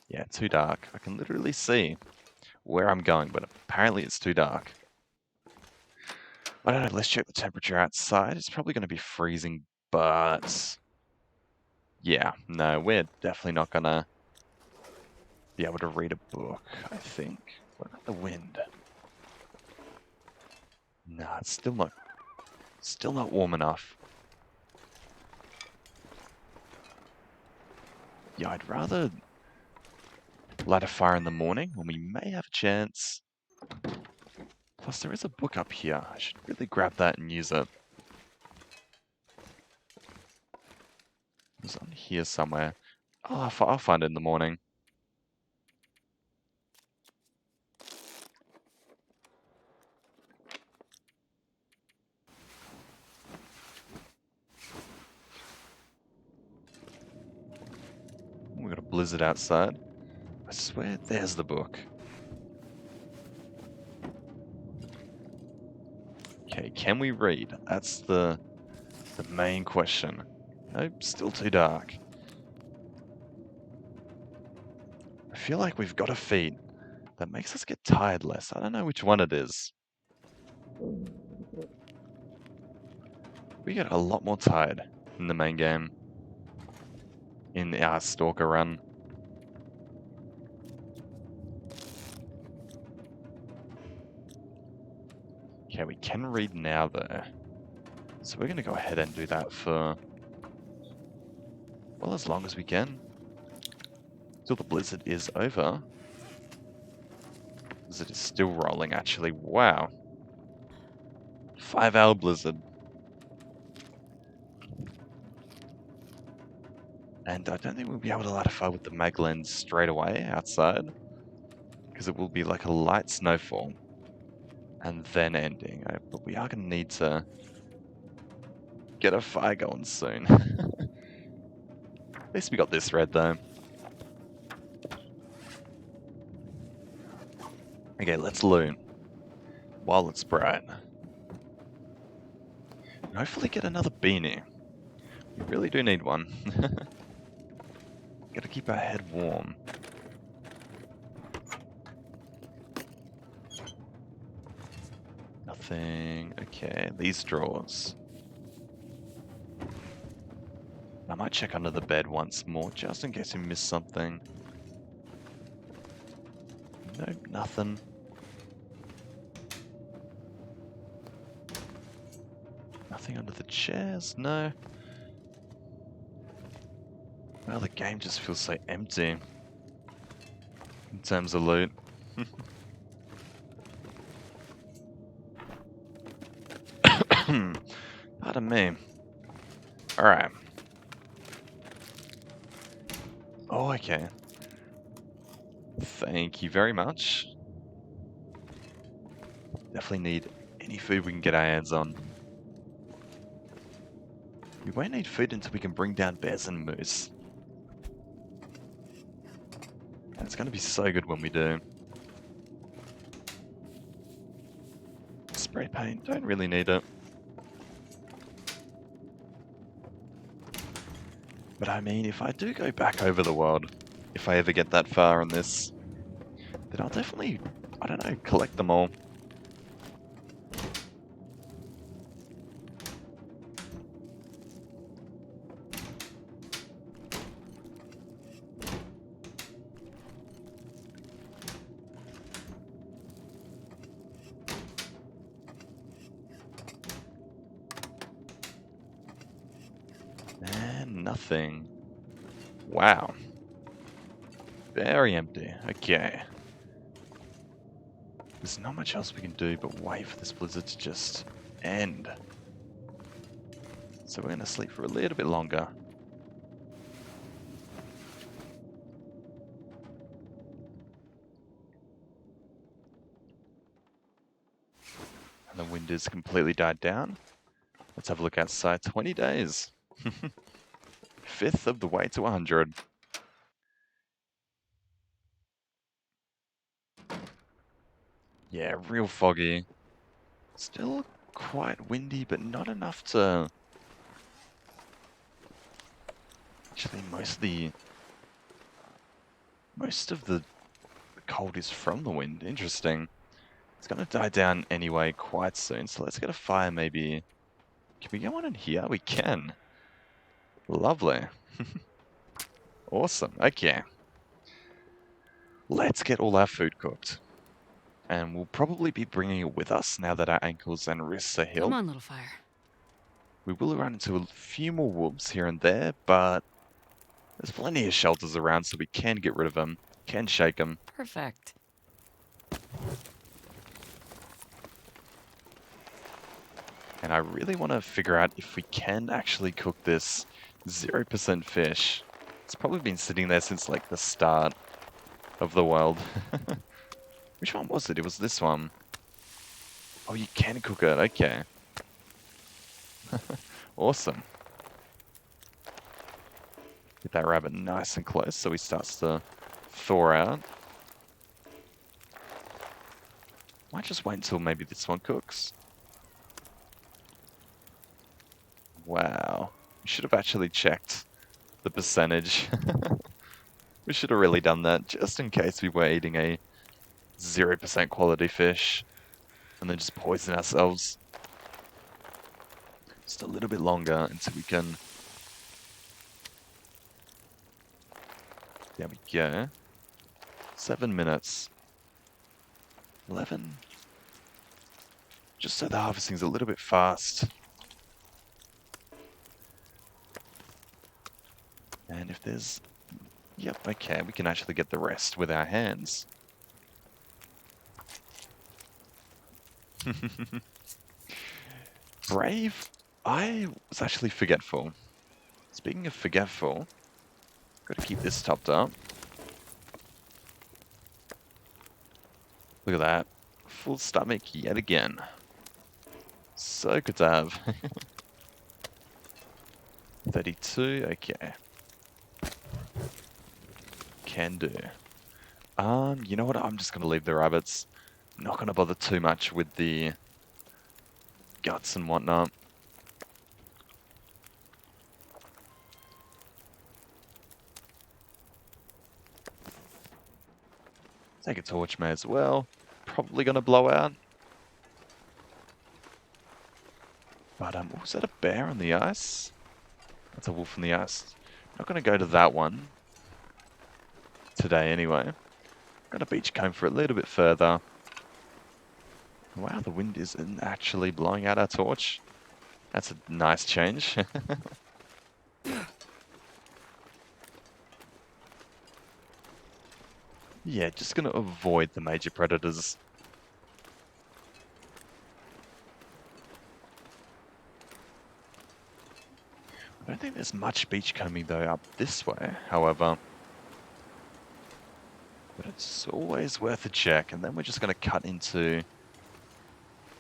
Yeah, too dark. I can literally see where I'm going, but apparently it's too dark. I don't know, let's check the temperature outside. It's probably going to be freezing, but... Yeah, no, we're definitely not going to be able to read a book, I think. What about the wind? Nah, it's still not warm enough. Yeah, I'd rather light a fire in the morning when we may have a chance. Plus, there is a book up here. I should really grab that and use it. It's on here somewhere. Oh, I'll find it in the morning. We've got a blizzard outside. I swear there's the book. Okay, can we read? That's the main question. Nope, still too dark. I feel like we've got a feat that makes us get tired less. I don't know which one it is. We get a lot more tired in the main game. In our Stalker run. Okay, we can read now though. So we're going to go ahead and do that for, well, as long as we can. Till the blizzard is over. Blizzard is still rolling actually. Wow. 5-hour blizzard. And I don't think we'll be able to light a fire with the mag lens straight away outside. Because it will be like a light snowfall. And then ending. But we are going to need to get a fire going soon. At least we got this red though. Okay, let's loot while it's bright. And hopefully get another beanie. We really do need one. Gotta keep our head warm. Nothing. Okay, these drawers. I might check under the bed once more, just in case we missed something. Nope, nothing. Nothing under the chairs, no. Well, the game just feels so empty. In terms of loot. Pardon me. Alright. Oh, okay. Thank you very much. Definitely need any food we can get our hands on. We won't need food until we can bring down bears and moose. And it's going to be so good when we do. Spray paint, don't really need it. But I mean, if I do go back over the world, if I ever get that far on this, then I'll definitely, I don't know, collect them all. And nothing. Wow. Very empty. Okay. There's not much else we can do but wait for this blizzard to just end. So we're going to sleep for a little bit longer. And the wind is completely died down. Let's have a look outside. 20 days. Fifth of the way to 100. Yeah, real foggy. Still quite windy, but not enough to... Actually, most of the cold is from the wind. Interesting. It's going to die down anyway quite soon, so let's get a fire maybe. Can we go on in here? We can. Lovely. Awesome. Okay. let's get all our food cooked. And we'll probably be bringing it with us now that our ankles and wrists are Come healed. on, little fire. We will run into a few more wolves here and there, but there's plenty of shelters around so we can get rid of them, can shake them. Perfect. And I really want to figure out if we can actually cook this 0% fish. It's probably been sitting there since like the start of the world. Which one was it? It was this one. Oh, you can cook it. Okay. Awesome. Get that rabbit nice and close so he starts to thaw out. Might just wait until maybe this one cooks. Wow. We should have actually checked the percentage. We should have really done that just in case we were eating a 0% quality fish and then just poison ourselves. Just a little bit longer until we can... There we go. 7 minutes. 11. Just so the harvesting's a little bit fast. And if there's... Yep, okay, we can actually get the rest with our hands. Brave? I was actually forgetful. Speaking of forgetful, gotta keep this topped up. Look at that. Full stomach yet again. So good to have. 32, okay. Can do. You know what? I'm just gonna leave the rabbits. Not gonna bother too much with the guts and whatnot. Take a torch, may as well. Probably gonna blow out. But, was that a bear on the ice? That's a wolf on the ice. Not gonna go to that one today anyway. Gonna beach comb for a little bit further. Wow, the wind isn't actually blowing out our torch. That's a nice change. Yeah, just gonna avoid the major predators. I don't think there's much beachcombing though up this way, however. But it's always worth a check, and then we're just gonna cut into,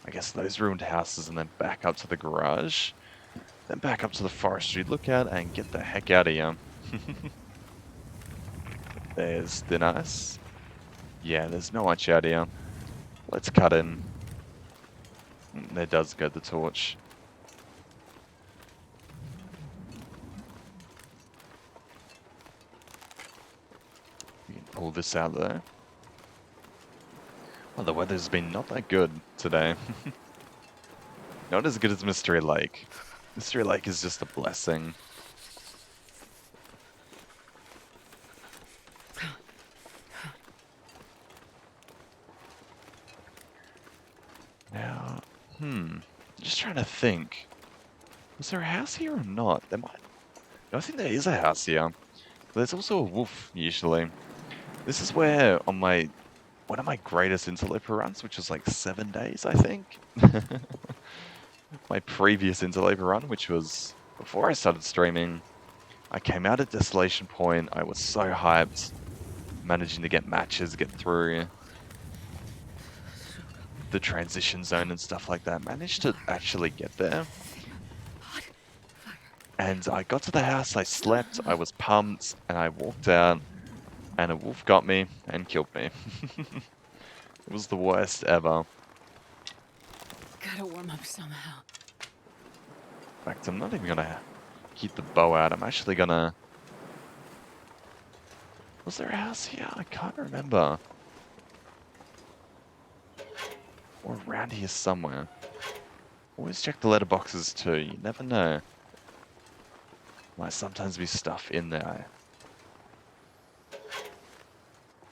I guess, those ruined houses and then back up to the garage. Then back up to the forestry lookout and get the heck out of here. There's the ice. Yeah, there's not much out here. Let's cut in. There does go the torch. We can pull this out though. Well, the weather's been not that good today. Not as good as Mystery Lake. Mystery Lake is just a blessing. Now, just trying to think. Was there a house here or not? There might... No, I think there is a house here. But there's also a wolf, usually. This is where, on one of my greatest interloper runs, which was like 7 days, I think. My previous interloper run, which was before I started streaming. I came out at Desolation Point. I was so hyped. Managing to get matches, get through the transition zone and stuff like that. Managed to actually get there. And I got to the house, I slept, I was pumped, and I walked out, and a wolf got me and killed me. It was the worst ever. Gotta warm up somehow. In fact, I'm not even gonna keep the bow out. I'm actually gonna... Was there a house here? I can't remember. Or around here somewhere. Always check the letterboxes too, you never know. Might sometimes be stuff in there.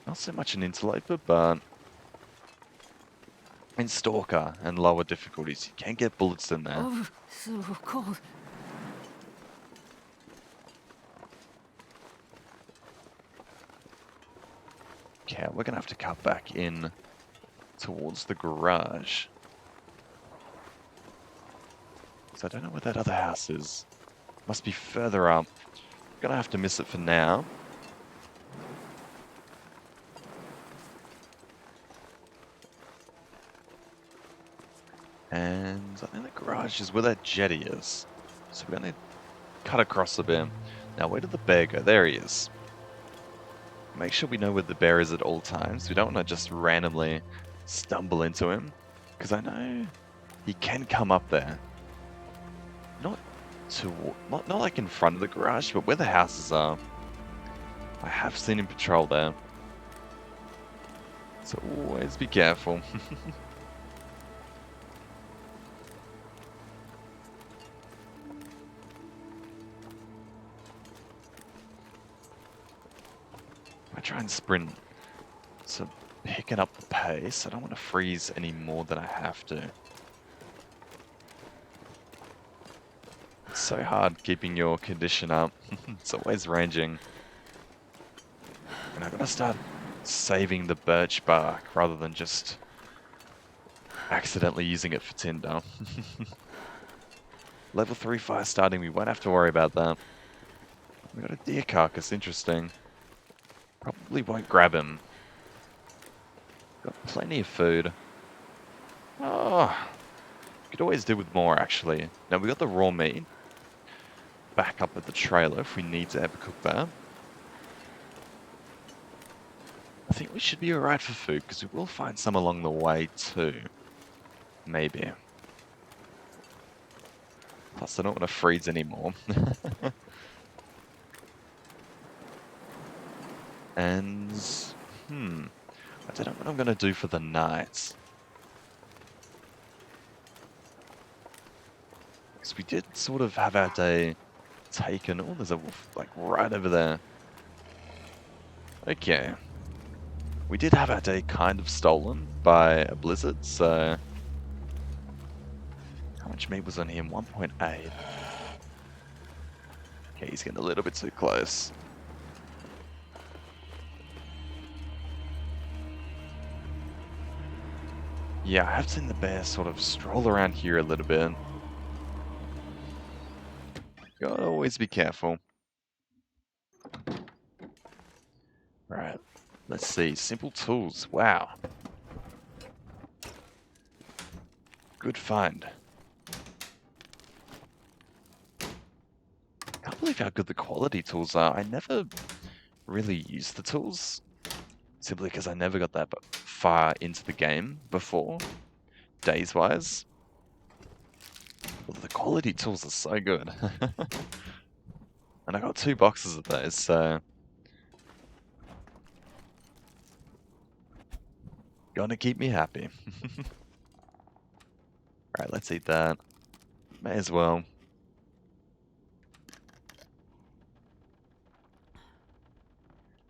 Oh, Not so much an interloper, but in Stalker and lower difficulties, you can get bullets in there. Oh, so cold. Okay, we're gonna have to cut back in towards the garage. So I don't know where that other house is. Must be further up. Gonna have to miss it for now. And I think the garage is where that jetty is. So we're gonna cut across a bit. Now where did the bear go? There he is. Make sure we know where the bear is at all times. We don't want to just randomly stumble into him. Because I know he can come up there. Not like in front of the garage, but where the houses are. I have seen him patrol there. So always be careful. I try and sprint. So picking up the pace. I don't want to freeze any more than I have to. It's so hard keeping your condition up. It's always ranging. And I've got to start saving the birch bark rather than just accidentally using it for tinder. Level 3 fire starting, we won't have to worry about that. We got a deer carcass, interesting. Probably won't grab him. Got plenty of food. Oh, could always do with more actually. Now we got the raw meat back up at the trailer if we need to ever cook that. I think we should be alright for food because we will find some along the way too. Maybe. Plus I don't want to freeze anymore. And I don't know what I'm gonna do for the night. Because we did sort of have our day taken. Oh, there's a wolf like right over there. Okay. We did have our day kind of stolen by a blizzard, so how much meat was on him? 1.8. Okay, he's getting a little bit too close. Yeah, I have seen the bear sort of stroll around here a little bit. Gotta always be careful. Right, let's see. Simple tools. Wow. Good find. Can't believe how good the quality tools are. I never really used the tools. Simply because I never got that far into the game before. Days-wise. Well, the quality tools are so good. And I got 2 boxes of those, so gonna keep me happy. Alright, let's eat that. May as well.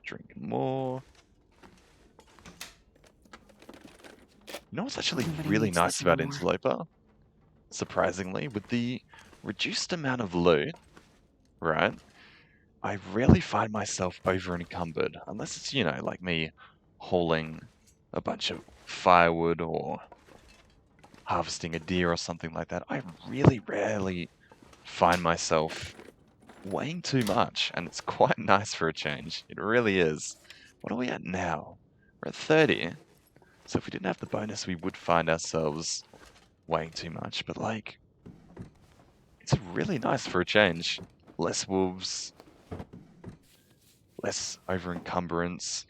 Drink more. You know what's actually Nobody really needs nice this about anymore. Interloper? Surprisingly, with the reduced amount of loot, right? I rarely find myself over encumbered, unless it's, you know, like me hauling a bunch of firewood or harvesting a deer or something like that. I really rarely find myself weighing too much, and it's quite nice for a change. It really is. What are we at now? We're at 30. So if we didn't have the bonus, we would find ourselves weighing too much, but like, it's really nice for a change. Less wolves, less over encumbrance.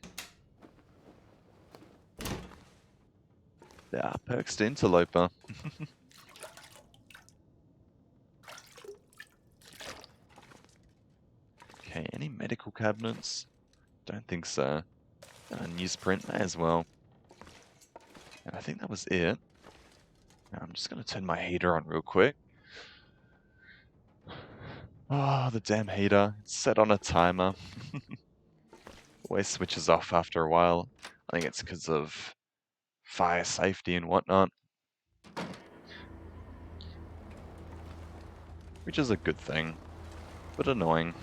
There are perks to Interloper. Okay, any medical cabinets? Don't think so. Newsprint, may as well. And I think that was it. Now I'm just going to turn my heater on real quick. Oh, the damn heater. It's set on a timer. always switches off after a while. I think it's because of fire safety and whatnot, which is a good thing, but annoying.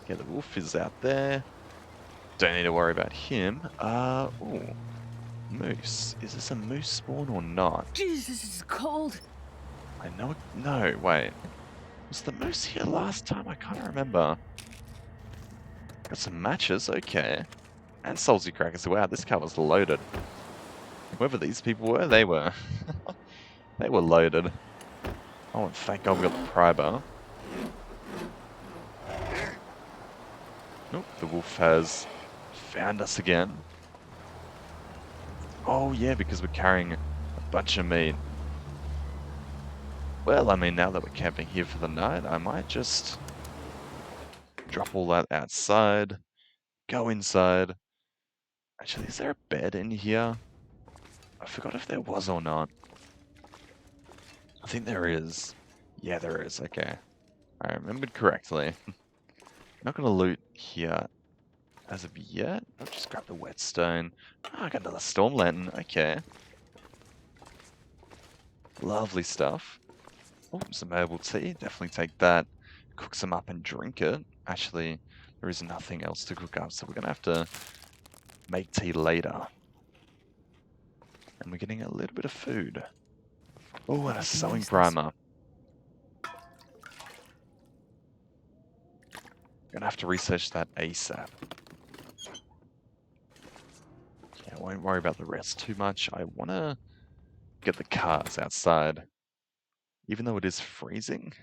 Yeah, the wolf is out there. Don't need to worry about him. Ooh, moose. Is this a moose spawn or not? Jesus, this is cold. I know it. No, wait. Was the moose here last time? I can't remember. Got some matches, okay. And salty crackers. Wow, this car was loaded. Whoever these people were, they were. They were loaded. Oh, and thank God we got the pry bar. Nope, the wolf has found us again. Oh yeah, because we're carrying a bunch of meat. Well, I mean, now that we're camping here for the night, I might just drop all that outside, go inside. Actually, is there a bed in here? I forgot if there was or not. I think there is. Yeah, there is. Okay. I remembered correctly. Not going to loot here as of yet. I'll just grab the whetstone. Ah, I got another storm lantern. Okay. Lovely stuff. Oh, some herbal tea. Definitely take that. Cook some up and drink it. Actually, there is nothing else to cook up, so we're going to have to make tea later. And we're getting a little bit of food. Oh, and a sewing primer. Gonna have to research that ASAP. Yeah, I won't worry about the rest too much. I wanna get the cars outside. Even though it is freezing.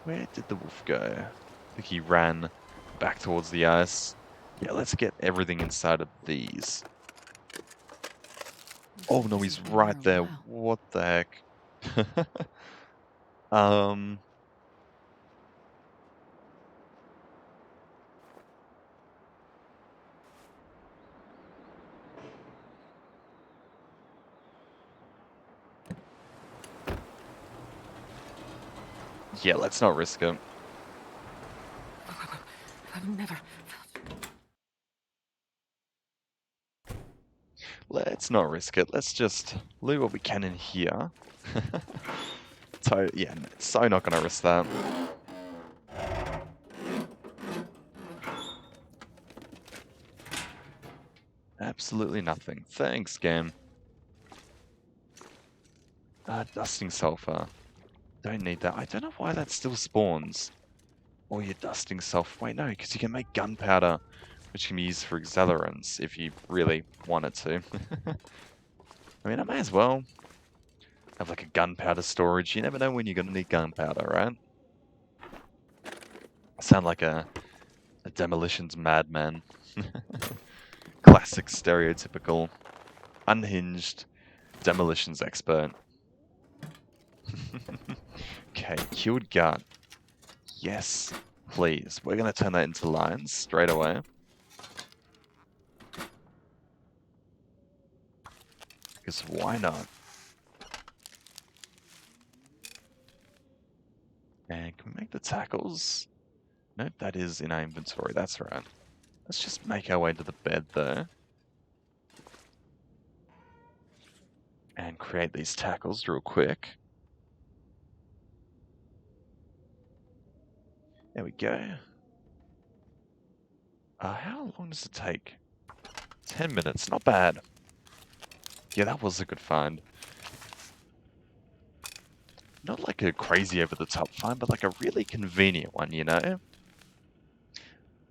Where did the wolf go? I think he ran back towards the ice. Yeah, let's get everything inside of these. Oh no, he's right there. Wow. What the heck? um, yeah, let's not risk it. I've never. Let's not risk it. Let's just loot what we can in here. So, yeah, so not gonna risk that. Absolutely nothing. Thanks, game. Dusting sulfur. Don't need that. I don't know why that still spawns. Or you're dusting sulfur. Wait, no, because you can make gunpowder, which can be used for accelerants if you really wanted to. I mean, I may as well have like a gunpowder storage. You never know when you're going to need gunpowder, right? I sound like a demolitions madman. Classic, stereotypical, unhinged demolitions expert. Okay, killed gut. Yes, please. We're going to turn that into lines straight away. Because why not? And can we make the tackles? Nope, that is in our inventory. That's right. Let's just make our way to the bed though. And create these tackles real quick. There we go. How long does it take? 10 minutes, not bad. Yeah, that was a good find. Not like a crazy over-the-top find, but like a really convenient one, you know?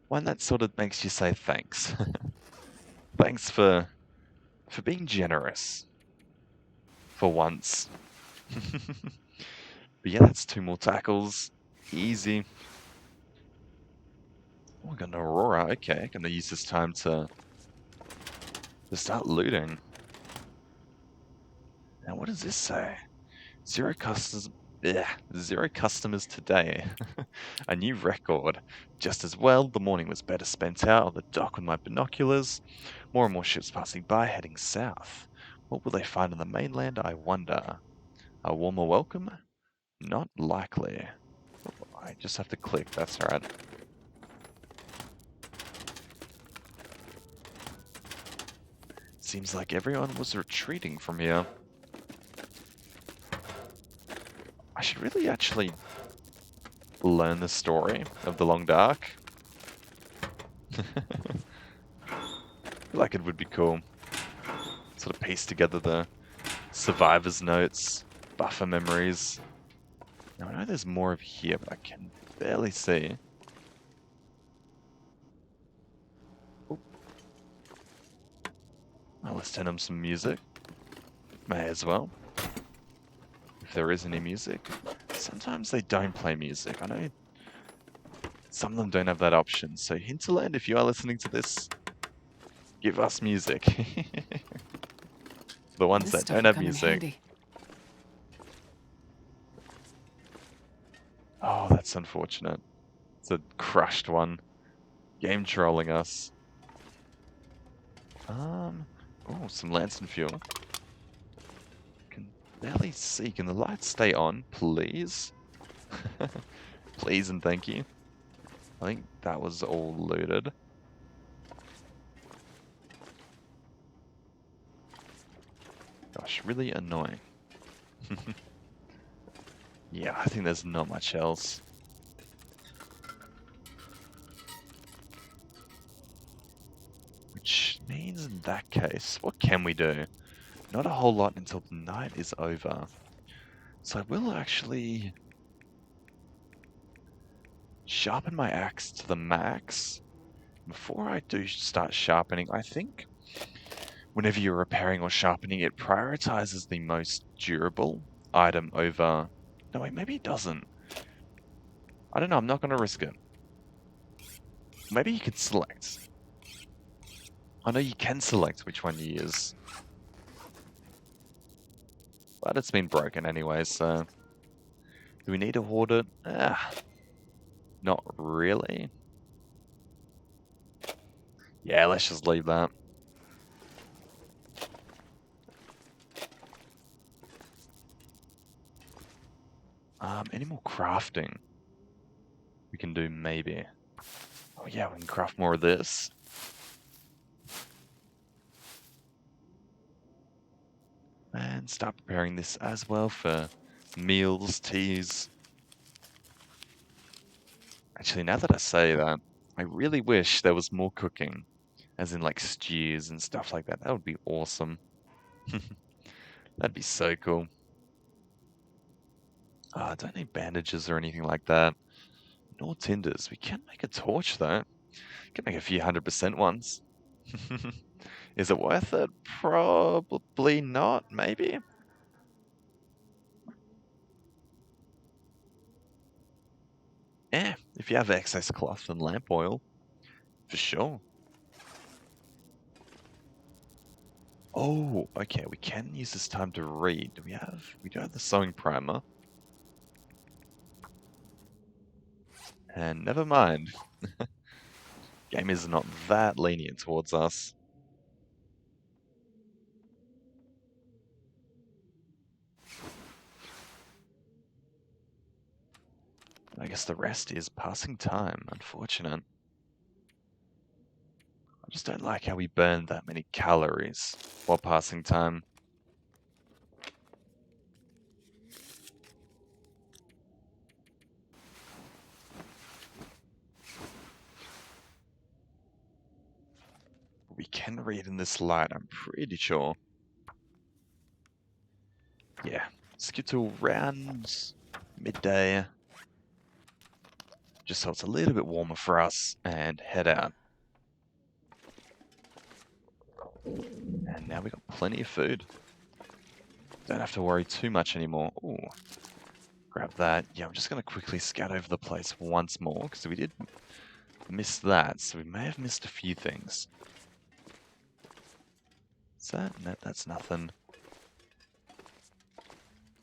One that sort of makes you say thanks. Thanks for being generous. For once. But yeah, that's 2 more tackles. Easy. Oh, I got an Aurora. Okay, gonna use this time to start looting. Now, what does this say? Zero customers. Yeah, 0 customers today. A new record. Just as well, the morning was better spent out on the dock with my binoculars. More and more ships passing by, heading south. What will they find on the mainland, I wonder? A warmer welcome? Not likely. I just have to click, that's right. Seems like everyone was retreating from here. I should really actually learn the story of the Long Dark. I feel like it would be cool. Sort of piece together the survivor's notes, buffer memories. Now I know there's more over here, but I can barely see. Oh. Well, let's turn on some music. May as well. If there is any music. Sometimes they don't play music. I know some of them don't have that option. So Hinterland, if you are listening to this, give us music. The ones This that stuff don't will have come in music. handy. Oh, that's unfortunate. It's a crushed one. Game trolling us. Oh, some lantern fuel. Can barely see. Can the lights stay on, please? Please and thank you. I think that was all looted. Gosh, really annoying. Yeah, I think there's not much else. Which means in that case, what can we do? Not a whole lot until the night is over. So I will actually sharpen my axe to the max. Before I do start sharpening, I think whenever you're repairing or sharpening, it prioritizes the most durable item over... No, wait, maybe it doesn't. I don't know, I'm not going to risk it. Maybe you can select. I know you can select which one you use. But it's been broken anyway, so... Do we need to hoard it? Not really. Yeah, let's just leave that. Any more crafting? We can do maybe. Oh yeah, we can craft more of this. And start preparing this as well for meals, teas. Actually, now that I say that, I really wish there was more cooking. As in like stews and stuff like that. That would be awesome. That'd be so cool. I don't need bandages or anything like that. Nor tinders. We can make a torch though. Can make a few 100% ones. Is it worth it? Probably not, maybe? Yeah, if you have excess cloth and lamp oil, for sure. Oh, okay, we can use this time to read. We do have the sewing primer. And never mind. Game is not that lenient towards us. I guess the rest is passing time, unfortunate. I just don't like how we burn that many calories while passing time. We can read in this light, I'm pretty sure. Yeah, skip to around midday. Just so it's a little bit warmer for us, and head out. And now we got plenty of food. Don't have to worry too much anymore. Ooh, grab that. Yeah, I'm just going to quickly scout over the place once more, because we did miss that, so we may have missed a few things. Is that? No, that's nothing.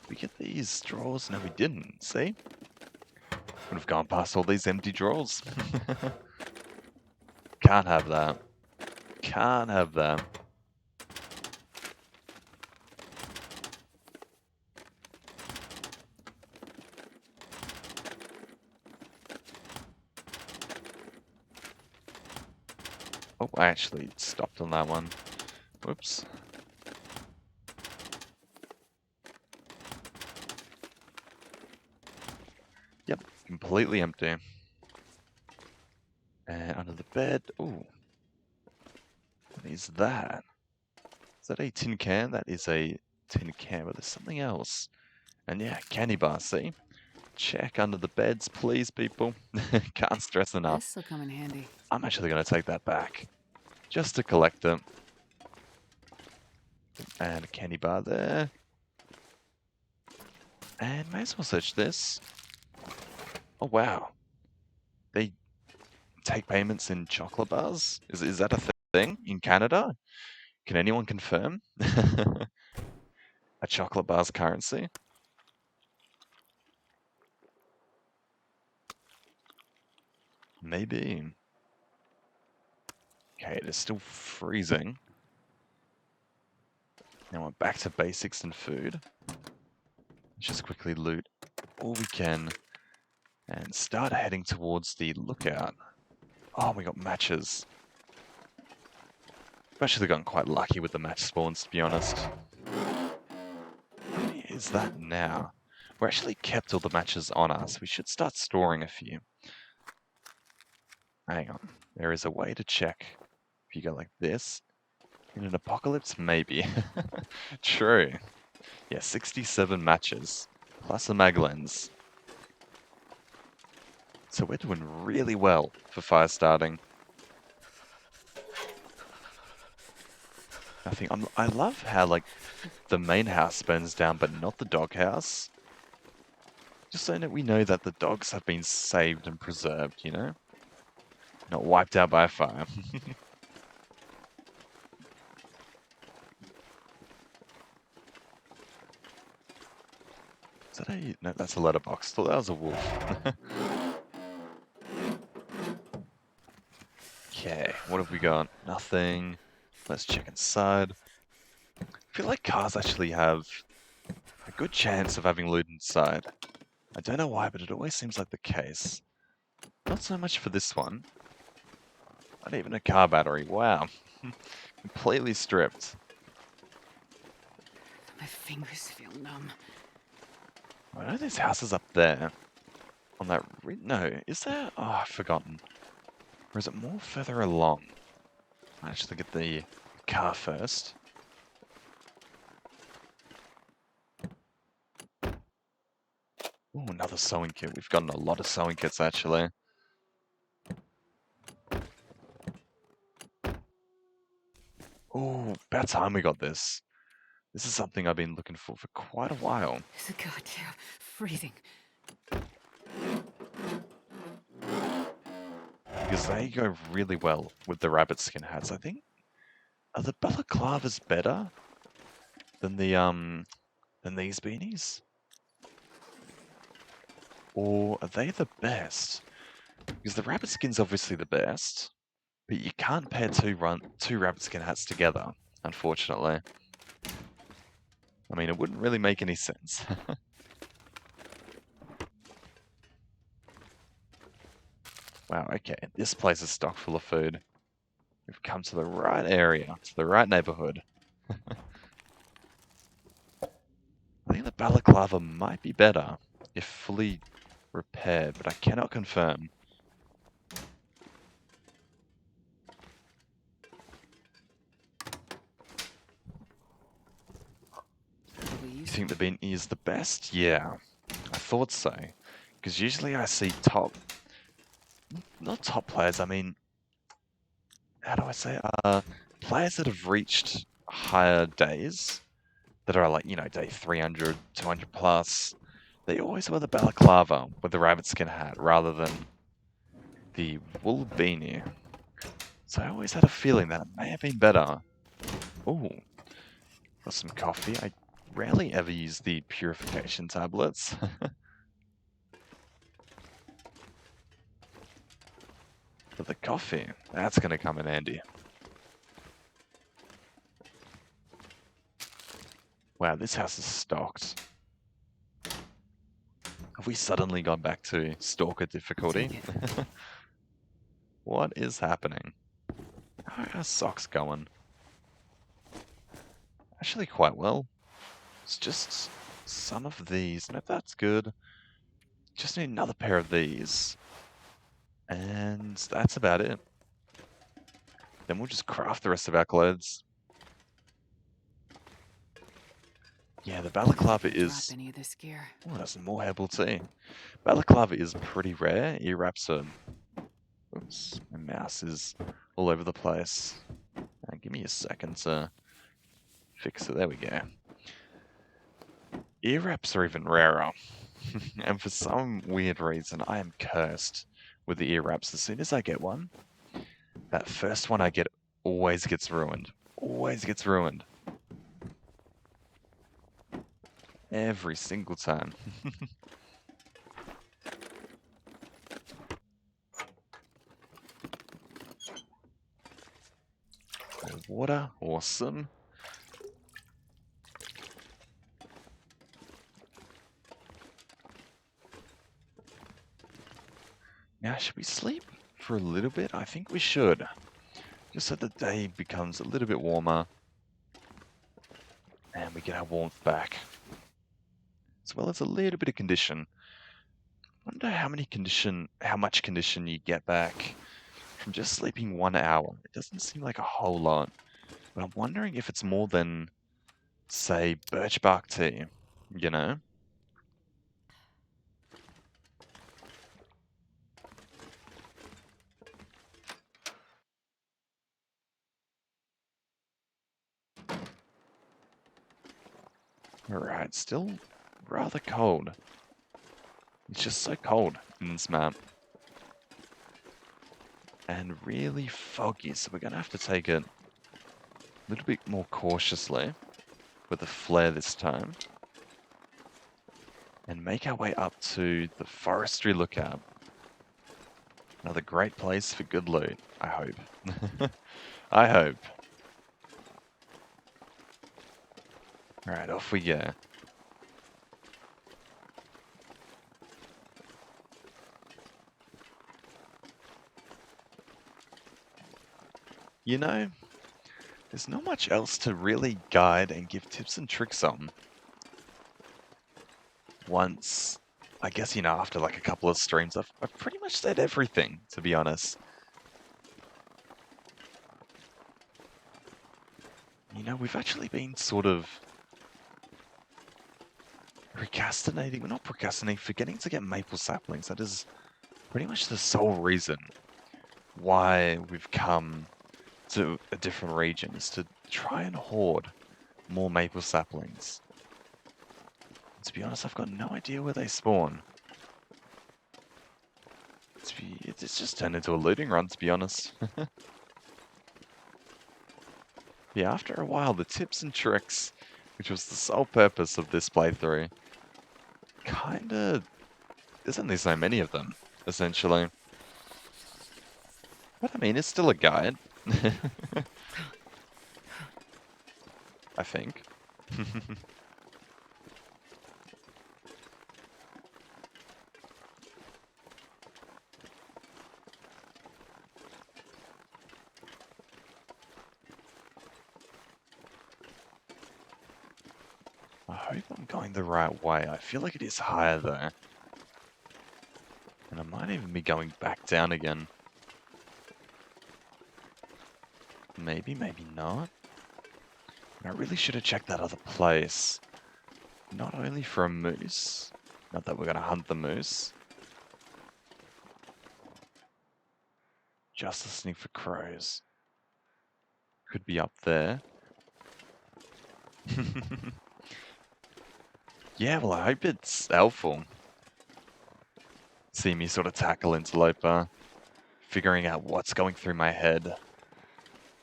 Did we get these drawers? No, we didn't. See? Would have gone past all these empty drawers. Can't have that. Can't have that. Oh, I actually stopped on that one. Whoops. Yep, completely empty. And under the bed, ooh, what is that? Is that a tin can? That is a tin can, but there's something else. And yeah, candy bar, see? Check under the beds, please, people. Can't stress enough. This'll come in handy. I'm actually going to take that back, just to collect it. And a candy bar there. And may as well search this. Oh, wow. They take payments in chocolate bars? Is that a thing in Canada? Can anyone confirm? A chocolate bar's currency? Maybe. Okay, it is still freezing. Now we're back to basics and food. Let's just quickly loot all we can and start heading towards the lookout. Oh, we got matches. We've actually gotten quite lucky with the match spawns, to be honest. How many is that now? We're actually kept all the matches on us. We should start storing a few. Hang on. There is a way to check. If you go like this. In an apocalypse, maybe. True. Yeah, 67 matches. Plus a mag lens. So we're doing really well for fire starting. I love how, like, the main house burns down, but not the doghouse. Just so that we know that the dogs have been saved and preserved, you know? Not wiped out by a fire. Is that a... No, that's a letterbox. Thought that was a wolf. Okay, what have we got? Nothing. Let's check inside. I feel like cars actually have a good chance of having loot inside. I don't know why, but it always seems like the case. Not so much for this one. Not even a car battery. Wow. Completely stripped. My fingers feel numb. I know there's houses up there. On that... No, is there? Oh, I've forgotten. Or is it more further along? I'll actually get the car first. Oh, another sewing kit. We've gotten a lot of sewing kits, actually. Oh, about time we got this. This is something I've been looking for quite a while. It's a goddamn freezing. Because they go really well with the rabbit skin hats, I think. Are the balaclavas better than than these beanies? Or are they the best? Because the rabbit skin's obviously the best, but you can't pair two rabbit skin hats together, unfortunately. I mean, it wouldn't really make any sense. Wow, okay, this place is stocked full of food. We've come to the right area, to the right neighborhood. I think the balaclava might be better if fully repaired, but I cannot confirm. You think the beanie is the best? Yeah, I thought so. Because usually I see not top players, I mean, how do I say, players that have reached higher days, that are like, you know, day 300, 200 plus, they always wear the balaclava with the rabbit skin hat rather than the wool beanie. So I always had a feeling that it may have been better. Ooh, got some coffee. I rarely ever use the purification tablets. But the coffee, that's going to come in handy. Wow, this house is stocked. Have we suddenly gone back to stalker difficulty? What is happening? How are our socks going? actually quite well. It's just some of these. Nope, that's good. Just need another pair of these. And that's about it. Then we'll just craft the rest of our clothes. Yeah, the balaclava Drop is... any of this gear. Oh, that's some more herbal tea. Balaclava is pretty rare. Ear wraps are... Oops, my mouse is all over the place. Give me a second to fix it. There we go. Ear wraps are even rarer. And for some weird reason, I am cursed with the ear wraps. As soon as I get one, that first one I get always gets ruined. Always gets ruined. Every single time. More water, awesome. Now, should we sleep for a little bit? I think we should. Just so the day becomes a little bit warmer. And we get our warmth back. As well as a little bit of condition. I wonder how much condition you get back from just sleeping 1 hour. It doesn't seem like a whole lot. But I'm wondering if it's more than, say, birch bark tea, you know? Alright, still rather cold. It's just so cold in this map. And really foggy, so we're going to have to take it a little bit more cautiously with a flare this time. And make our way up to the forestry lookout. Another great place for good loot, I hope. I hope. Alright, off we go. You know, there's not much else to really guide and give tips and tricks on. Once, I guess, you know, after like a couple of streams, I've pretty much said everything, to be honest. You know, we've actually been sort of procrastinating, well, not procrastinating, forgetting to get maple saplings. That is pretty much the sole reason why we've come to a different region, is to try and hoard more maple saplings. To be honest, I've got no idea where they spawn. It's just turned into a looting run, to be honest. Yeah, after a while, the tips and tricks, which was the sole purpose of this playthrough, kinda... There's only so many of them, essentially. But I mean, it's still a guide. I think. I hope I'm going the right way. I feel like it is higher though. And I might even be going back down again. Maybe, maybe not. I really should have checked that other place. Not only for a moose. Not that we're going to hunt the moose. Just listening for crows. Could be up there. Yeah, well, I hope it's helpful. See me sort of tackle Interloper, figuring out what's going through my head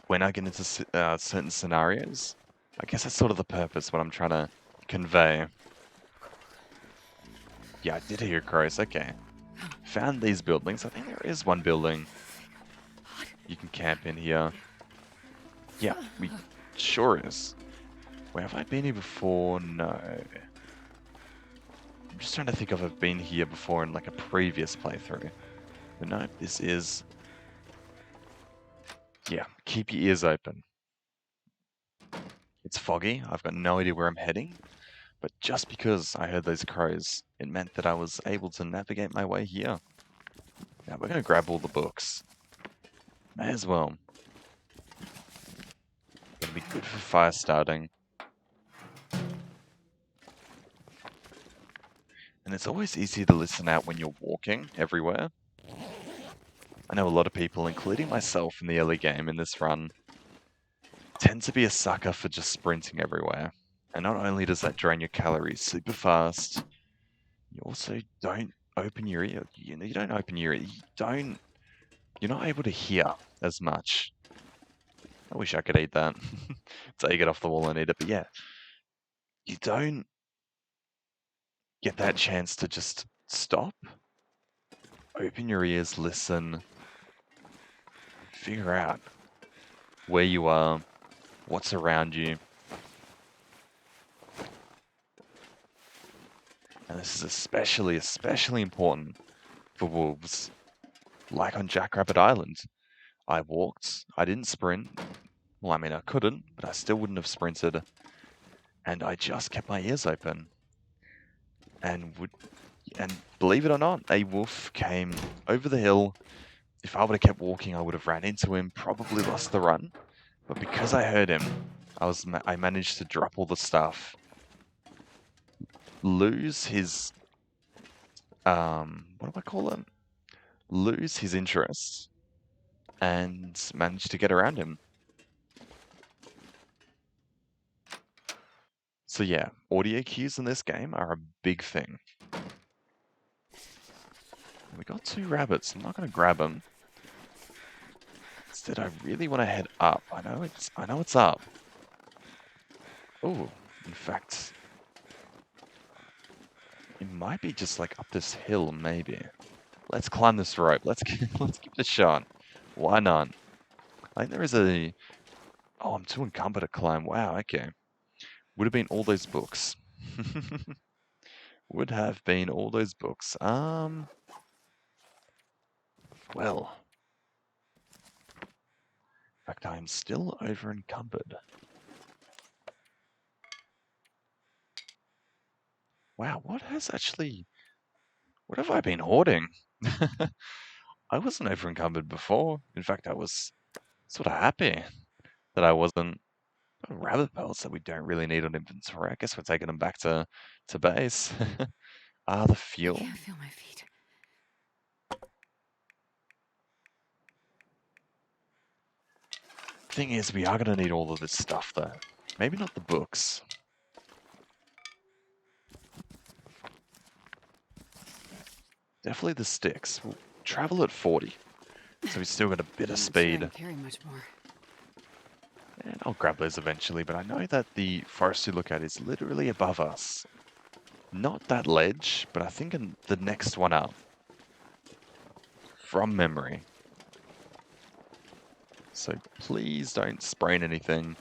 when I get into certain scenarios. I guess that's sort of the purpose, what I'm trying to convey. Yeah, I did hear crows, okay. Found these buildings. I think there is one building you can camp in here. Yeah, we sure is. Where have I been here before? No. I'm just trying to think if I've been here before in like a previous playthrough. But no, this is... Yeah, keep your ears open. It's foggy, I've got no idea where I'm heading, but just because I heard those crows, it meant that I was able to navigate my way here. Now we're going to grab all the books. May as well. Going to be good for fire starting. And it's always easier to listen out when you're walking everywhere. I know a lot of people, including myself in the early game in this run, tend to be a sucker for just sprinting everywhere. And not only does that drain your calories super fast, you also don't open your ear. You don't open your ear. You're not able to hear as much. I wish I could eat that. Take it off the wall and eat it. But yeah, you don't get that chance to just stop, open your ears, listen, figure out where you are, what's around you. And this is especially important for wolves. Like on Jackrabbit Island. I walked, I didn't sprint. Well, I mean, I couldn't, but I still wouldn't have sprinted. And I just kept my ears open. And believe it or not, a wolf came over the hill. If I would have kept walking, I would have ran into him, probably lost the run. But because I heard him, I managed to drop all the stuff, lose his what do I call it? Lose his interest, and manage to get around him. So yeah, audio cues in this game are a big thing. We got 2 rabbits. I'm not going to grab them. Instead, I really want to head up. I know it's up. Oh, in fact, it might be just like up this hill, maybe. Let's climb this rope. Let's give it a shot. Why not? I think there is a... Oh, I'm too encumbered to climb. Wow, okay. Would have been all those books. Would have been all those books. Well. In fact, I am still over encumbered. Wow, what have I been hoarding? I wasn't over encumbered before. In fact, I was sort of happy that I wasn't. Rabbit pelts that we don't really need on inventory. I guess we're taking them back to base. The I fuel. can't feel my feet. Thing is, we are going to need all of this stuff, though. Maybe not the books. Definitely the sticks. We'll travel at 40, so we still got a bit of I'm not sure I speed. can carry much more. And I'll grab those eventually, but I know that the forest we look at is literally above us. Not that ledge, but I think in the next one up. From memory. So please don't sprain anything.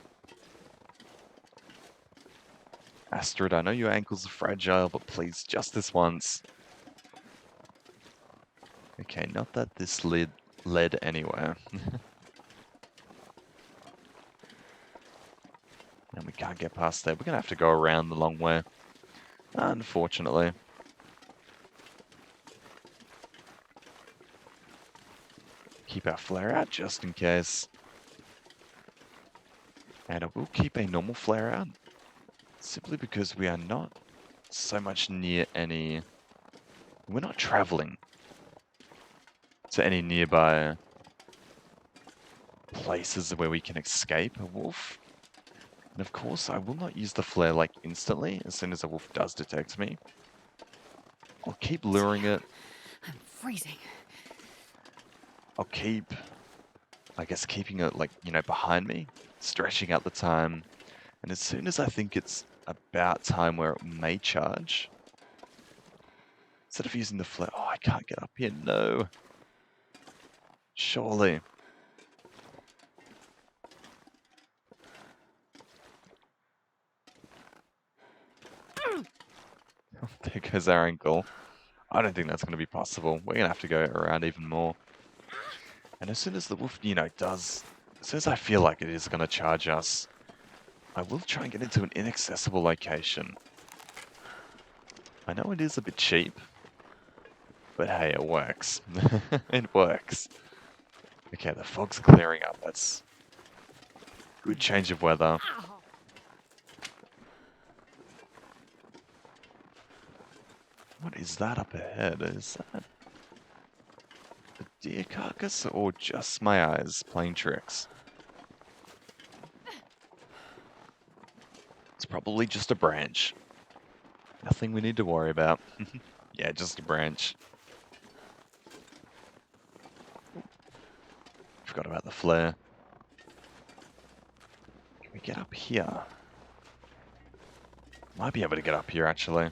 Astrid, I know your ankles are fragile, but please, just this once. Okay, not that this led anywhere. And we can't get past there. We're going to have to go around the long way. Unfortunately. Keep our flare out just in case. And I will keep a normal flare out. Simply because we are not so much near any... We're not traveling to any nearby places where we can escape a wolf. And of course, I will not use the flare like instantly as soon as a wolf does detect me. I'll keep luring it. I'm freezing. I'll keep, I guess, keeping it like, behind me, stretching out the time. And as soon as I think it's about time where it may charge, instead of using the flare, oh, I can't get up here, no. Surely. There goes our ankle. I don't think that's going to be possible. We're going to have to go around even more. And as soon as the wolf, as soon as I feel like it is going to charge us, I will try and get into an inaccessible location. I know it is a bit cheap, but hey, it works. It works. Okay, the fog's clearing up. That's good change of weather. What is that up ahead? Is that a deer carcass or just my eyes playing tricks? It's probably just a branch. Nothing we need to worry about. Yeah, just a branch. Forgot about the flare. Can we get up here? Might be able to get up here, actually.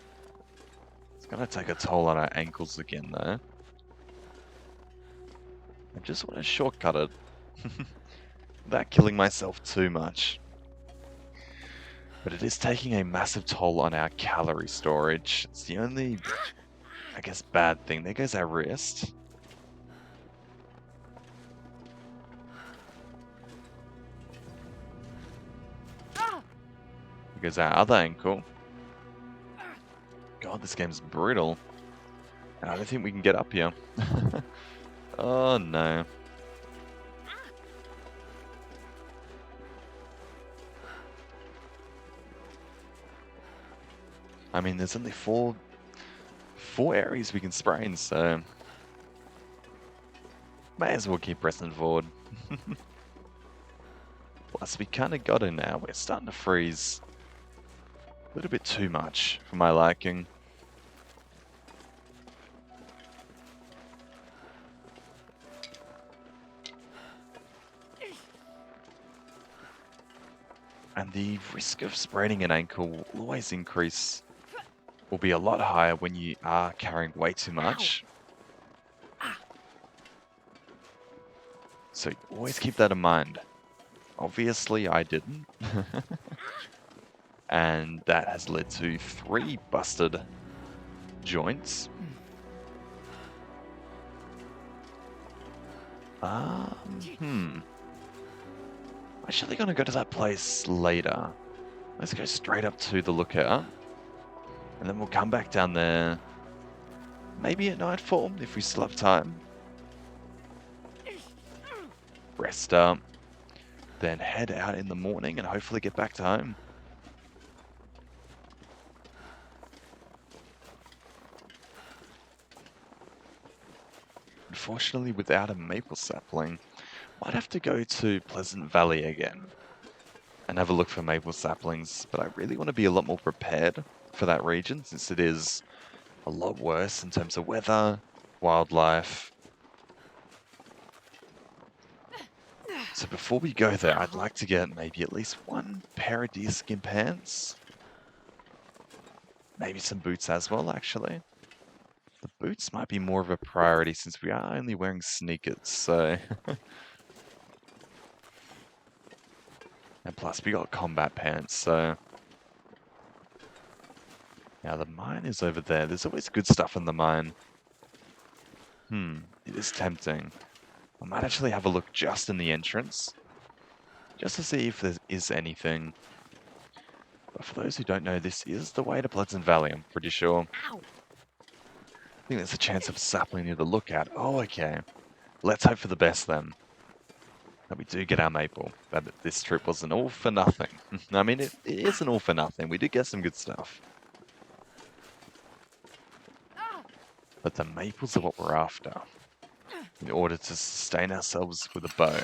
It's gonna take a toll on our ankles again, though. I just want to shortcut it. Without killing myself too much. But it is taking a massive toll on our calorie storage. It's the only, I guess, bad thing. There goes our wrist. There goes our other ankle. God, this game's brutal. And I don't think we can get up here. Oh no. I mean, there's only four areas we can sprain, so may as well keep pressing forward. Plus, we kind of got it now. We're starting to freeze a little bit too much for my liking. And the risk of spraining an ankle will always increase, will be a lot higher when you are carrying way too much. So always keep that in mind. Obviously, I didn't. And that has led to 3 busted joints. Actually gonna go to that place later. Let's go straight up to the lookout. And then we'll come back down there. Maybe at nightfall, if we still have time. Rest up. Then head out in the morning and hopefully get back to home. Unfortunately, without a maple sapling, might have to go to Pleasant Valley again and have a look for maple saplings, but I really want to be a lot more prepared for that region since it is a lot worse in terms of weather, wildlife. So before we go there, I'd like to get maybe at least 1 pair of deerskin pants. Maybe some boots as well, actually. The boots might be more of a priority since we are only wearing sneakers, so... And plus, we got combat pants, so... Now, the mine is over there. There's always good stuff in the mine. It is tempting. I might actually have a look just in the entrance, just to see if there is anything. But for those who don't know, this is the way to Pleasant Valley, I'm pretty sure. I think there's a chance of a sapling near the lookout. Oh, okay. Let's hope for the best then. That we do get our maple. That this trip wasn't all for nothing. I mean, it isn't all for nothing. We did get some good stuff. But the maples are what we're after, in order to sustain ourselves with a bow.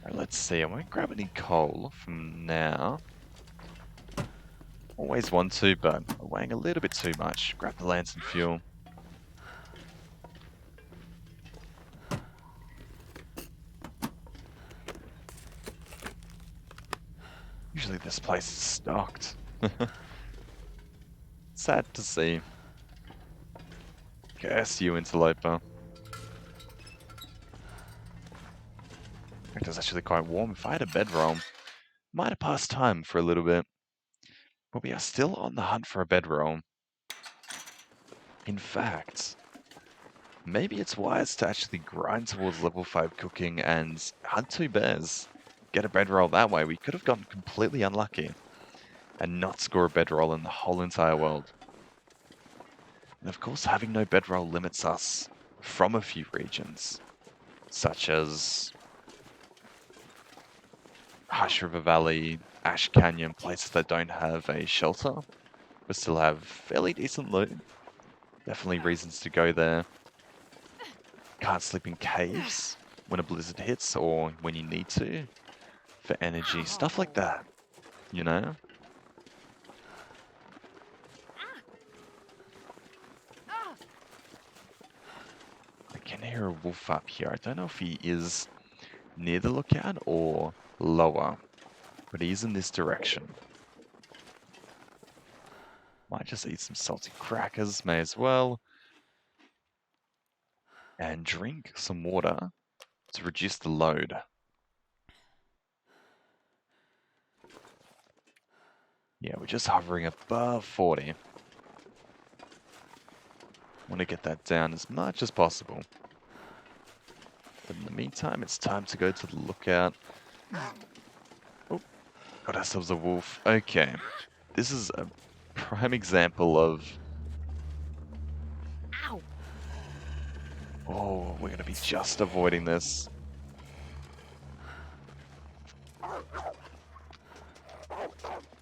Right, let's see, I won't grab any coal from now. Always want to, but I'm weighing a little bit too much. Grab the lantern fuel. Usually this place is stocked. Sad to see. Curse you, interloper. It was actually quite warm. If I had a bedroll, might have passed time for a little bit. But we are still on the hunt for a bedroll. In fact, maybe it's wise to actually grind towards level 5 cooking and hunt 2 bears. Get a bedroll that way. We could have gotten completely unlucky and not score a bedroll in the whole entire world. And of course, having no bedroll limits us from a few regions, such as Hush River Valley, Ash Canyon, places that don't have a shelter, but still have fairly decent loot. Definitely reasons to go there. Can't sleep in caves when a blizzard hits or when you need to for energy, stuff like that, you know? I can hear a wolf up here. I don't know if he is near the lookout or lower, but he is in this direction. Might just eat some salty crackers, may as well. And drink some water to reduce the load. Yeah, we're just hovering above 40. Want to get that down as much as possible. But in the meantime, it's time to go to the lookout. Oh, got ourselves a wolf. Okay, this is a prime example of... Ow! Oh, we're going to be just avoiding this. In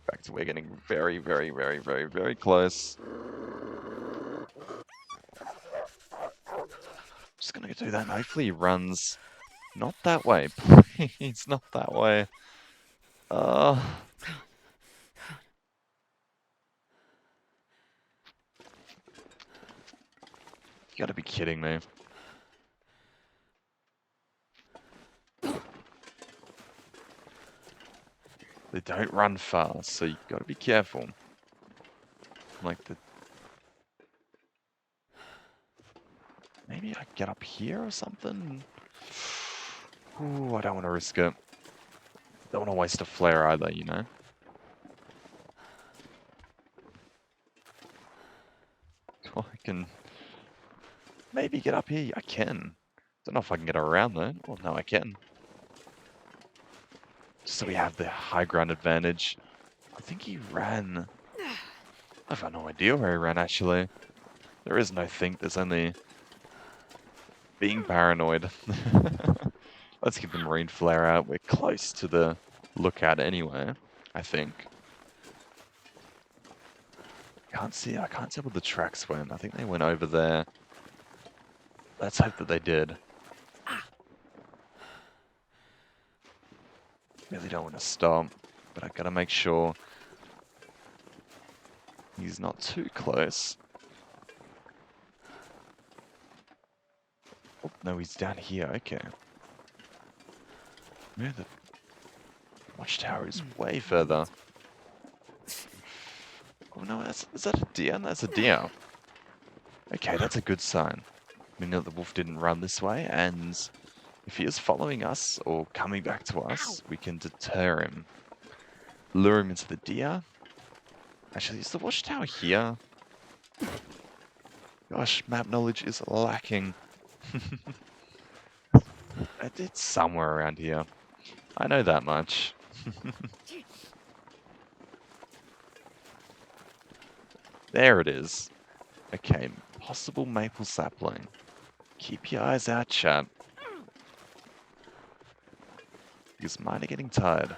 fact, we're getting very, very, very, very, very close. Just going to do that, and hopefully he runs not that way. Please, not that way. You gotta be kidding me. They don't run fast, so you gotta be careful. Like the... Maybe I get up here or something? Ooh, I don't want to risk it. Don't want to waste a flare either, you know? Oh, I can maybe get up here. I can. Don't know if I can get around though. Oh, no, I can. Just so we have the high ground advantage. I think he ran... I've got no idea where he ran, actually. There is no think, there's only being paranoid. Let's get the marine flare out. We're close to the lookout anyway, I think. Can't see, I can't tell where the tracks went. I think they went over there. Let's hope that they did. Really don't want to stop, but I gotta make sure he's not too close. Oh, no, he's down here. Okay. Yeah, the watchtower is way further. Oh no, is that a deer? That's a deer. Okay, that's a good sign. We know the wolf didn't run this way, and if he is following us or coming back to us, we can deter him. Lure him into the deer. Actually, is the watchtower here? Gosh, map knowledge is lacking. It's somewhere around here. I know that much. There it is. Okay, possible maple sapling. Keep your eyes out, chat. Because mine are getting tired.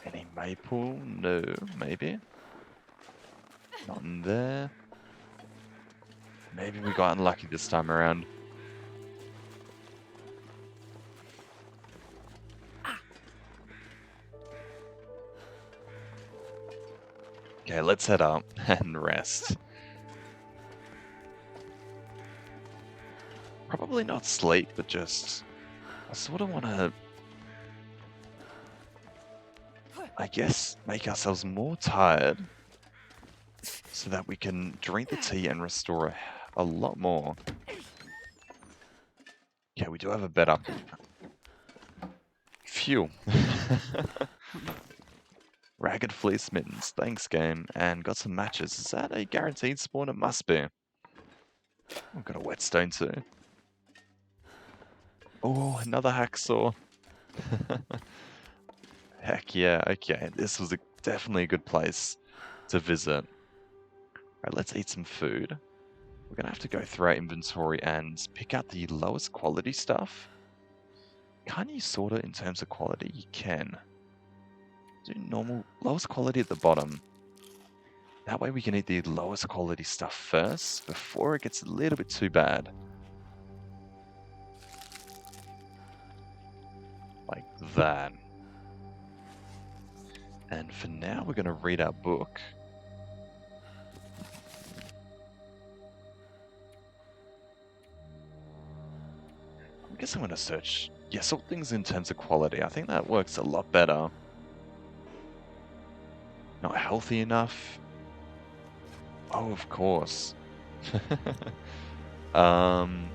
Any maple? No, maybe. Not in there. Maybe we got unlucky this time around. Okay, let's head up and rest. Probably not sleep, but just... I sort of want to... I guess make ourselves more tired so that we can drink the tea and restore a lot more. Yeah, we do have a bed up. Phew. Ragged fleece mittens, thanks game, and got some matches. Is that a guaranteed spawn? It must be. We've got a whetstone too. Oh, another hacksaw. Heck yeah, okay. This was definitely a good place to visit. Alright, let's eat some food. We're gonna have to go through our inventory and pick out the lowest quality stuff. Can't you sort it in terms of quality? You can. Do normal, lowest quality at the bottom. That way we can eat the lowest quality stuff first, before it gets a little bit too bad. Like that. And for now, we're going to read our book. I guess I'm going to search, yeah, sort things in terms of quality. I think that works a lot better. Not healthy enough. Oh, of course. Damn,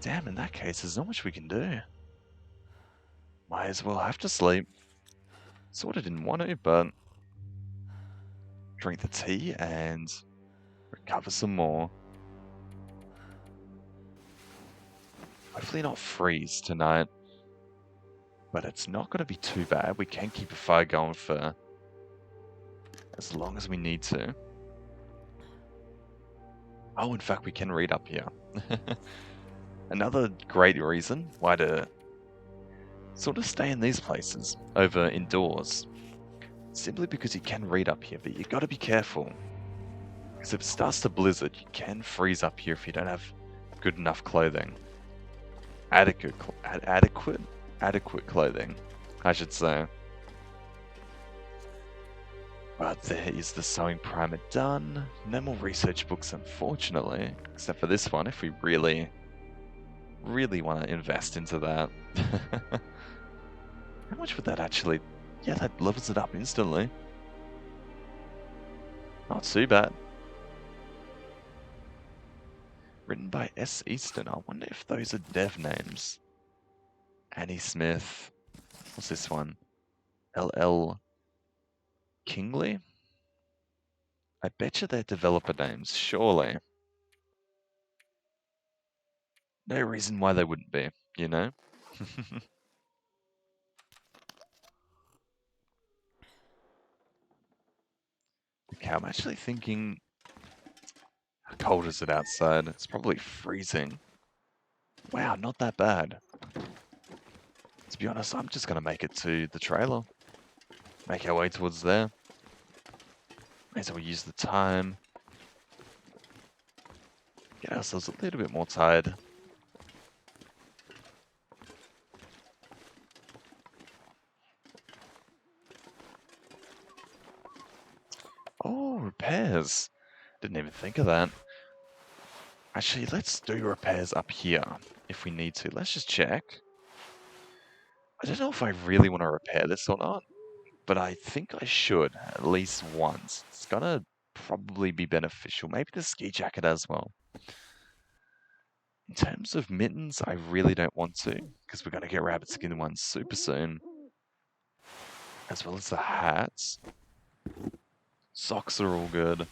in that case, there's not much we can do. Might as well have to sleep. Sort of didn't want to, but drink the tea and recover some more. Hopefully not freeze tonight. But it's not going to be too bad. We can keep a fire going for as long as we need to. Oh, in fact, we can read up here. Another great reason why to sort of stay in these places over indoors. Simply because you can read up here, but you got to be careful. Because if it starts to blizzard, you can freeze up here if you don't have good enough clothing. Adequate clothing, I should say. But there is the sewing primer done. No more research books, unfortunately, except for this one, if we really want to invest into that. How much would that actually... Yeah, that levels it up instantly. Not too bad. Written by S. Easton. I wonder if those are dev names. Annie Smith. What's this one? L.L. Kingley? I bet you they're developer names, surely. No reason why they wouldn't be, you know? Okay, I'm actually thinking... How cold is it outside? It's probably freezing. Wow, not that bad. To be honest, I'm just going to make it to the trailer. Make our way towards there. May as well use the time. Get ourselves a little bit more tired. Oh, repairs. Didn't even think of that. Actually, let's do repairs up here if we need to. Let's just check. I don't know if I really want to repair this or not, but I think I should at least once. It's gonna probably be beneficial. Maybe the ski jacket as well. In terms of mittens, I really don't want to, because we're gonna get rabbit skin ones super soon. As well as the hats. Socks are all good.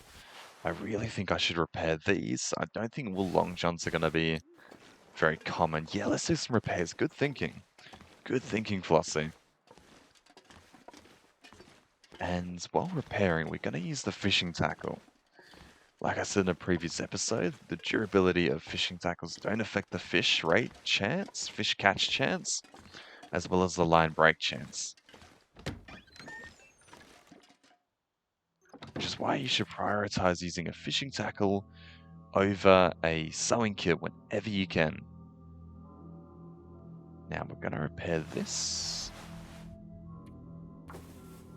I really think I should repair these. I don't think wool long johns are gonna be very common. Yeah, let's do some repairs. Good thinking. Good thinking, Flossie. And while repairing, we're going to use the fishing tackle. Like I said in a previous episode, the durability of fishing tackles don't affect the fish catch chance, as well as the line break chance. Which is why you should prioritize using a fishing tackle over a sewing kit whenever you can. Now we're going to repair this.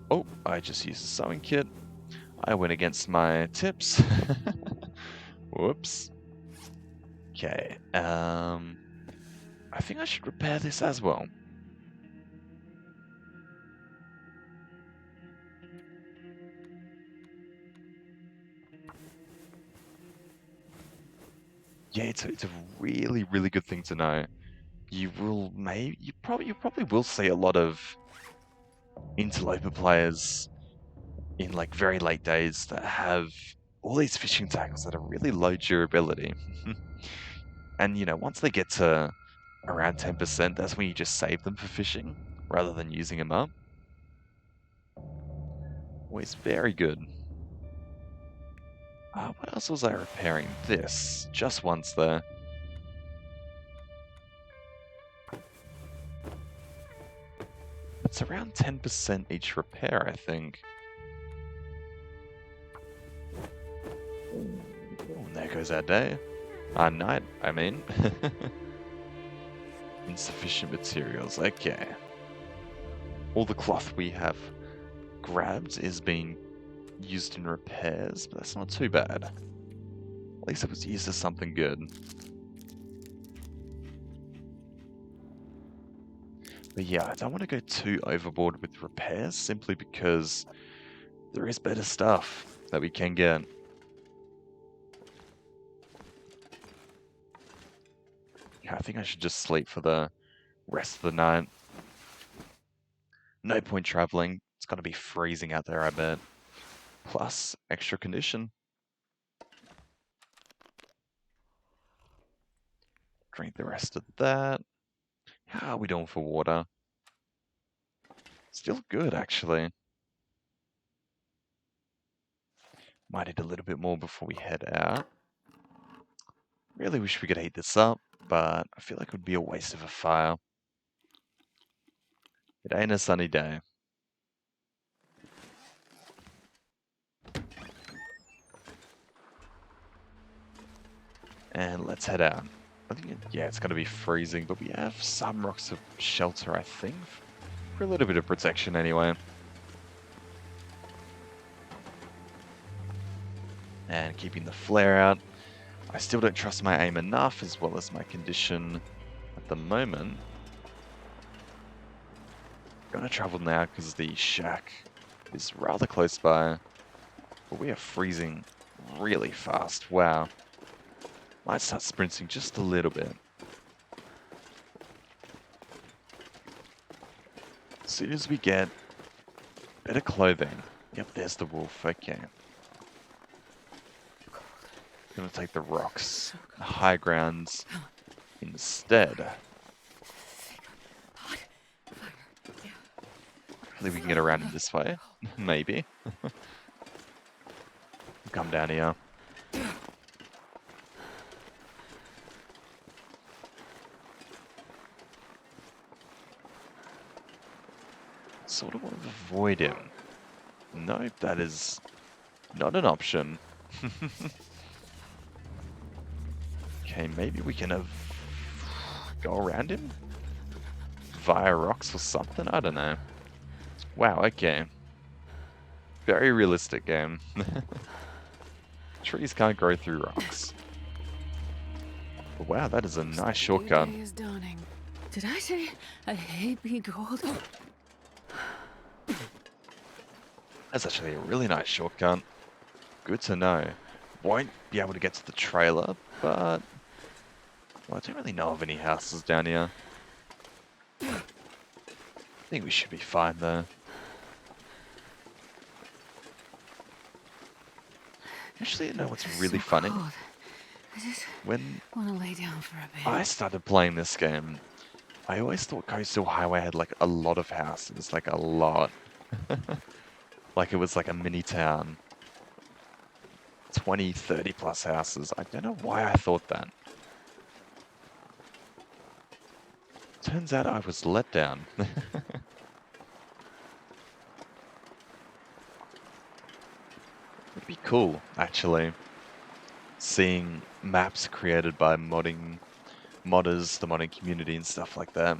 Oh, I just used a sewing kit. I went against my tips. Whoops. Okay, I think I should repair this as well. Yeah, it's a really, really good thing to know. You probably will see a lot of interloper players in like very late days that have all these fishing tackles that are really low durability. And once they get to around 10%, that's when you just save them for fishing rather than using them up. Always very good. What else was I repairing? This. Just once there. It's around 10% each repair, I think. Oh, and there goes our day. Our night, I mean. Insufficient materials, okay. All the cloth we have grabbed is being used in repairs, but that's not too bad. At least it was used as something good. But yeah, I don't want to go too overboard with repairs, simply because there is better stuff that we can get. Yeah, I think I should just sleep for the rest of the night. No point traveling. It's going to be freezing out there, I bet. Plus, extra condition. Drink the rest of that. How are we doing for water? Still good, actually. Might need a little bit more before we head out. Really wish we could heat this up, but I feel like it would be a waste of a fire. It ain't a sunny day. And let's head out. I think, yeah, it's going to be freezing, but we have some rocks of shelter, I think, for a little bit of protection anyway. And keeping the flare out. I still don't trust my aim enough, as well as my condition at the moment. I'm gonna travel now because the shack is rather close by. But we are freezing really fast. Wow. Might start sprinting just a little bit. As soon as we get better clothing. Yep, there's the wolf. Okay. Gonna take the rocks, the high grounds instead. Hopefully we can get around him this way. Maybe. Come down here. Sort of want to avoid him. Nope, that is not an option. Okay, maybe we can go around him? Via rocks or something? I don't know. Wow, okay. Very realistic game. Trees can't grow through rocks. But wow, that is a nice shortcut. Day is dawning. Did I say I hate being cold? That's actually a really nice shortcut. Good to know. Won't be able to get to the trailer, but... Well, I don't really know of any houses down here. I think we should be fine though. Actually, you know what's really So funny? cold. I just When want to lay down for a bit. I started playing this game, I always thought Coastal Highway had like a lot of houses, like a lot. Like it was like a mini town. 20, 30 plus houses. I don't know why I thought that. Turns out I was let down. It'd be cool, actually, seeing maps created by modders, the modding community and stuff like that.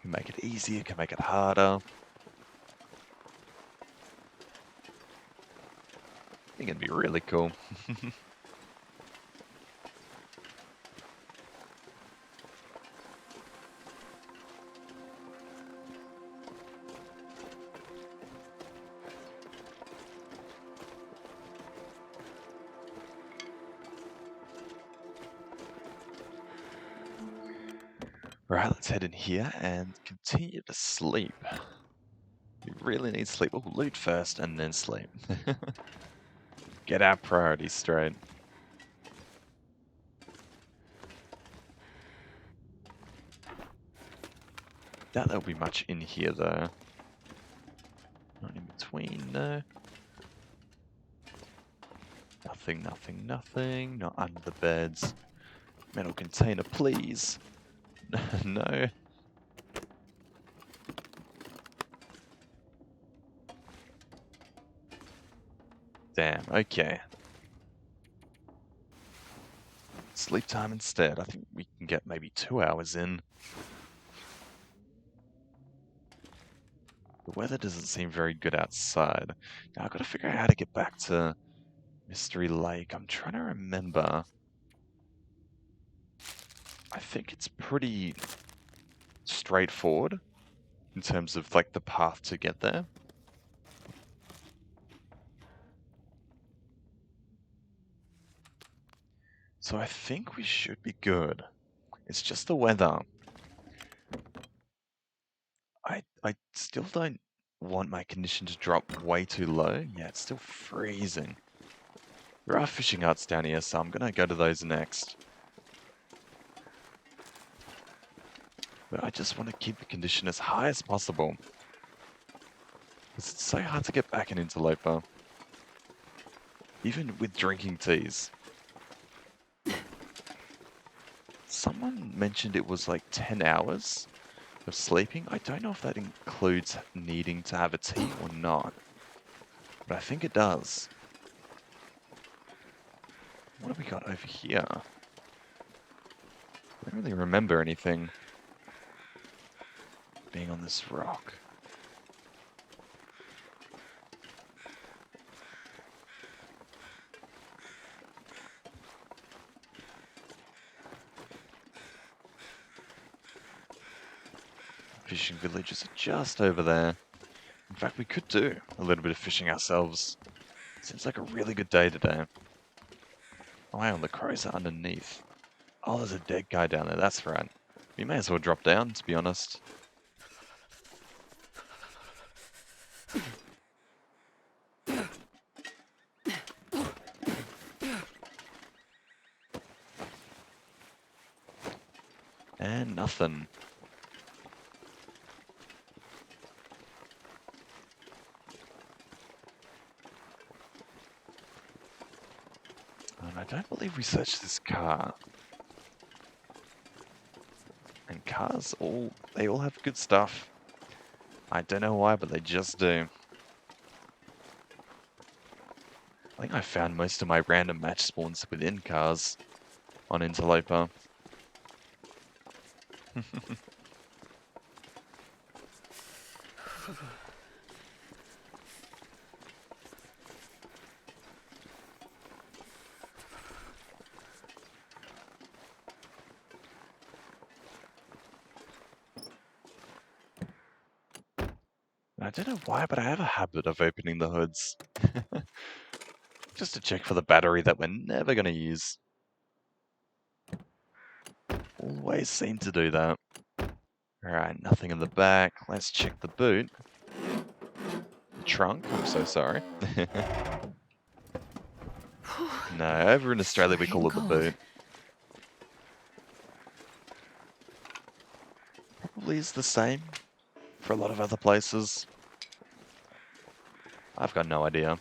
Can make it easier, can make it harder. I think it'd be really cool. Right, let's head in here and continue to sleep. We really need sleep. Oh, loot first and then sleep. Get our priorities straight. Doubt there'll be much in here though. Not in between, no. Nothing, nothing, nothing. Not under the beds. Metal container, please. No. Damn, okay. Sleep time instead. I think we can get maybe 2 hours in. The weather doesn't seem very good outside. Now I've got to figure out how to get back to Mystery Lake. I'm trying to remember. I think it's pretty straightforward in terms of like the path to get there. So I think we should be good. It's just the weather. I still don't want my condition to drop way too low. Yeah, it's still freezing. There are fishing huts down here, so I'm gonna go to those next. But I just want to keep the condition as high as possible. Because it's so hard to get back in Interloper. Even with drinking teas. Someone mentioned it was like 10 hours of sleeping. I don't know if that includes needing to have a tea or not. But I think it does. What have we got over here? I don't really remember anything being on this rock. Fishing villages are just over there. In fact, we could do a little bit of fishing ourselves. Seems like a really good day today. Oh, hang on, the crows are underneath. Oh, there's a dead guy down there, that's right. We may as well drop down, to be honest. And nothing. And I don't believe we searched this car. And cars, they all have good stuff. I don't know why, but they just do. I think I found most of my random match spawns within cars on Interloper. I don't know why, but I have a habit of opening the hoods. Just to check for the battery that we're never going to use. Always seem to do that. Alright, nothing in the back. Let's check the boot. The trunk, I'm so sorry. No, over in Australia we call it the boot. Probably is the same for a lot of other places. I've got no idea.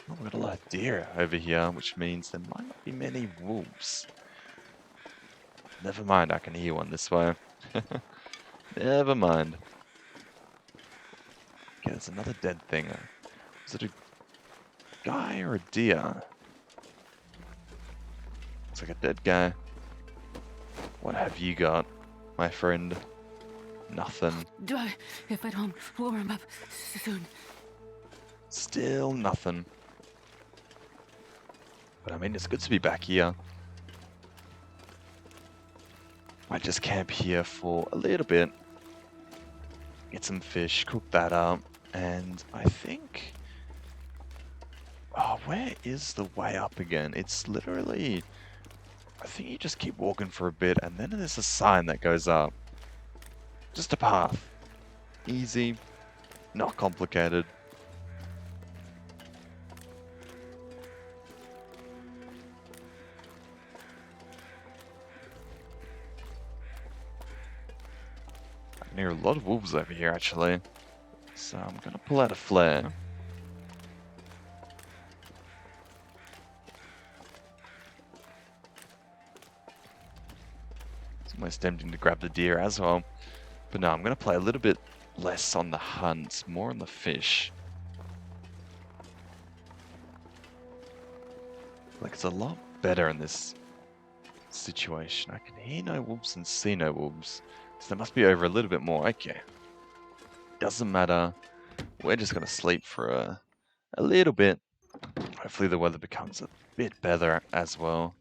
Oh, we've got a lot of deer over here, which means there might not be many wolves. Never mind, I can hear one this way. Never mind. Okay, there's another dead thing. Is it a guy or a deer? Looks like a dead guy. What have you got, my friend? Nothing. If I don't warm up soon. Still nothing. But I mean, it's good to be back here. Might just camp here for a little bit. Get some fish, cook that up, and I think... Oh, where is the way up again? It's literally I think you just keep walking for a bit, and then there's a sign that goes up. Just a path. Easy, not complicated. I can hear a lot of wolves over here, actually. So I'm going to pull out a flare. It's almost tempting to grab the deer as well. But no, I'm going to play a little bit less on the hunt, more on the fish. Like, it's a lot better in this situation. I can hear no wolves and see no wolves. So they must be over a little bit more. Okay. Doesn't matter. We're just going to sleep for a little bit. Hopefully the weather becomes a bit better as well.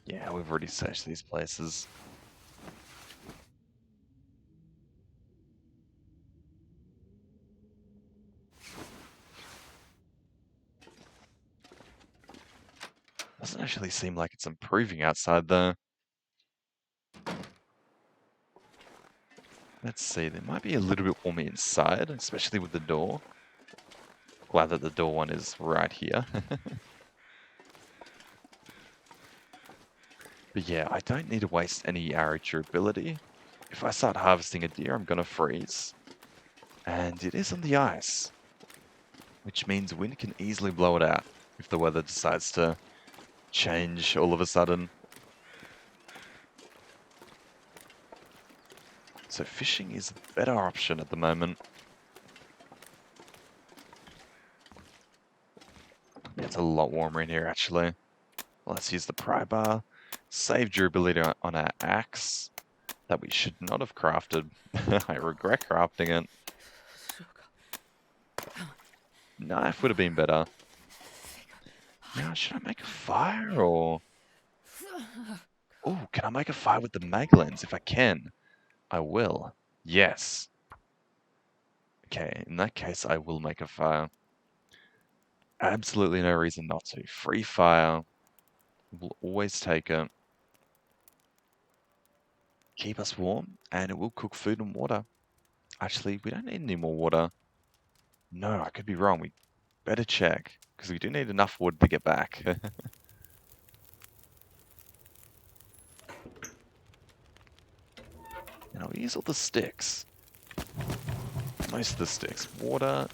Yeah, we've already searched these places. Doesn't actually seem like it's improving outside though. Let's see, there might be a little bit warmer inside, especially with the door. Glad that the door one is right here. But yeah, I don't need to waste any arrow durability. If I start harvesting a deer, I'm gonna freeze. And it is on the ice, which means wind can easily blow it out if the weather decides to change all of a sudden. So fishing is a better option at the moment. Yeah, it's a lot warmer in here actually. Let's use the pry bar. Save durability on our axe that we should not have crafted. I regret crafting it. Knife would have been better. Now, should I make a fire or... Oh, can I make a fire with the mag lens? If I can, I will. Yes. Okay, in that case, I will make a fire. Absolutely no reason not to. Free fire. We'll always take it. Keep us warm, and it will cook food and water. Actually, we don't need any more water. No, I could be wrong. We better check, because we do need enough wood to get back. And I'll use all the sticks. Most of the sticks. Water.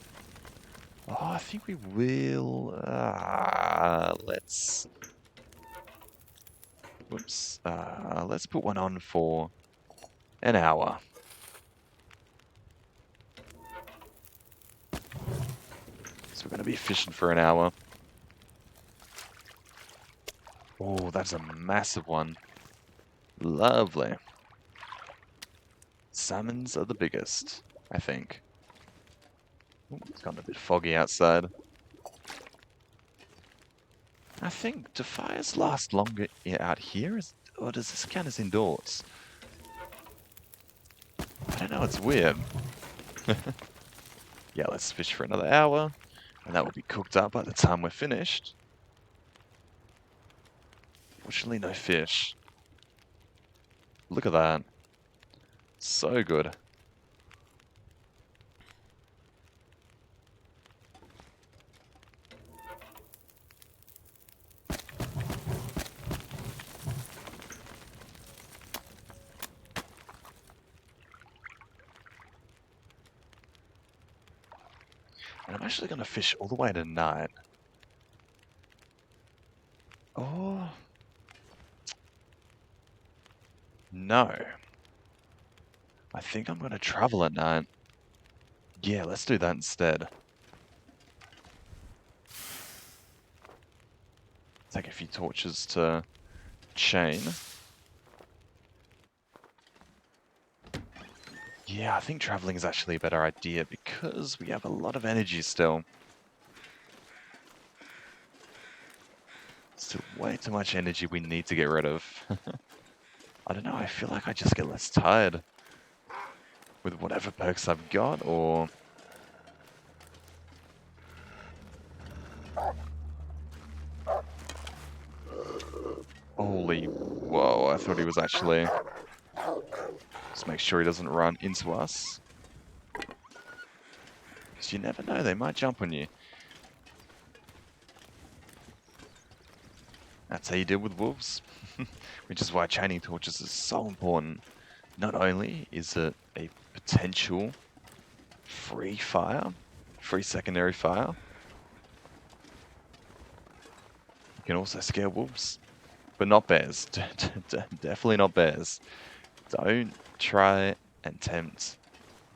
Oh, I think we will... let's... Whoops. Let's put one on for an hour. So we're going to be fishing for an hour. Oh, that's a massive one. Lovely. Salmons are the biggest, I think. Ooh, it's gotten a bit foggy outside. I think, do fires last longer out here? Or does this count as indoors? I don't know, it's weird. Yeah, let's fish for another hour. And that will be cooked up by the time we're finished. Fortunately, no fish. Look at that. So good. And I'm actually going to fish all the way to night. Oh. No. I think I'm going to travel at night. Yeah, let's do that instead. Take a few torches to chain. Yeah, I think traveling is actually a better idea because we have a lot of energy still. Still way too much energy we need to get rid of. I don't know, I feel like I just get less tired with whatever perks I've got, or... Holy, whoa, I thought he was actually... Just make sure he doesn't run into us. Because you never know, they might jump on you. That's how you deal with wolves. Which is why chaining torches is so important. Not only is it a potential free fire, free secondary fire, you can also scare wolves. But not bears. Definitely not bears. Don't try and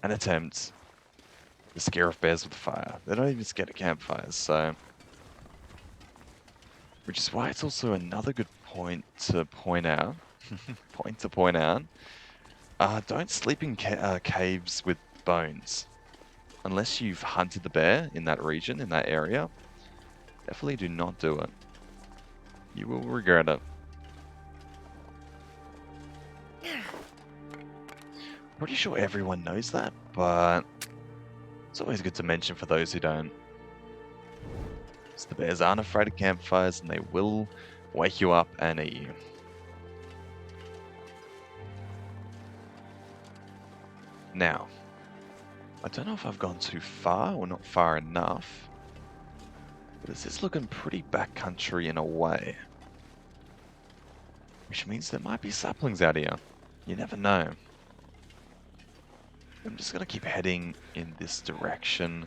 attempt the scare of bears with fire. They don't even scared at campfires, so... Which is why it's also another good point to point out. Don't sleep in caves with bones. Unless you've hunted the bear in that region, in that area, definitely do not do it. You will regret it. Pretty sure everyone knows that, but it's always good to mention for those who don't. So the bears aren't afraid of campfires, and they will wake you up and eat you. Now, I don't know if I've gone too far or not far enough, but this is looking pretty backcountry in a way. Which means there might be saplings out here. You never know. I'm just gonna keep heading in this direction.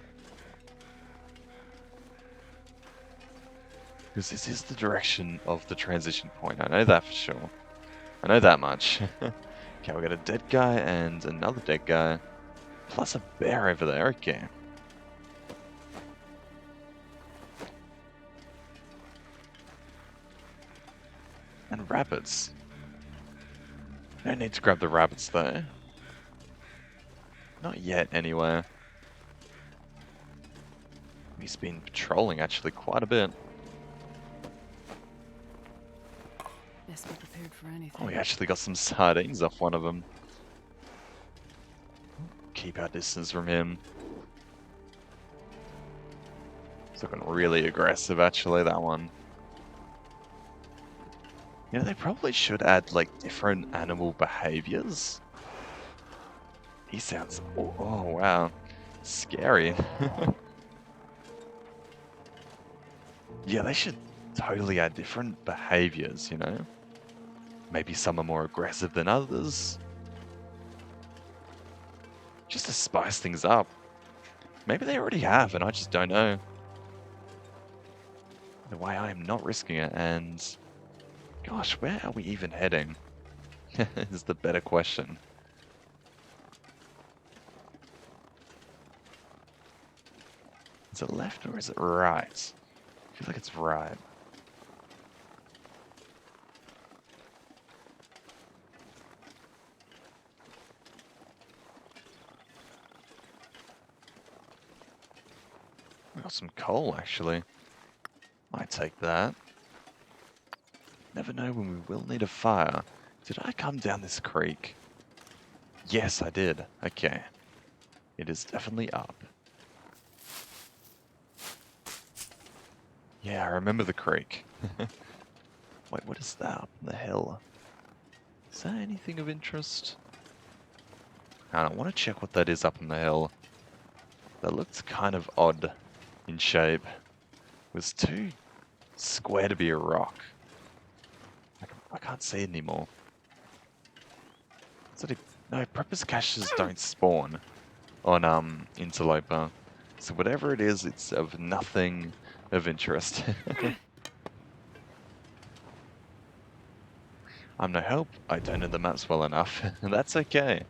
Because this is the direction of the transition point. I know that for sure. I know that much. Okay, we got a dead guy and another dead guy. Plus a bear over there, okay. And rabbits. No need to grab the rabbits though. Not yet, anyway. He's been patrolling actually quite a bit. Best be prepared for anything. Oh, we actually got some sardines off one of them. Keep our distance from him. It's looking really aggressive, actually, that one. You know, they probably should add, like, different animal behaviors. He sounds... oh wow. Scary. Yeah, they should totally add different behaviors, you know? Maybe some are more aggressive than others. Just to spice things up. Maybe they already have, and I just don't know. The way I am not risking it, and... Gosh, where are we even heading? Is the better question. Is it left or is it right? I feel like it's right. We got some coal, actually. Might take that. Never know when we will need a fire. Did I come down this creek? Yes, I did. Okay. It is definitely up. Yeah, I remember the creek. Wait, what is that up on the hill? Is that anything of interest? I want to check what that is up on the hill. That looks kind of odd in shape. It was too square to be a rock. I can't see it anymore. No, purpose caches don't spawn on Interloper. So whatever it is, it's of nothing of interest. I'm no help. I don't know the maps well enough. That's okay.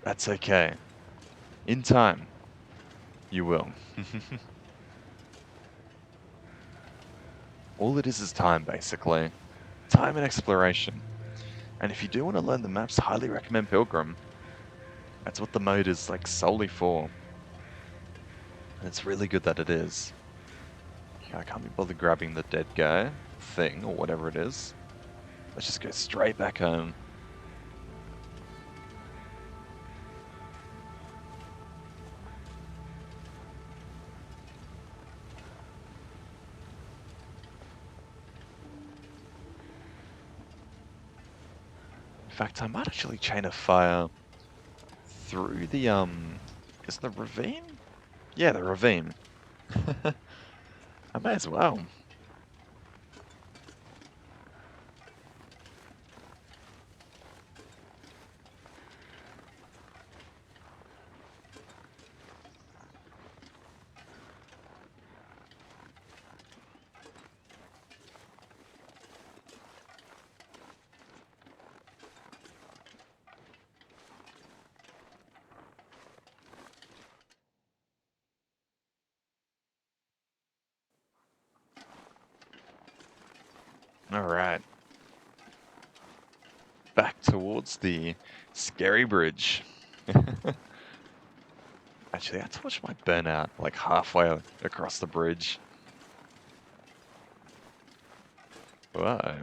That's okay. In time, you will. All it is time, basically. Time and exploration. And if you do want to learn the maps, highly recommend Pilgrim. That's what the mode is like solely for. And it's really good that it is. Okay, I can't be bothered grabbing the dead guy thing, or whatever it is. Let's just go straight back home. fact, I might actually chain a fire through the, is the ravine? Yeah, the ravine. I may as well. Alright. Back towards the scary bridge. Actually, that torch might burn out like halfway across the bridge. Whoa.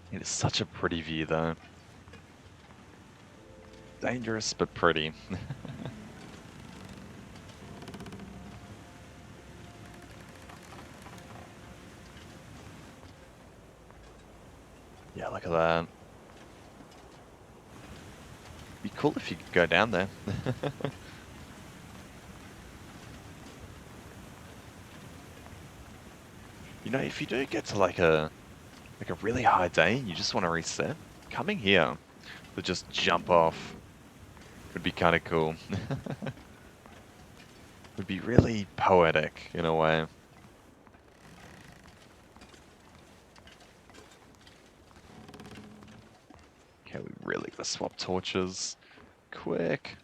It is such a pretty view though. Dangerous but pretty. Yeah, look at that. Be cool if you could go down there. You know, if you do get to like a really high day and you just want to reset, coming here to just jump off would be kind of cool. Would be really poetic in a way. Okay, we really gotta swap torches. Quick.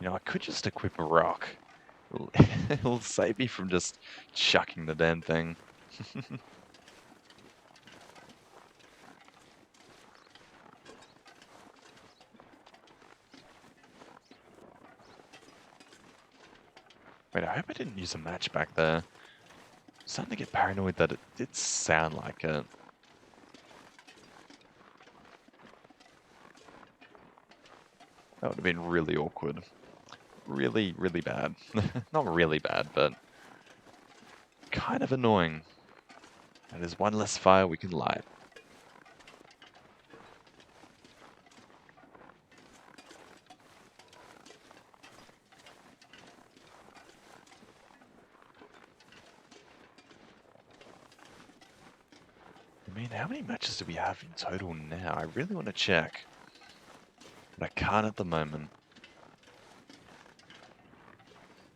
You know, I could just equip a rock. It'll save me from just chucking the damn thing. Wait, I hope I didn't use a match back there. I'm starting to get paranoid that it did sound like it. That would have been really awkward. Really, really bad. Not really bad, but kind of annoying. That is one less fire we can light. I mean, how many matches do we have in total now? I really want to check. But I can't at the moment.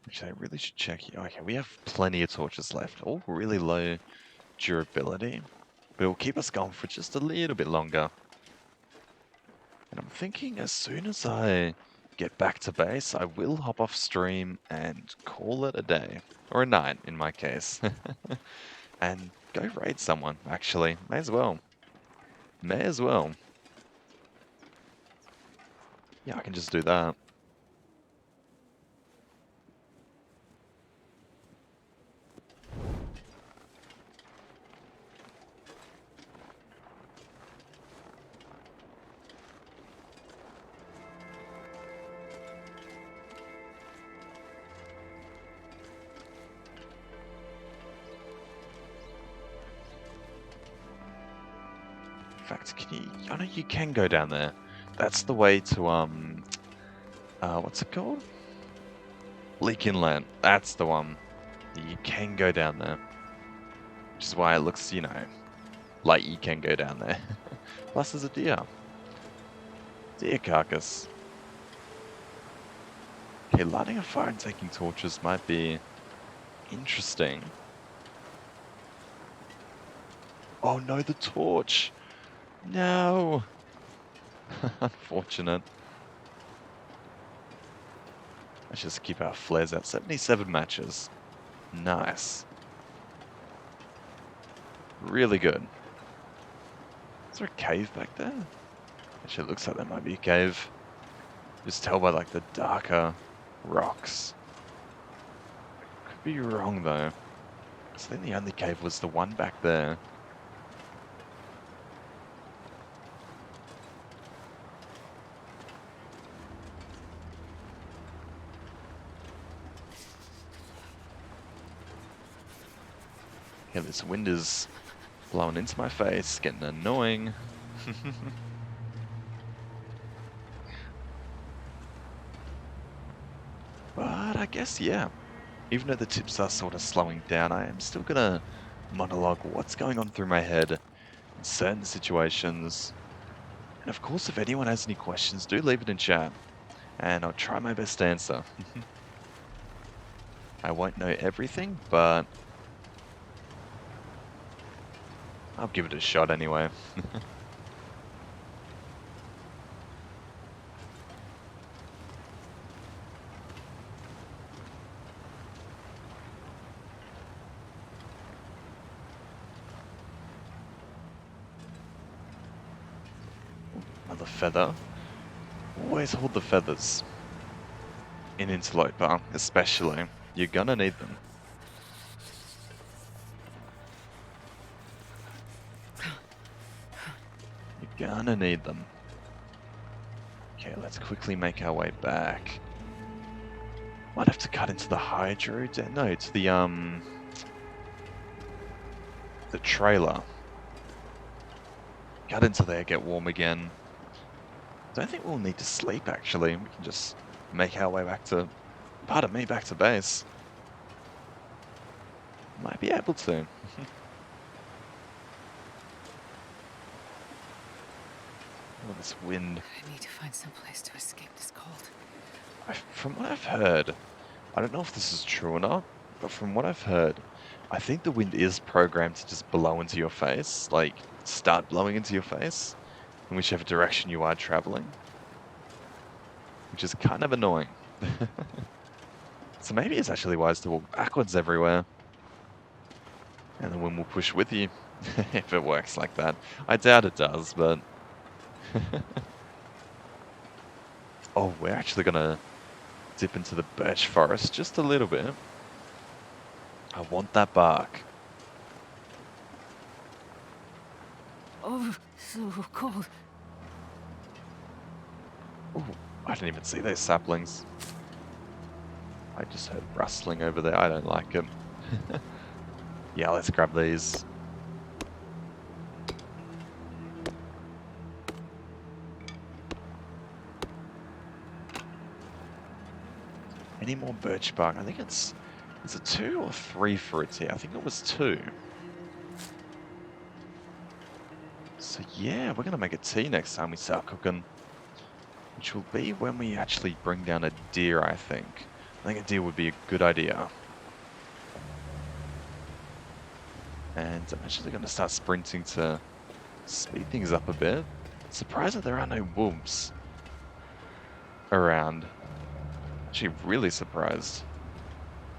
Actually, I really should check here. Okay, we have plenty of torches left. All really low durability. But it'll keep us going for just a little bit longer. And I'm thinking as soon as I get back to base, I will hop off stream and call it a day. Or a night, in my case. And go raid someone, actually. May as well. May as well. Yeah, I can just do that. In fact, can you... I know you can go down there. That's the way to, what's it called? Leak Inlet. That's the one. You can go down there. Which is why it looks, you know, like you can go down there. Plus there's a deer. Deer carcass. Okay, lighting a fire and taking torches might be interesting. Oh no, the torch! No! Unfortunate. Let's just keep our flares out. 77 matches. Nice. Really good. Is there a cave back there? Actually, it looks like there might be a cave. Just tell by like the darker rocks. Could be wrong though. So then the only cave was the one back there. Yeah, this wind is blowing into my face, getting annoying. But I guess, yeah, even though the tips are sort of slowing down, I am still gonna monologue what's going on through my head in certain situations. And of course, if anyone has any questions, do leave it in chat, and I'll try my best to answer. I won't know everything, but I'll give it a shot anyway. Another feather. Always hold the feathers. In Interloper, especially. You're gonna need them. You're gonna need them. Okay, let's quickly make our way back. Might have to cut into the hydro. No, it's the trailer. Cut into there, get warm again. Don't think we'll need to sleep actually. We can just make our way back to, pardon me, back to base. Might be able to. Oh, this wind. I need to find some place to escape this cold. From what I've heard, I don't know if this is true or not, but from what I've heard, I think the wind is programmed to just blow into your face, like start blowing into your face, in whichever direction you are traveling, which is kind of annoying. So maybe it's actually wise to walk backwards everywhere, and the wind will push with you, if it works like that. I doubt it does, but... Oh, we're actually gonna dip into the birch forest just a little bit. I want that bark. Oh, so cold. Oh, I didn't even see those saplings. I just heard rustling over there. I don't like it. Yeah, let's grab these. Any more birch bark? I think it's... Is it 2 or 3 fruits here? I think it was 2. So yeah, we're going to make a tea next time we start cooking. Which will be when we actually bring down a deer, I think. I think a deer would be a good idea. And I'm actually going to start sprinting to speed things up a bit. Surprised that there are no wolves around. Actually really surprised.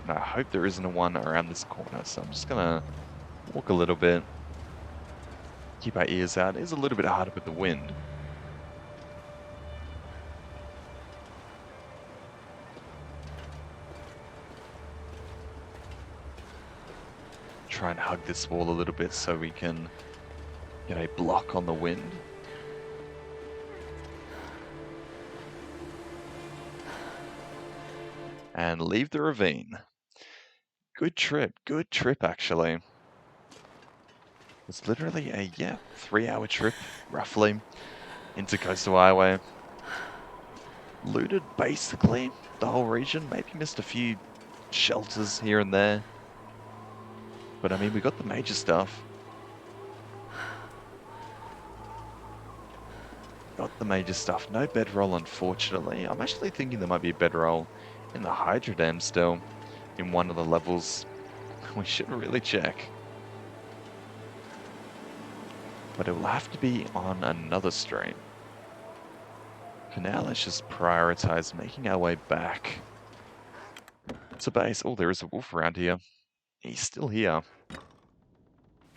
And I hope there isn't one around this corner, so I'm just gonna walk a little bit. Keep our ears out. It is a little bit harder with the wind. Try and hug this wall a little bit so we can get a block on the wind. And leave the ravine. Good trip actually. It's literally a, 3-hour trip, roughly, into Coastal Highway. Looted basically the whole region, maybe missed a few shelters here and there. But I mean, we got the major stuff. Got the major stuff. No bedroll, unfortunately. I'm actually thinking there might be a bedroll in the Hydro Dam still, in one of the levels. We should really check. But it will have to be on another stream. For now, let's just prioritize making our way back to base. Oh, there is a wolf around here. He's still here.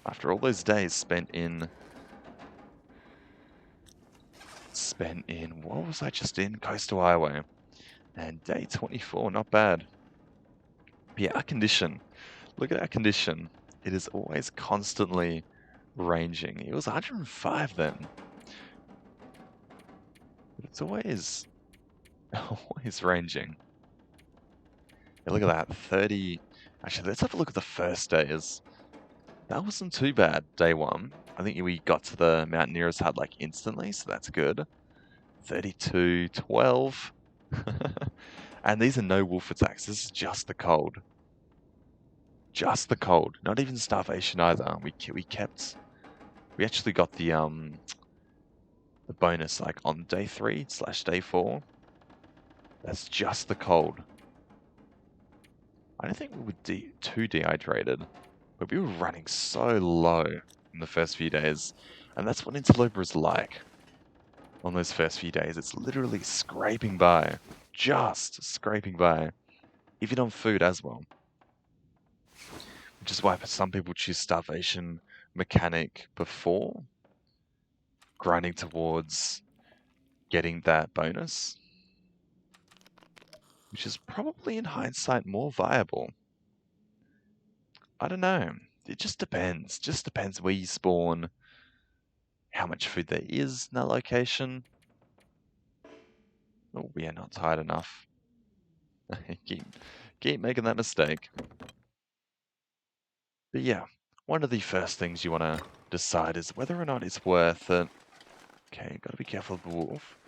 After all those days spent in... What was I just in? Coastal Highway. And day 24, not bad. But yeah, our condition. Look at our condition. It is always constantly ranging. It was 105 then. But it's always, always ranging. Yeah, look at that, 30. Actually, let's have a look at the first days. That wasn't too bad, day one. I think we got to the Mountaineer's hut like instantly, so that's good. 32, 12. And these are no wolf attacks. This is just the cold. Just the cold. Not even starvation either. We actually got the bonus like on day 3/day 4. That's just the cold. I don't think we were too dehydrated, but we were running so low in the first few days, and that's what Interloper is like. On those first few days, it's literally scraping by, just scraping by, even on food as well. Which is why some people choose starvation mechanic before grinding towards getting that bonus, which is probably in hindsight more viable. I don't know. It just depends. Just depends where you spawn, how much food there is in that location. Oh, we are not tired enough. keep, keep making that mistake. But yeah, one of the first things you want to decide is whether or not it's worth it. Okay, gotta be careful of the wolf.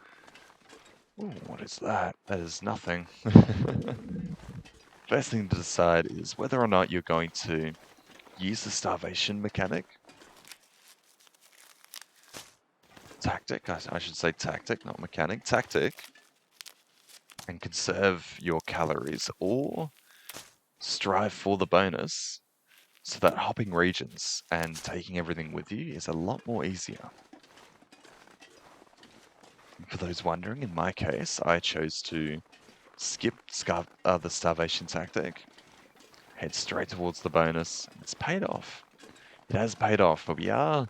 Ooh, what is that? That is nothing. First thing to decide is whether or not you're going to use the starvation mechanic. Tactic, I should say tactic, not mechanic. Tactic. And conserve your calories, or strive for the bonus so that hopping regions and taking everything with you is a lot more easier. For those wondering, in my case, I chose to skip the starvation tactic, head straight towards the bonus, and it's paid off. It has paid off, but we are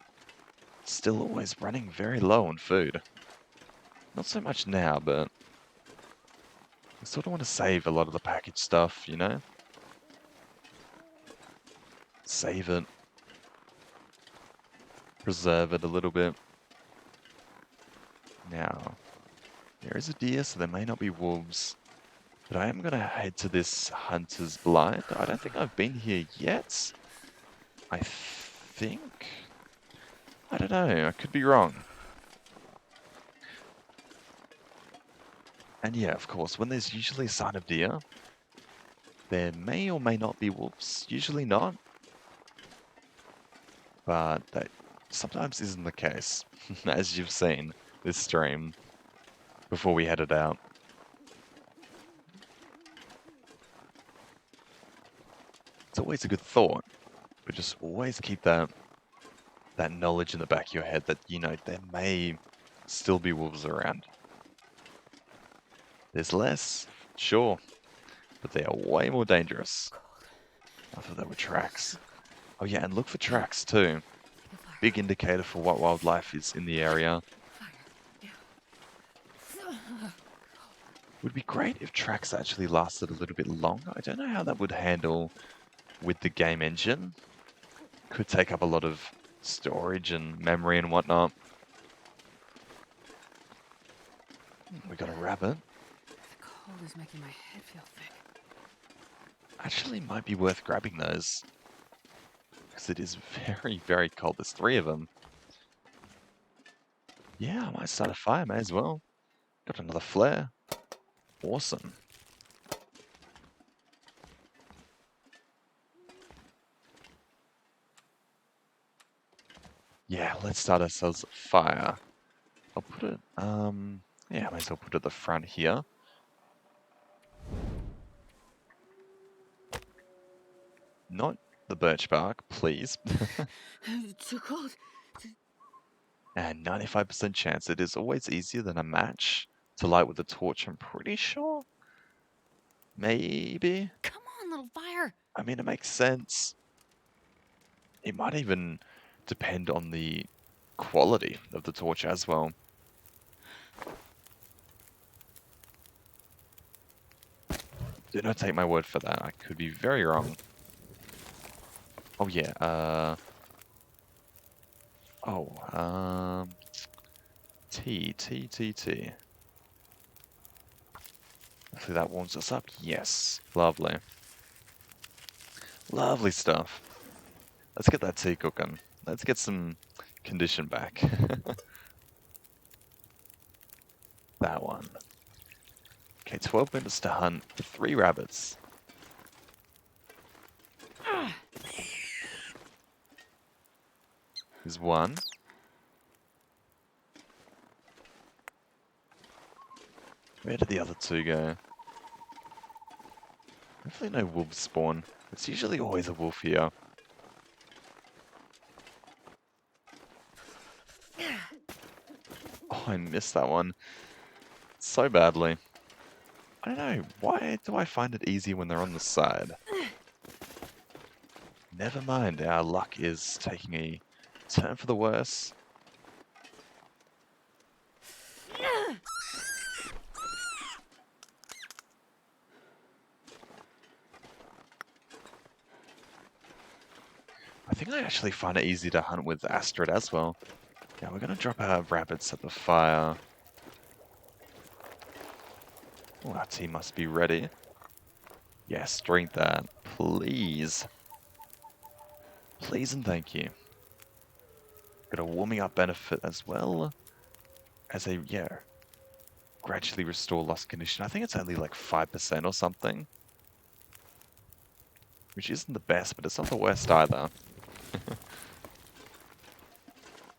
still always running very low on food. Not so much now, but I sort of want to save a lot of the packaged stuff, you know? Save it. Preserve it a little bit. Now, there is a deer, so there may not be wolves. But I am going to head to this Hunter's Blind. I don't think I've been here yet. I think... I don't know, I could be wrong. And yeah, of course, when there's usually a sign of deer, there may or may not be wolves. Usually not. But that sometimes isn't the case, as you've seen this stream before we headed out. It's always a good thought, but just always keep that knowledge in the back of your head that, you know, there may still be wolves around. There's less, sure, but they are way more dangerous. I thought there were tracks. Oh yeah, and look for tracks too. Big indicator for what wildlife is in the area. Would be great if tracks actually lasted a little bit longer. I don't know how that would handle with the game engine. Could take up a lot of storage and memory and whatnot. We got a rabbit. The cold is making my head feel thick. Actually might be worth grabbing those. Because it is very, very cold. There's 3 of them. Yeah, I might start a fire, may as well. Got another flare. Awesome. Yeah, let's start ourselves a fire. I'll put it, yeah, I might as well put it at the front here. Not the birch bark, please. It's too cold. And 95% chance. It is always easier than a match to light with a torch, I'm pretty sure. Maybe. Come on, little fire. I mean, it makes sense. It might even depend on the quality of the torch as well. Do not take my word for that. I could be very wrong. Oh yeah, tea. Hopefully that warms us up. Yes, lovely. Lovely stuff. Let's get that tea cooking. Let's get some condition back. That one. Okay, 12 minutes to hunt 3 rabbits. There's one. Where did the other 2 go? Hopefully no wolves spawn. It's usually always a wolf here. Oh, I missed that one so badly. I don't know, why do I find it easier when they're on the side? Never mind, our luck is taking a turn for the worse. I think I actually find it easy to hunt with Astrid as well. Yeah, we're going to drop our rabbits at the fire. Oh, our tea must be ready. Yes, drink that, please. Please and thank you. Got a warming up benefit as well as a, yeah, gradually restore lost condition. I think it's only like 5% or something. Which isn't the best, but it's not the worst either.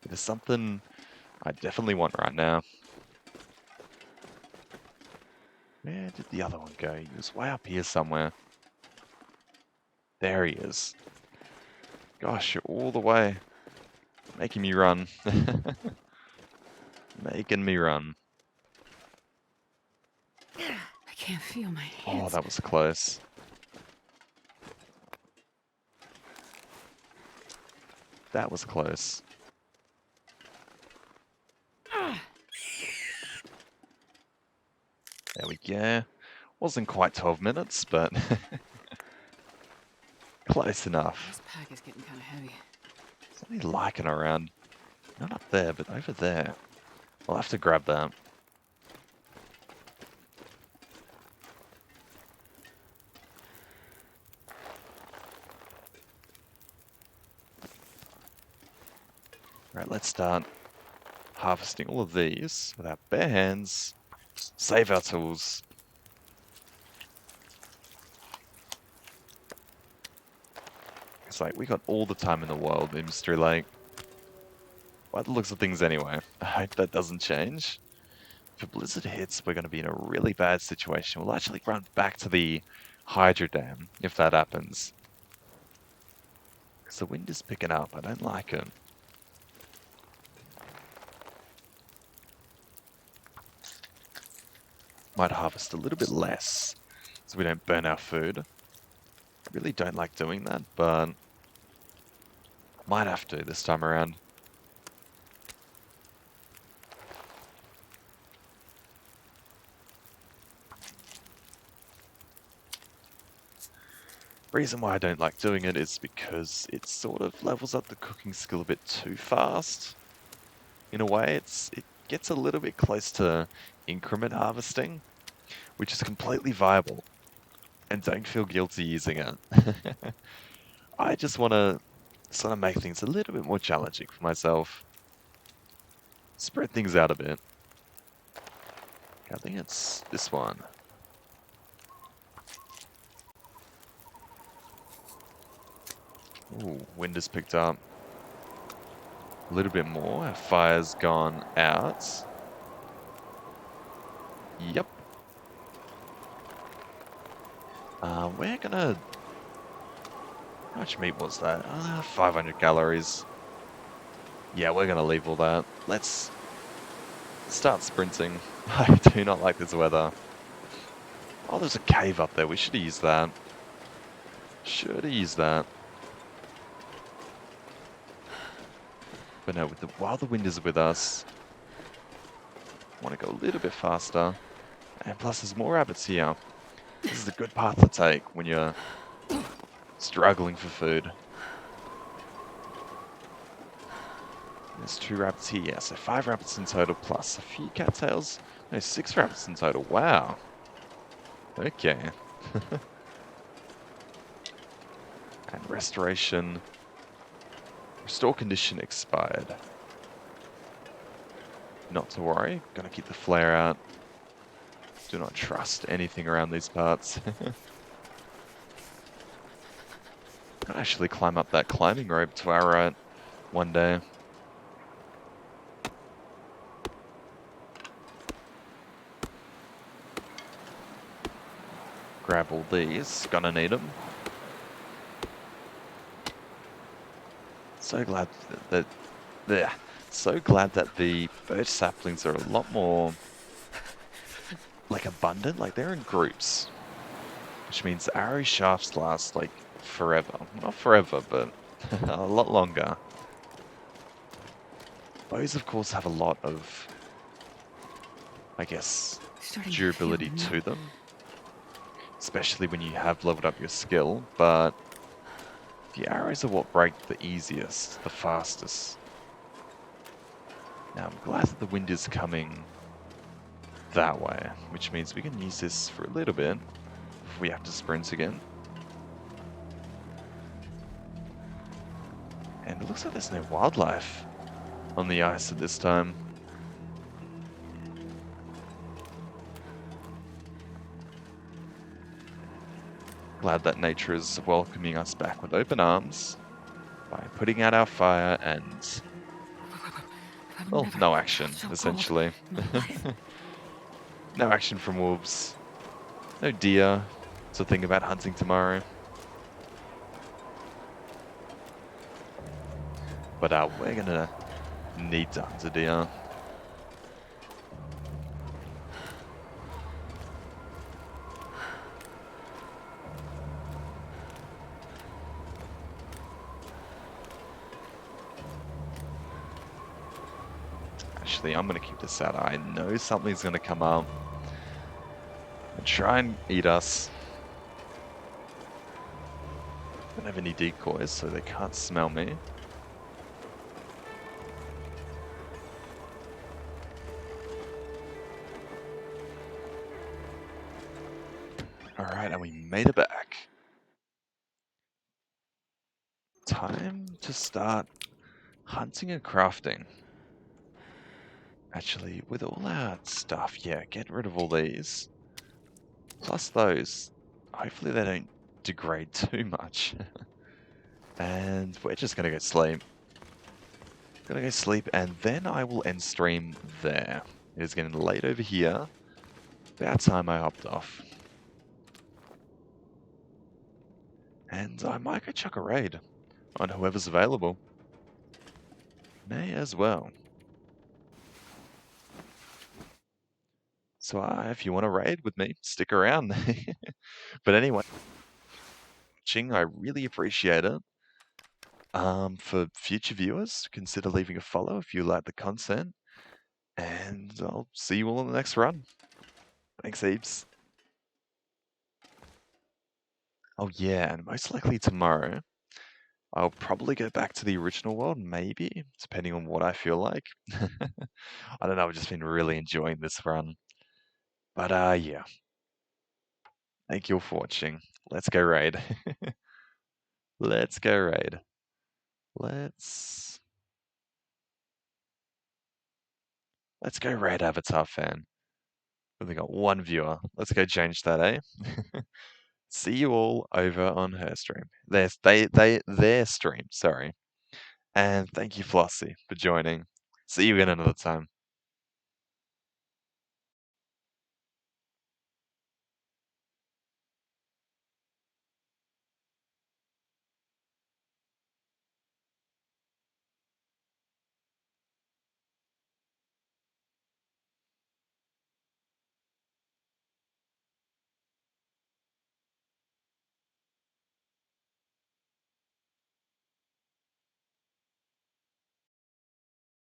It is something I definitely want right now. Where did the other one go? He was way up here somewhere. There he is. Gosh, you're all the way. Making me run. Making me run. I can't feel my Oh, hands. that was close. That was close. There we go. Wasn't quite 12 minutes, but close enough. This pack is getting kind of heavy. Something lichen around. Not up there, but over there. I'll have to grab that. Right, let's start harvesting all of these with our bare hands. Save our tools. It's like we got all the time in the world in Mystery Lake. By the looks of things anyway. I hope that doesn't change. If a blizzard hits, we're going to be in a really bad situation. We'll actually run back to the Hydro Dam if that happens. Because the wind is picking up. I don't like it. Might harvest a little bit less so we don't burn our food. I really don't like doing that, but might have to this time around. Reason why I don't like doing it is because it sort of levels up the cooking skill a bit too fast. In a way, it gets a little bit close to increment harvesting, which is completely viable, and don't feel guilty using it. I just want to sort of make things a little bit more challenging for myself. Spread things out a bit. I think it's this one. Ooh, wind has picked up a little bit more. Our fire's gone out. Yep. We're gonna... How much meat was that? 500 calories. Yeah, we're gonna leave all that. Let's start sprinting. I do not like this weather. Oh, there's a cave up there. We should have used that. Should have used that. But no, while the wind is with us, I want to go a little bit faster. And plus, there's more rabbits here. This is a good path to take when you're struggling for food. There's 2 rabbits here, yeah, so 5 rabbits in total plus a few cattails. No, 6 rabbits in total. Wow. Okay. And restoration. Restore condition expired. Not to worry. Gonna keep the flare out. Do not trust anything around these parts. I'll actually climb up that climbing rope to our right one day. Grab all these. Gonna need them. So glad so glad that the birch saplings are a lot more like abundant. Like they're in groups, which means the arrow shafts last like forever. Not forever, but a lot longer. Bows, of course, have a lot of, I guess, Starting to feel durability to numb. them, especially when you have leveled up your skill. But the arrows are what break the easiest, the fastest. Now, I'm glad that the wind is coming that way, which means we can use this for a little bit if we have to sprint again. And it looks like there's no wildlife on the ice at this time. Glad that nature is welcoming us back with open arms by putting out our fire and, I've well, never no felt action, so cold essentially. in my life. No action from wolves. No deer to think about hunting tomorrow. But we're gonna need to hunt a deer. Actually, I'm gonna keep this out. I know something's gonna come up and try and eat us. Don't have any decoys, so they can't smell me. Alright, and we made it back. Time to start hunting and crafting. Actually, with all our stuff, yeah, get rid of all these. Plus those. Hopefully they don't degrade too much. And we're just gonna go sleep. Gonna go sleep, and then I will end stream there. It is getting late over here. About time I hopped off. And I might go chuck a raid on whoever's available. May as well. So if you want to raid with me, stick around. But anyway, watching, I really appreciate it. For future viewers, consider leaving a follow if you like the content. And I'll see you all in the next run. Thanks heaps. Oh yeah, and most likely tomorrow, I'll probably go back to the original world, maybe, depending on what I feel like. I don't know, I've just been really enjoying this run. But yeah. Thank you all for watching. Let's go raid. Let's go raid. Let's go raid Avatar fan. We've only got one viewer. Let's go change that, eh? See you all over on her stream. Their stream, sorry. And thank you, Flossie, for joining. See you again another time.